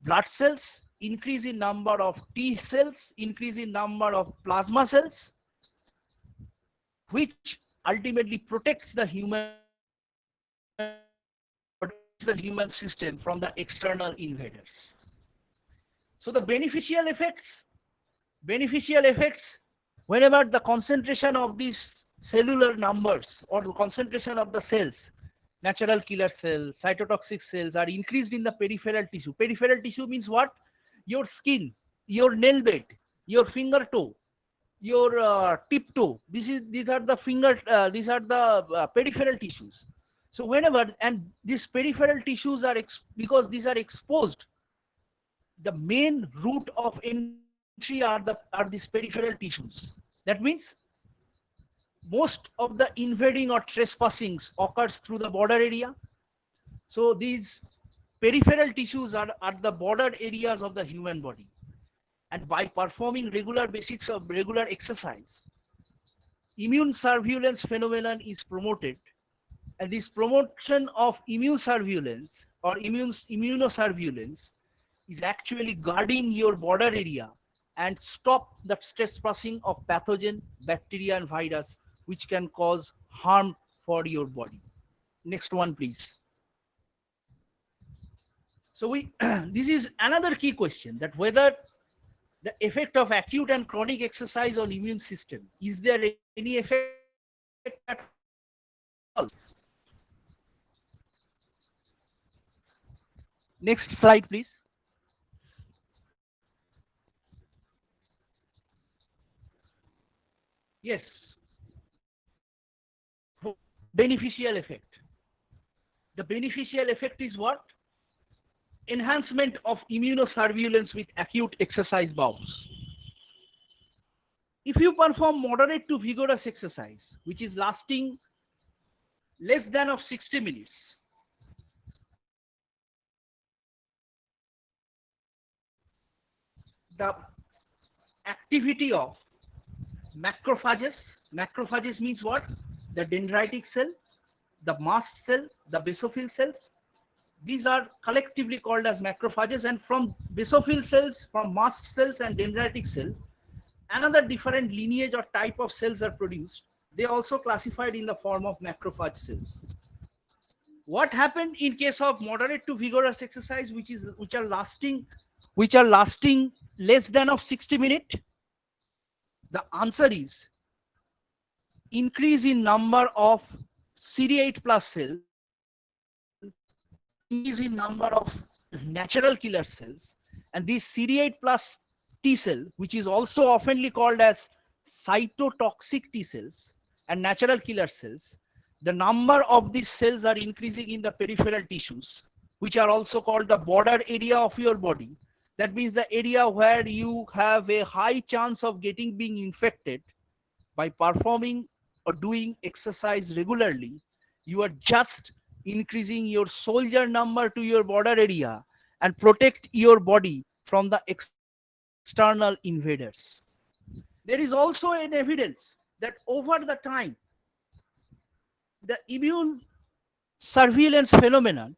blood cells, increase in number of T cells, increase in number of plasma cells, which ultimately protects the human system from the external invaders. So the beneficial effects, whenever the concentration of these cellular numbers or the concentration of the cells, natural killer cells, cytotoxic cells, are increased in the peripheral tissue. Peripheral tissue means what? Your skin, your nail bed, your finger toe, your tip toe. These are the peripheral tissues. So whenever, and these peripheral tissues are because these are exposed, the main route of entry are these peripheral tissues. That means most of the invading or trespassing occurs through the border area. So these peripheral tissues are the border areas of the human body. and by performing regular basics of regular exercise, immune surveillance phenomenon is promoted. And this promotion of immune surveillance or immunosurveillance is actually guarding your border area and stop the trespassing of pathogen, bacteria and virus which can cause harm for your body. Next one, please. So this is another key question, that whether the effect of acute and chronic exercise on immune system, is there any effect at all? Next slide, please. Yes. Beneficial effect. The beneficial effect is what? Enhancement of immunosurveillance with acute exercise bouts. If you perform moderate to vigorous exercise, which is lasting less than of 60 minutes, the activity of macrophages, macrophages means what? The dendritic cell, the mast cell, the basophil cells, these are collectively called as macrophages, and from basophil cells, from mast cells and dendritic cells, another different lineage or type of cells are produced. They are also classified in the form of macrophage cells. What happened in case of moderate to vigorous exercise, which are lasting less than of 60 minutes? The answer is increase in number of CD8 plus cells, increase in number of natural killer cells, and these CD8 plus T cell, which is also oftenly called as cytotoxic T cells and natural killer cells, the number of these cells are increasing in the peripheral tissues, which are also called the border area of your body. That means the area where you have a high chance of being infected. By performing or doing exercise regularly, you are just increasing your soldier number to your border area and protect your body from the external invaders. There is also an evidence that over the time, the immune surveillance phenomenon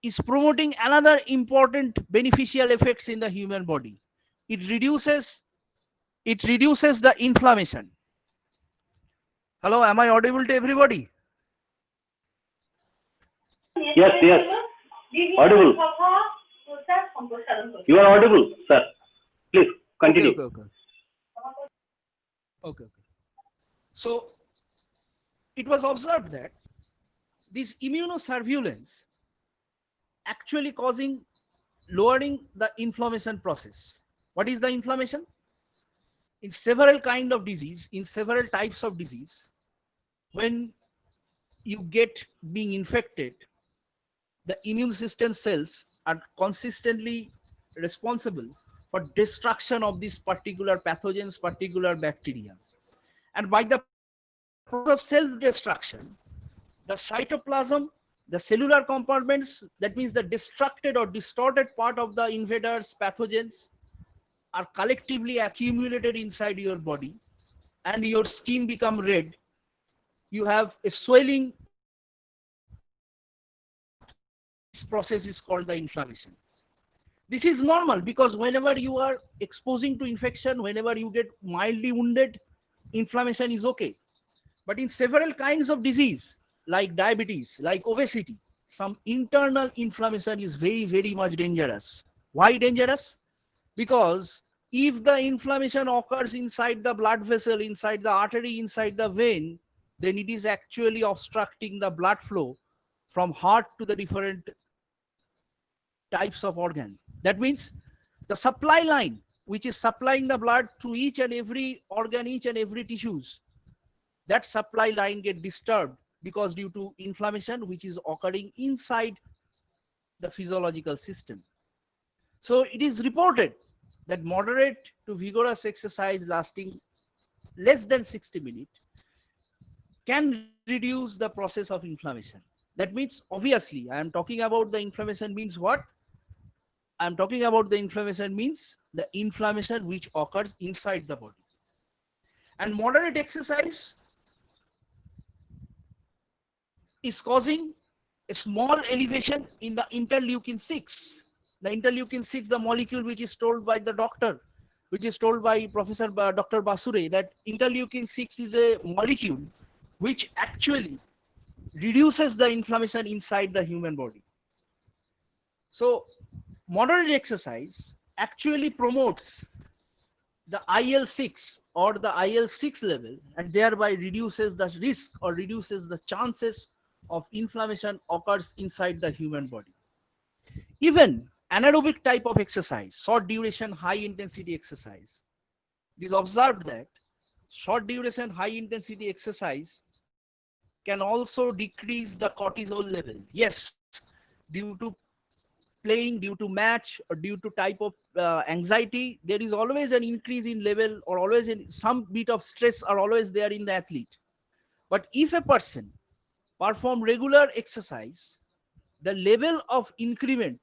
is promoting another important beneficial effects in the human body. It reduces the inflammation. Hello, am I audible to everybody? Yes, yes. Audible. You are audible, sir. Please continue. Okay. So it was observed that this immunosurveillance actually causing lowering the inflammation process. What is the inflammation? In several kind of disease, in several types of disease, when you get being infected, the immune system cells are consistently responsible for destruction of these particular pathogens, particular bacteria. And by the process of self-destruction, the cytoplasm, the cellular compartments, that means the destructed or distorted part of the invaders, pathogens, are collectively accumulated inside your body, and your skin become red. You have a swelling. This process is called the inflammation. This is normal because whenever you are exposing to infection, whenever you get mildly wounded, inflammation is okay. But in several kinds of disease, like diabetes, like obesity, some internal inflammation is very, very much dangerous. Why dangerous? Because if the inflammation occurs inside the blood vessel, inside the artery, inside the vein, then it is actually obstructing the blood flow from heart to the different types of organ. That means the supply line, which is supplying the blood to each and every organ, each and every tissues, that supply line get disturbed because due to inflammation which is occurring inside the physiological system. So it is reported that moderate to vigorous exercise lasting less than 60 minutes can reduce the process of inflammation. That means, obviously, I am talking about the inflammation means what? I'm talking about the inflammation means the inflammation which occurs inside the body. And moderate exercise is causing a small elevation in the interleukin 6. The interleukin 6, the molecule which is told by the doctor, which is told by Professor Dr. Basure, that interleukin 6 is a molecule which actually reduces the inflammation inside the human body. So moderate exercise actually promotes the IL-6 or the IL-6 level, and thereby reduces the risk or reduces the chances of inflammation occurs inside the human body. Even anaerobic type of exercise, short duration, high intensity exercise, it is observed that short duration, high intensity exercise can also decrease the cortisol level. Yes, due to playing, due to match, or due to type of anxiety, there is always an increase in level, or always in some bit of stress are always there in the athlete. But if a person perform regular exercise, the level of increment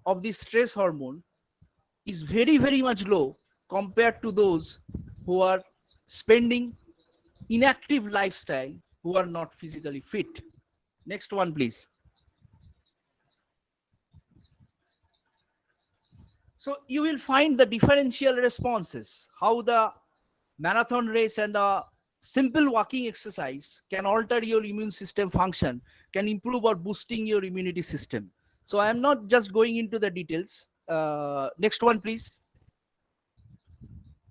of the stress hormone is very, very much low compared to those who are spending inactive lifestyle, who are not physically fit. Next one, please. So you will find the differential responses, how the marathon race and the simple walking exercise can alter your immune system function, can improve or boosting your immunity system. So I am not just going into the details. Next one, please.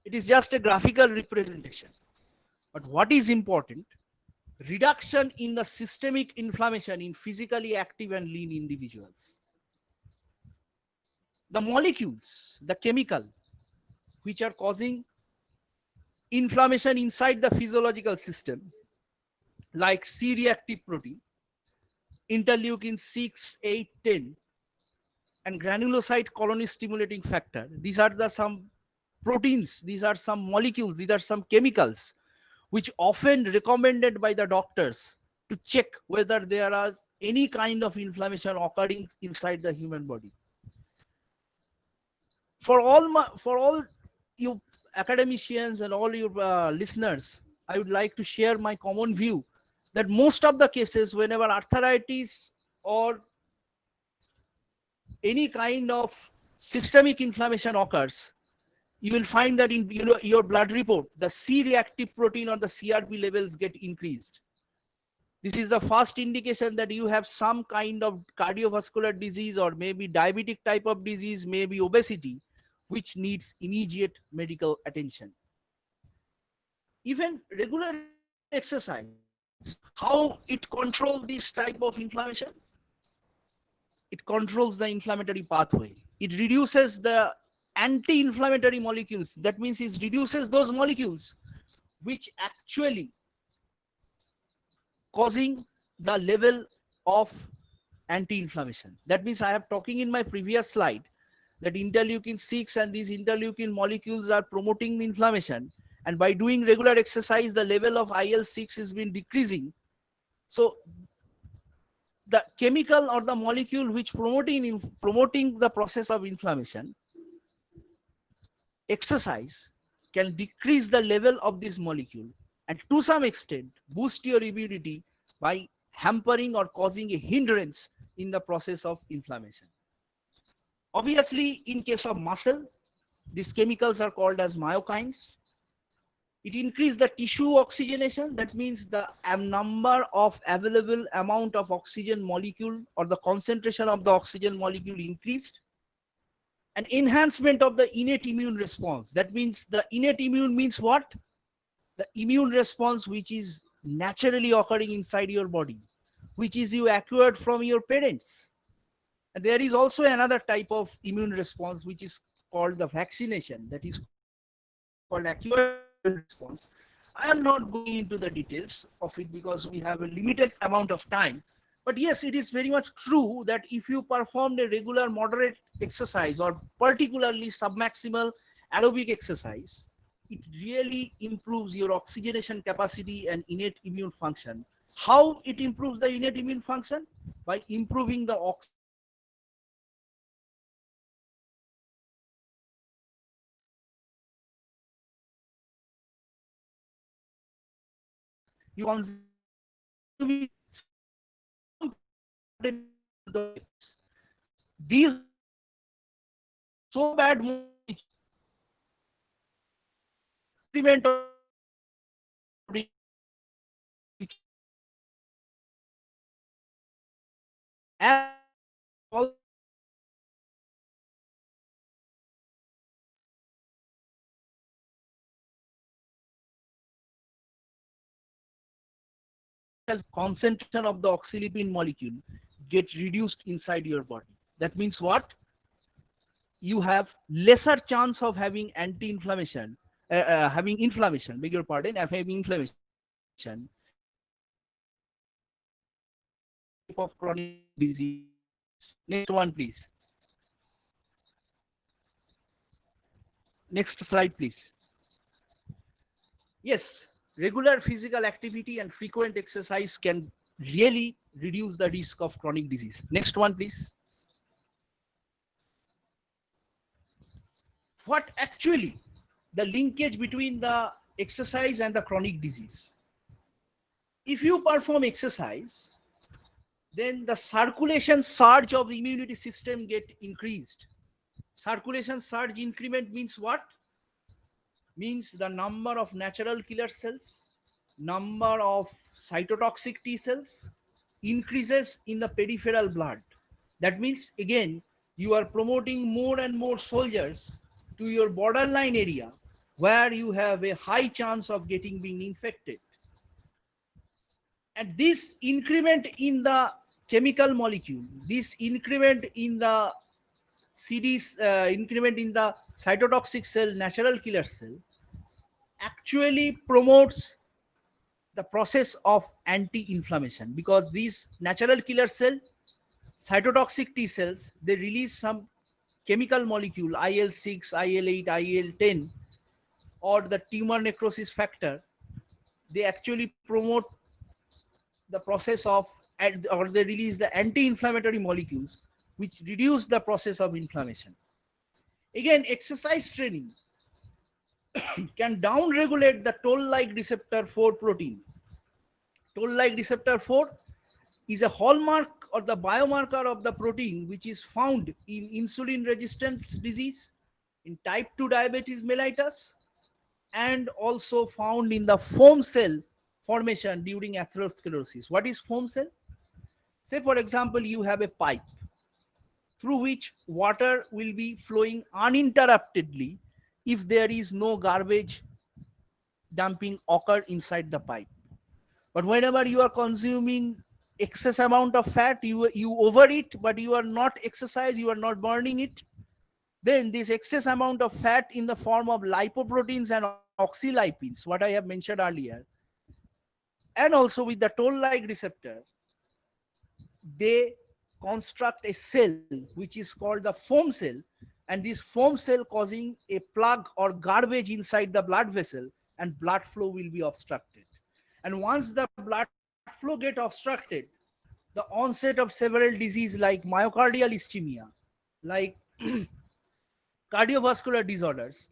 It is just a graphical representation. But what is important? Reduction in the systemic inflammation in physically active and lean individuals. The molecules, the chemical, which are causing inflammation inside the physiological system, like C-reactive protein, interleukin 6, 8, 10, and granulocyte colony stimulating factor. These are the some proteins, these are some molecules, these are some chemicals which often recommended by the doctors to check whether there are any kind of inflammation occurring inside the human body. For all you academicians and all your listeners, I would like to share my common view that most of the cases, whenever arthritis or any kind of systemic inflammation occurs, you will find that in your blood report, the C-reactive protein or the CRP levels get increased. This is the first indication that you have some kind of cardiovascular disease, or maybe diabetic type of disease, maybe obesity, which needs immediate medical attention. Even regular exercise, how it controls this type of inflammation? It controls the inflammatory pathway. It reduces the anti-inflammatory molecules. That means it reduces those molecules which actually causing the level of anti-inflammation. That means I have talking in my previous slide that interleukin 6 and these interleukin molecules are promoting the inflammation, and by doing regular exercise the level of IL-6 has been decreasing. So the chemical or the molecule which promoting the process of inflammation, exercise can decrease the level of this molecule and to some extent boost your immunity by hampering or causing a hindrance in the process of inflammation. Obviously, in case of muscle, these chemicals are called as myokines. It increases the tissue oxygenation. That means the number of available amount of oxygen molecule or the concentration of the oxygen molecule increased. An enhancement of the innate immune response. That means the innate immune means what? The immune response which is naturally occurring inside your body, which is you acquired from your parents. And there is also another type of immune response which is called the vaccination, that is called acquired immune response. I am not going into the details of it because we have a limited amount of time. But yes, it is very much true that if you performed a regular moderate exercise or particularly submaximal aerobic exercise, it really improves your oxygenation capacity and innate immune function. How it improves the innate immune function? By improving the oxygen You consuming these so bad increment of as all as concentration of the oxylipin molecule get reduced inside your body. That means what? You have lesser chance of having anti-inflammation, having inflammation, beg your pardon, of having inflammation, type of chronic disease. Next one, please. Next slide, please. Yes, regular physical activity and frequent exercise can really reduce the risk of chronic disease. Next one, please. What actually the linkage between the exercise and the chronic disease? If you perform exercise, then the circulation surge of the immunity system get increased. Circulation surge increment means what? Means the number of natural killer cells, number of cytotoxic T cells increases in the peripheral blood. That means again, you are promoting more and more soldiers to your borderline area where you have a high chance of getting being infected. And this increment in the chemical molecule, this increment in the CDs, increment in the cytotoxic cell, natural killer cell, actually promotes the process of anti-inflammation, because these natural killer cell, cytotoxic T cells, they release some chemical molecule, IL-6, IL-8, IL-10, or the tumor necrosis factor. They actually promote the process of, or they release the anti-inflammatory molecules which reduce the process of inflammation. Again, exercise training can downregulate the toll-like receptor 4 protein. Toll-like receptor 4 is a hallmark or the biomarker of the protein which is found in insulin resistance disease, in type 2 diabetes mellitus, and also found in the foam cell formation during atherosclerosis. What is foam cell? Say for example, you have a pipe through which water will be flowing uninterruptedly if there is no garbage dumping occur inside the pipe. But whenever you are consuming excess amount of fat, you overeat, but you are not exercise, you are not burning it, then this excess amount of fat in the form of lipoproteins and oxylipins, what I have mentioned earlier, and also with the toll-like receptor, they construct a cell which is called the foam cell, and this foam cell causing a plug or garbage inside the blood vessel, and blood flow will be obstructed. And once the blood flow get obstructed, the onset of several diseases like myocardial ischemia, like cardiovascular disorders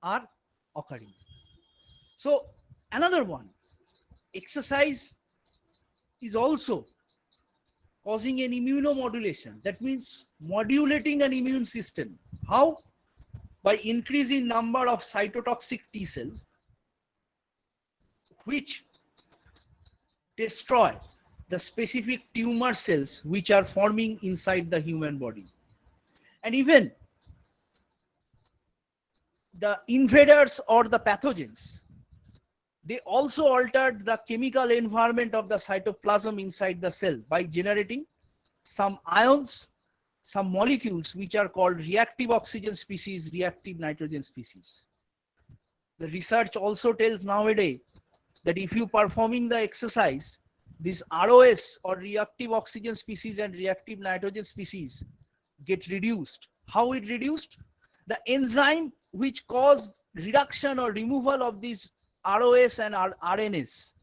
are occurring. So another one, exercise is also causing an immunomodulation. That means modulating an immune system. How? By increasing number of cytotoxic T cell, which destroy the specific tumor cells which are forming inside the human body. And even the invaders or the pathogens, they also altered the chemical environment of the cytoplasm inside the cell by generating some ions, some molecules which are called reactive oxygen species, reactive nitrogen species. The research also tells nowadays that if you performing the exercise, this ROS or reactive oxygen species and reactive nitrogen species get reduced. How it reduced? The enzyme which cause reduction or removal of these ROS and RNAs,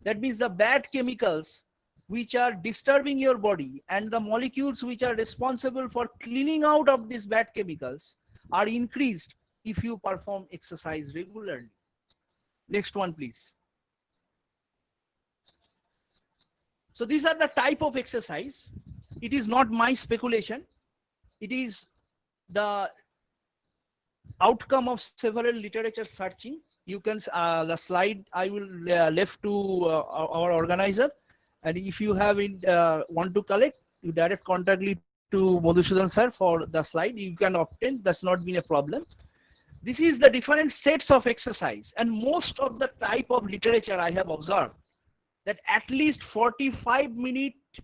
that means the bad chemicals which are disturbing your body, and the molecules which are responsible for cleaning out of these bad chemicals are increased if you perform exercise regularly. Next one, please. So these are the type of exercise. It is not my speculation. It is the outcome of several literature searching. You can the slide I will left to our organizer, and if you have want to collect, you direct contact to Madhusudan sir for the slide. You can obtain. That's not been a problem. This is the different sets of exercise, and most of the type of literature I have observed that at least 45 minutes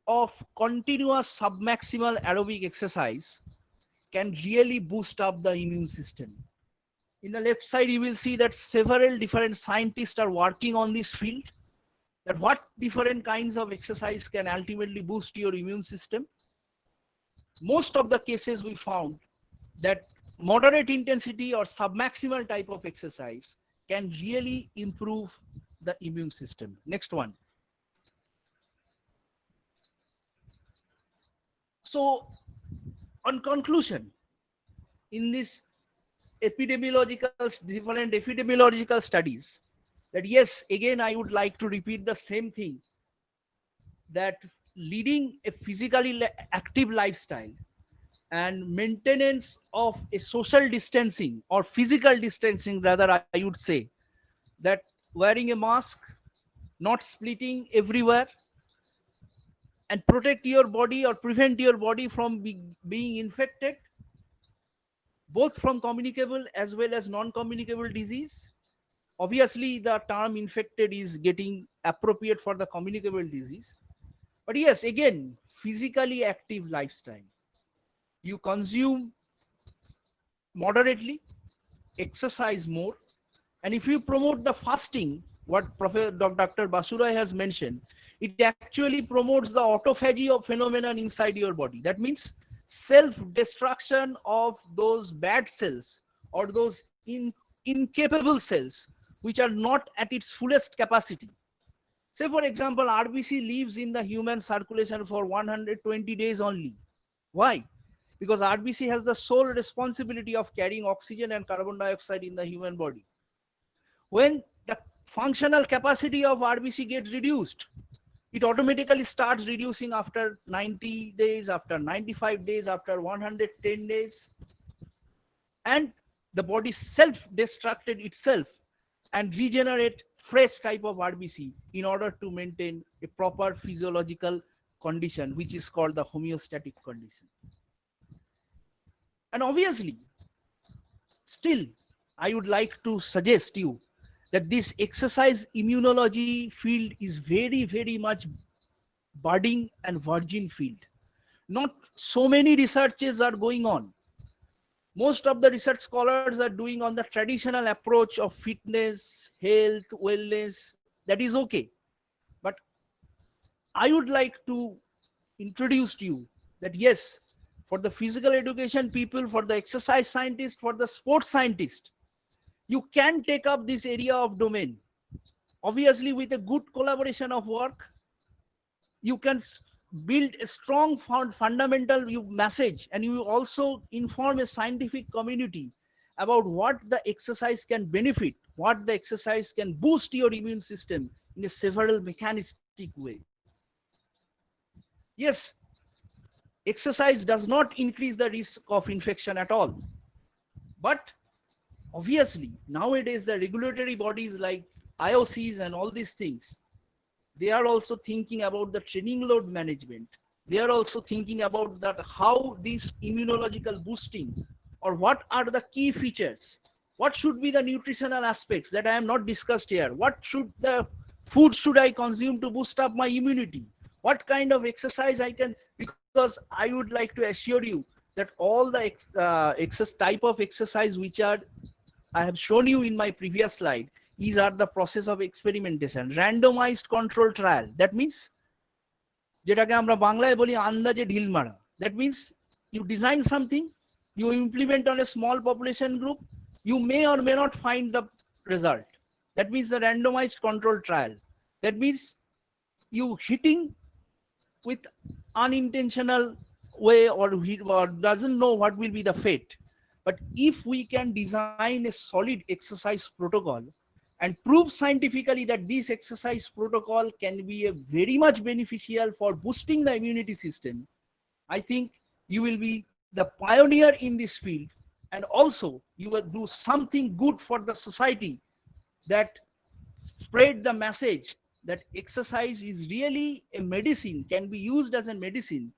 of continuous submaximal aerobic exercise can really boost up the immune system. In the left side, you will see that several different scientists are working on this field, that what different kinds of exercise can ultimately boost your immune system. Most of the cases we found that moderate intensity or submaximal type of exercise can really improve the immune system. Next one. So, on conclusion, in this different epidemiological studies, that yes, again, I would like to repeat the same thing, that leading a physically active lifestyle and maintenance of a social distancing or physical distancing, rather, I would say, that wearing a mask, not splitting everywhere, and protect your body or prevent your body from being infected, both from communicable as well as non-communicable disease. Obviously, the term infected is getting appropriate for the communicable disease. But yes, again, physically active lifestyle. You consume moderately, exercise more, and if you promote the fasting, what Professor Dr. Basurai has mentioned, it actually promotes the autophagy of phenomenon inside your body. That means self-destruction of those bad cells or those incapable cells which are not at its fullest capacity. Say, for example, RBC lives in the human circulation for 120 days only. Why? Because RBC has the sole responsibility of carrying oxygen and carbon dioxide in the human body. When the functional capacity of RBC gets reduced, it automatically starts reducing after 90 days, after 95 days, after 110 days. And the body self-destructed itself and regenerate fresh type of RBC in order to maintain a proper physiological condition, which is called the homeostatic condition. And obviously, still, I would like to suggest you that this exercise immunology field is very, very much budding and virgin field. Not so many researches are going on. Most of the research scholars are doing on the traditional approach of fitness, health, wellness. That is okay. But I would like to introduce to you that yes, for the physical education people, for the exercise scientist, for the sports scientist, you can take up this area of domain. Obviously, with a good collaboration of work, you can build a strong fundamental message, and you also inform a scientific community about what the exercise can benefit, what the exercise can boost your immune system in a several mechanistic way. Yes, exercise does not increase the risk of infection at all. But obviously, nowadays the regulatory bodies like IOCs and all these things, they are also thinking about the training load management. They are also thinking about that how this immunological boosting, or what are the key features, what should be the nutritional aspects that I am not discussed here, what should the food should I consume to boost up my immunity, what kind of exercise I can, because I would like to assure you that all the type of exercise which are I have shown you in my previous slide, these are the process of experimentation, randomized control trial. That means যেটাকে আমরা বাংলায় বলি আন্দাজে ঢিল মারা। That means you design something, you implement on a small population group, you may or may not find the result. That means the randomized control trial. That means you hitting with unintentional way or doesn't know what will be the fate. But if we can design a solid exercise protocol and prove scientifically that this exercise protocol can be a very much beneficial for boosting the immunity system, I think you will be the pioneer in this field, and also you will do something good for the society, that spread the message that exercise is really a medicine, can be used as a medicine,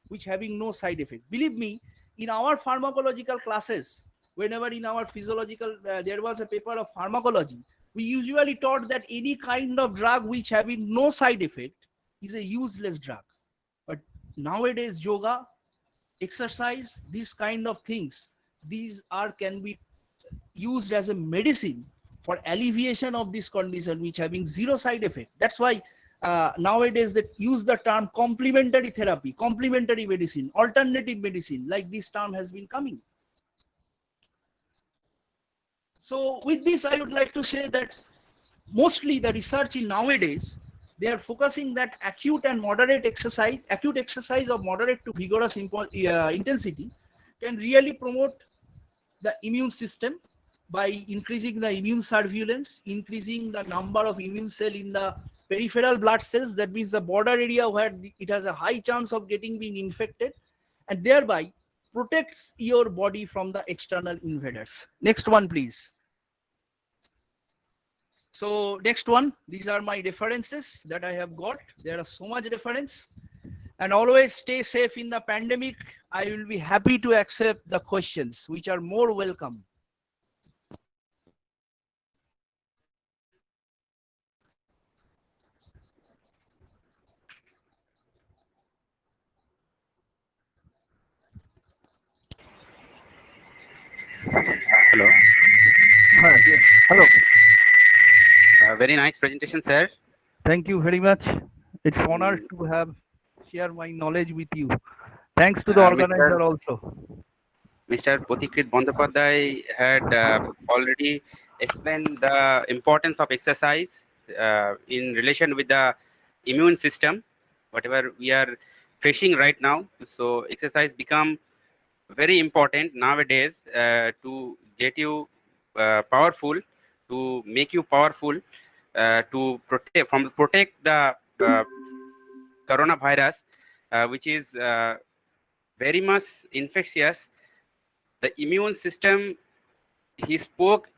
which having no side effect. Believe me, in our pharmacological classes, whenever in our physiological, there was a paper of pharmacology, we usually taught that any kind of drug which having no side effect is a useless drug. But nowadays, yoga, exercise, these kind of things, these are can be used as a medicine for alleviation of this condition, which having zero side effect. That's why nowadays they use the term complementary therapy, complementary medicine, alternative medicine, like this term has been coming. So with this, I would like to say that mostly the research in nowadays, they are focusing that acute and moderate exercise, acute exercise of moderate to vigorous intensity can really promote the immune system by increasing the immune surveillance, increasing the number of immune cell in the peripheral blood cells. That means the border area where it has a high chance of getting being infected, and thereby protects your body from the external invaders. Next one, please. So next one, these are my references that I have got. There are so much reference. And always stay safe in the pandemic. I will be happy to accept the questions, which are more welcome. Hello. Hello. Very nice presentation, sir. Thank you very much. It's an honor to have share my knowledge with you. Thanks to the organizer also. Mr. Pothikrit Bandyopadhyay had already explained the importance of exercise in relation with the immune system, whatever we are facing right now. So exercise become very important nowadays to get you powerful, to make you powerful, to protect the coronavirus, which is very much infectious. The immune system, he spoke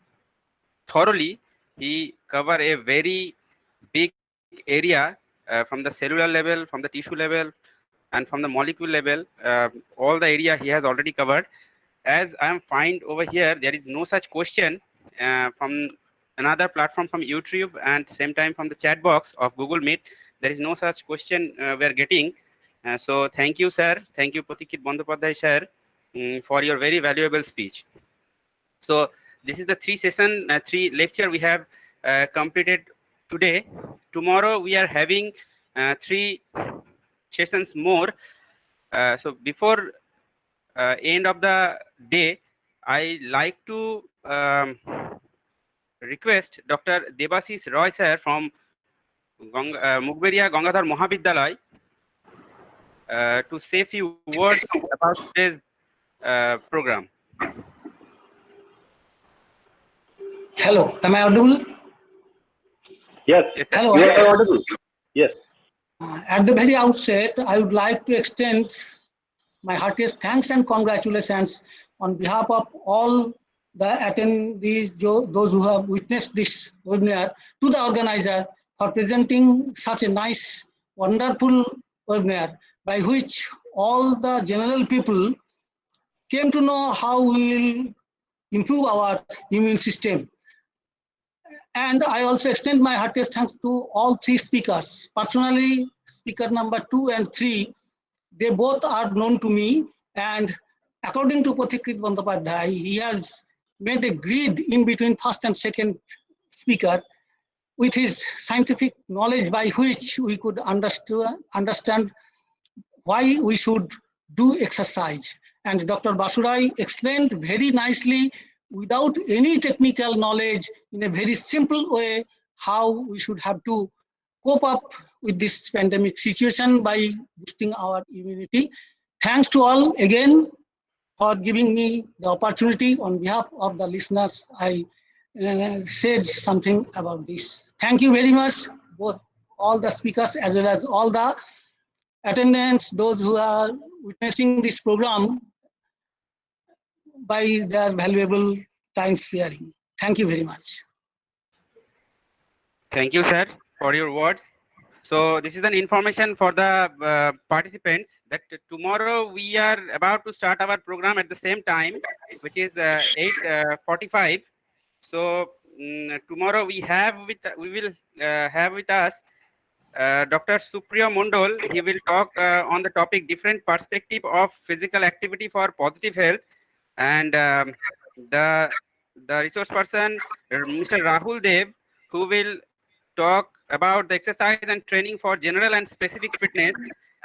thoroughly. He covered a very big area from the cellular level, from the tissue level, and from the molecule level. All the area he has already covered. As I am find over here, there is no such question from another platform from YouTube, and same time from the chat box of Google Meet. There is no such question we are getting. So thank you, sir. Thank you, Pothikrit Bandyopadhyay, sir, for your very valuable speech. So this is the three lecture we have completed today. Tomorrow we are having 3 sessions more. So before end of the day, I like to request Dr. Debasis Roy sir from Mugberia Gangadhar Mahavidyalay to say few words about today's program. Hello, am I audible? Yes. Yes, sir. Hello. You are audible. Yes. At the very outset, I would like to extend my heartiest thanks and congratulations on behalf of all the attendees, those who have witnessed this webinar, to the organizer for presenting such a nice, wonderful webinar by which all the general people came to know how we will improve our immune system. And I also extend my heartiest thanks to all 3 speakers. Personally, speaker number 2 and 3, they both are known to me. And according to Pothikrit Bandyopadhyay, he has made a grid in between first and second speaker with his scientific knowledge by which we could understand why we should do exercise. And Dr. Basurai explained very nicely, without any technical knowledge, in a very simple way, how we should have to cope up with this pandemic situation by boosting our immunity. Thanks to all again for giving me the opportunity. On behalf of the listeners, I said something about this. Thank you very much, both all the speakers as well as all the attendants, those who are witnessing this program by their valuable time sparing. Thank you very much. Thank you, sir, for your words. So this is an information for the participants that tomorrow we are about to start our program at the same time, which is 8:45. So tomorrow we will have with us Dr. Supriya Mondol. He will talk on the topic different perspective of physical activity for positive health, and the resource person Mr. Rahul Dev, who will talk about the exercise and training for general and specific fitness,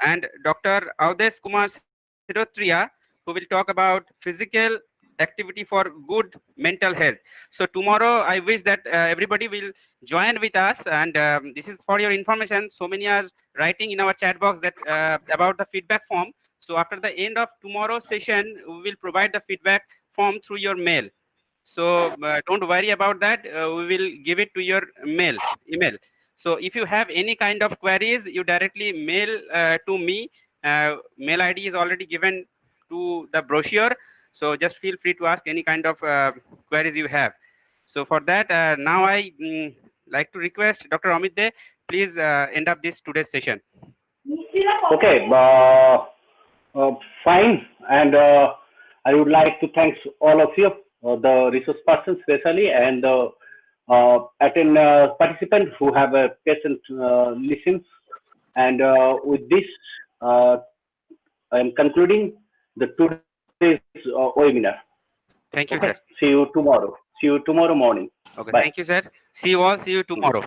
and Dr. Avdesh Kumar Sirotria, who will talk about physical activity for good mental health. So tomorrow I wish that everybody will join with us, and this is for your information. So many are writing in our chat box that about the feedback form. So after the end of tomorrow's session, we will provide the feedback form through your mail. So don't worry about that. We will give it to your email. So if you have any kind of queries, you directly mail to me. Mail ID is already given to the brochure. So just feel free to ask any kind of queries you have. So for that, now I like to request Dr. Amit De, please end up this today's session. Okay, fine. And I would like to thank all of you, the resource persons especially, and participants who have a patient listens. And with this, I am concluding the today's webinar. Thank you, Okay. sir. See you tomorrow. See you tomorrow morning. Okay, Bye. thank you, sir. See you all. See you tomorrow.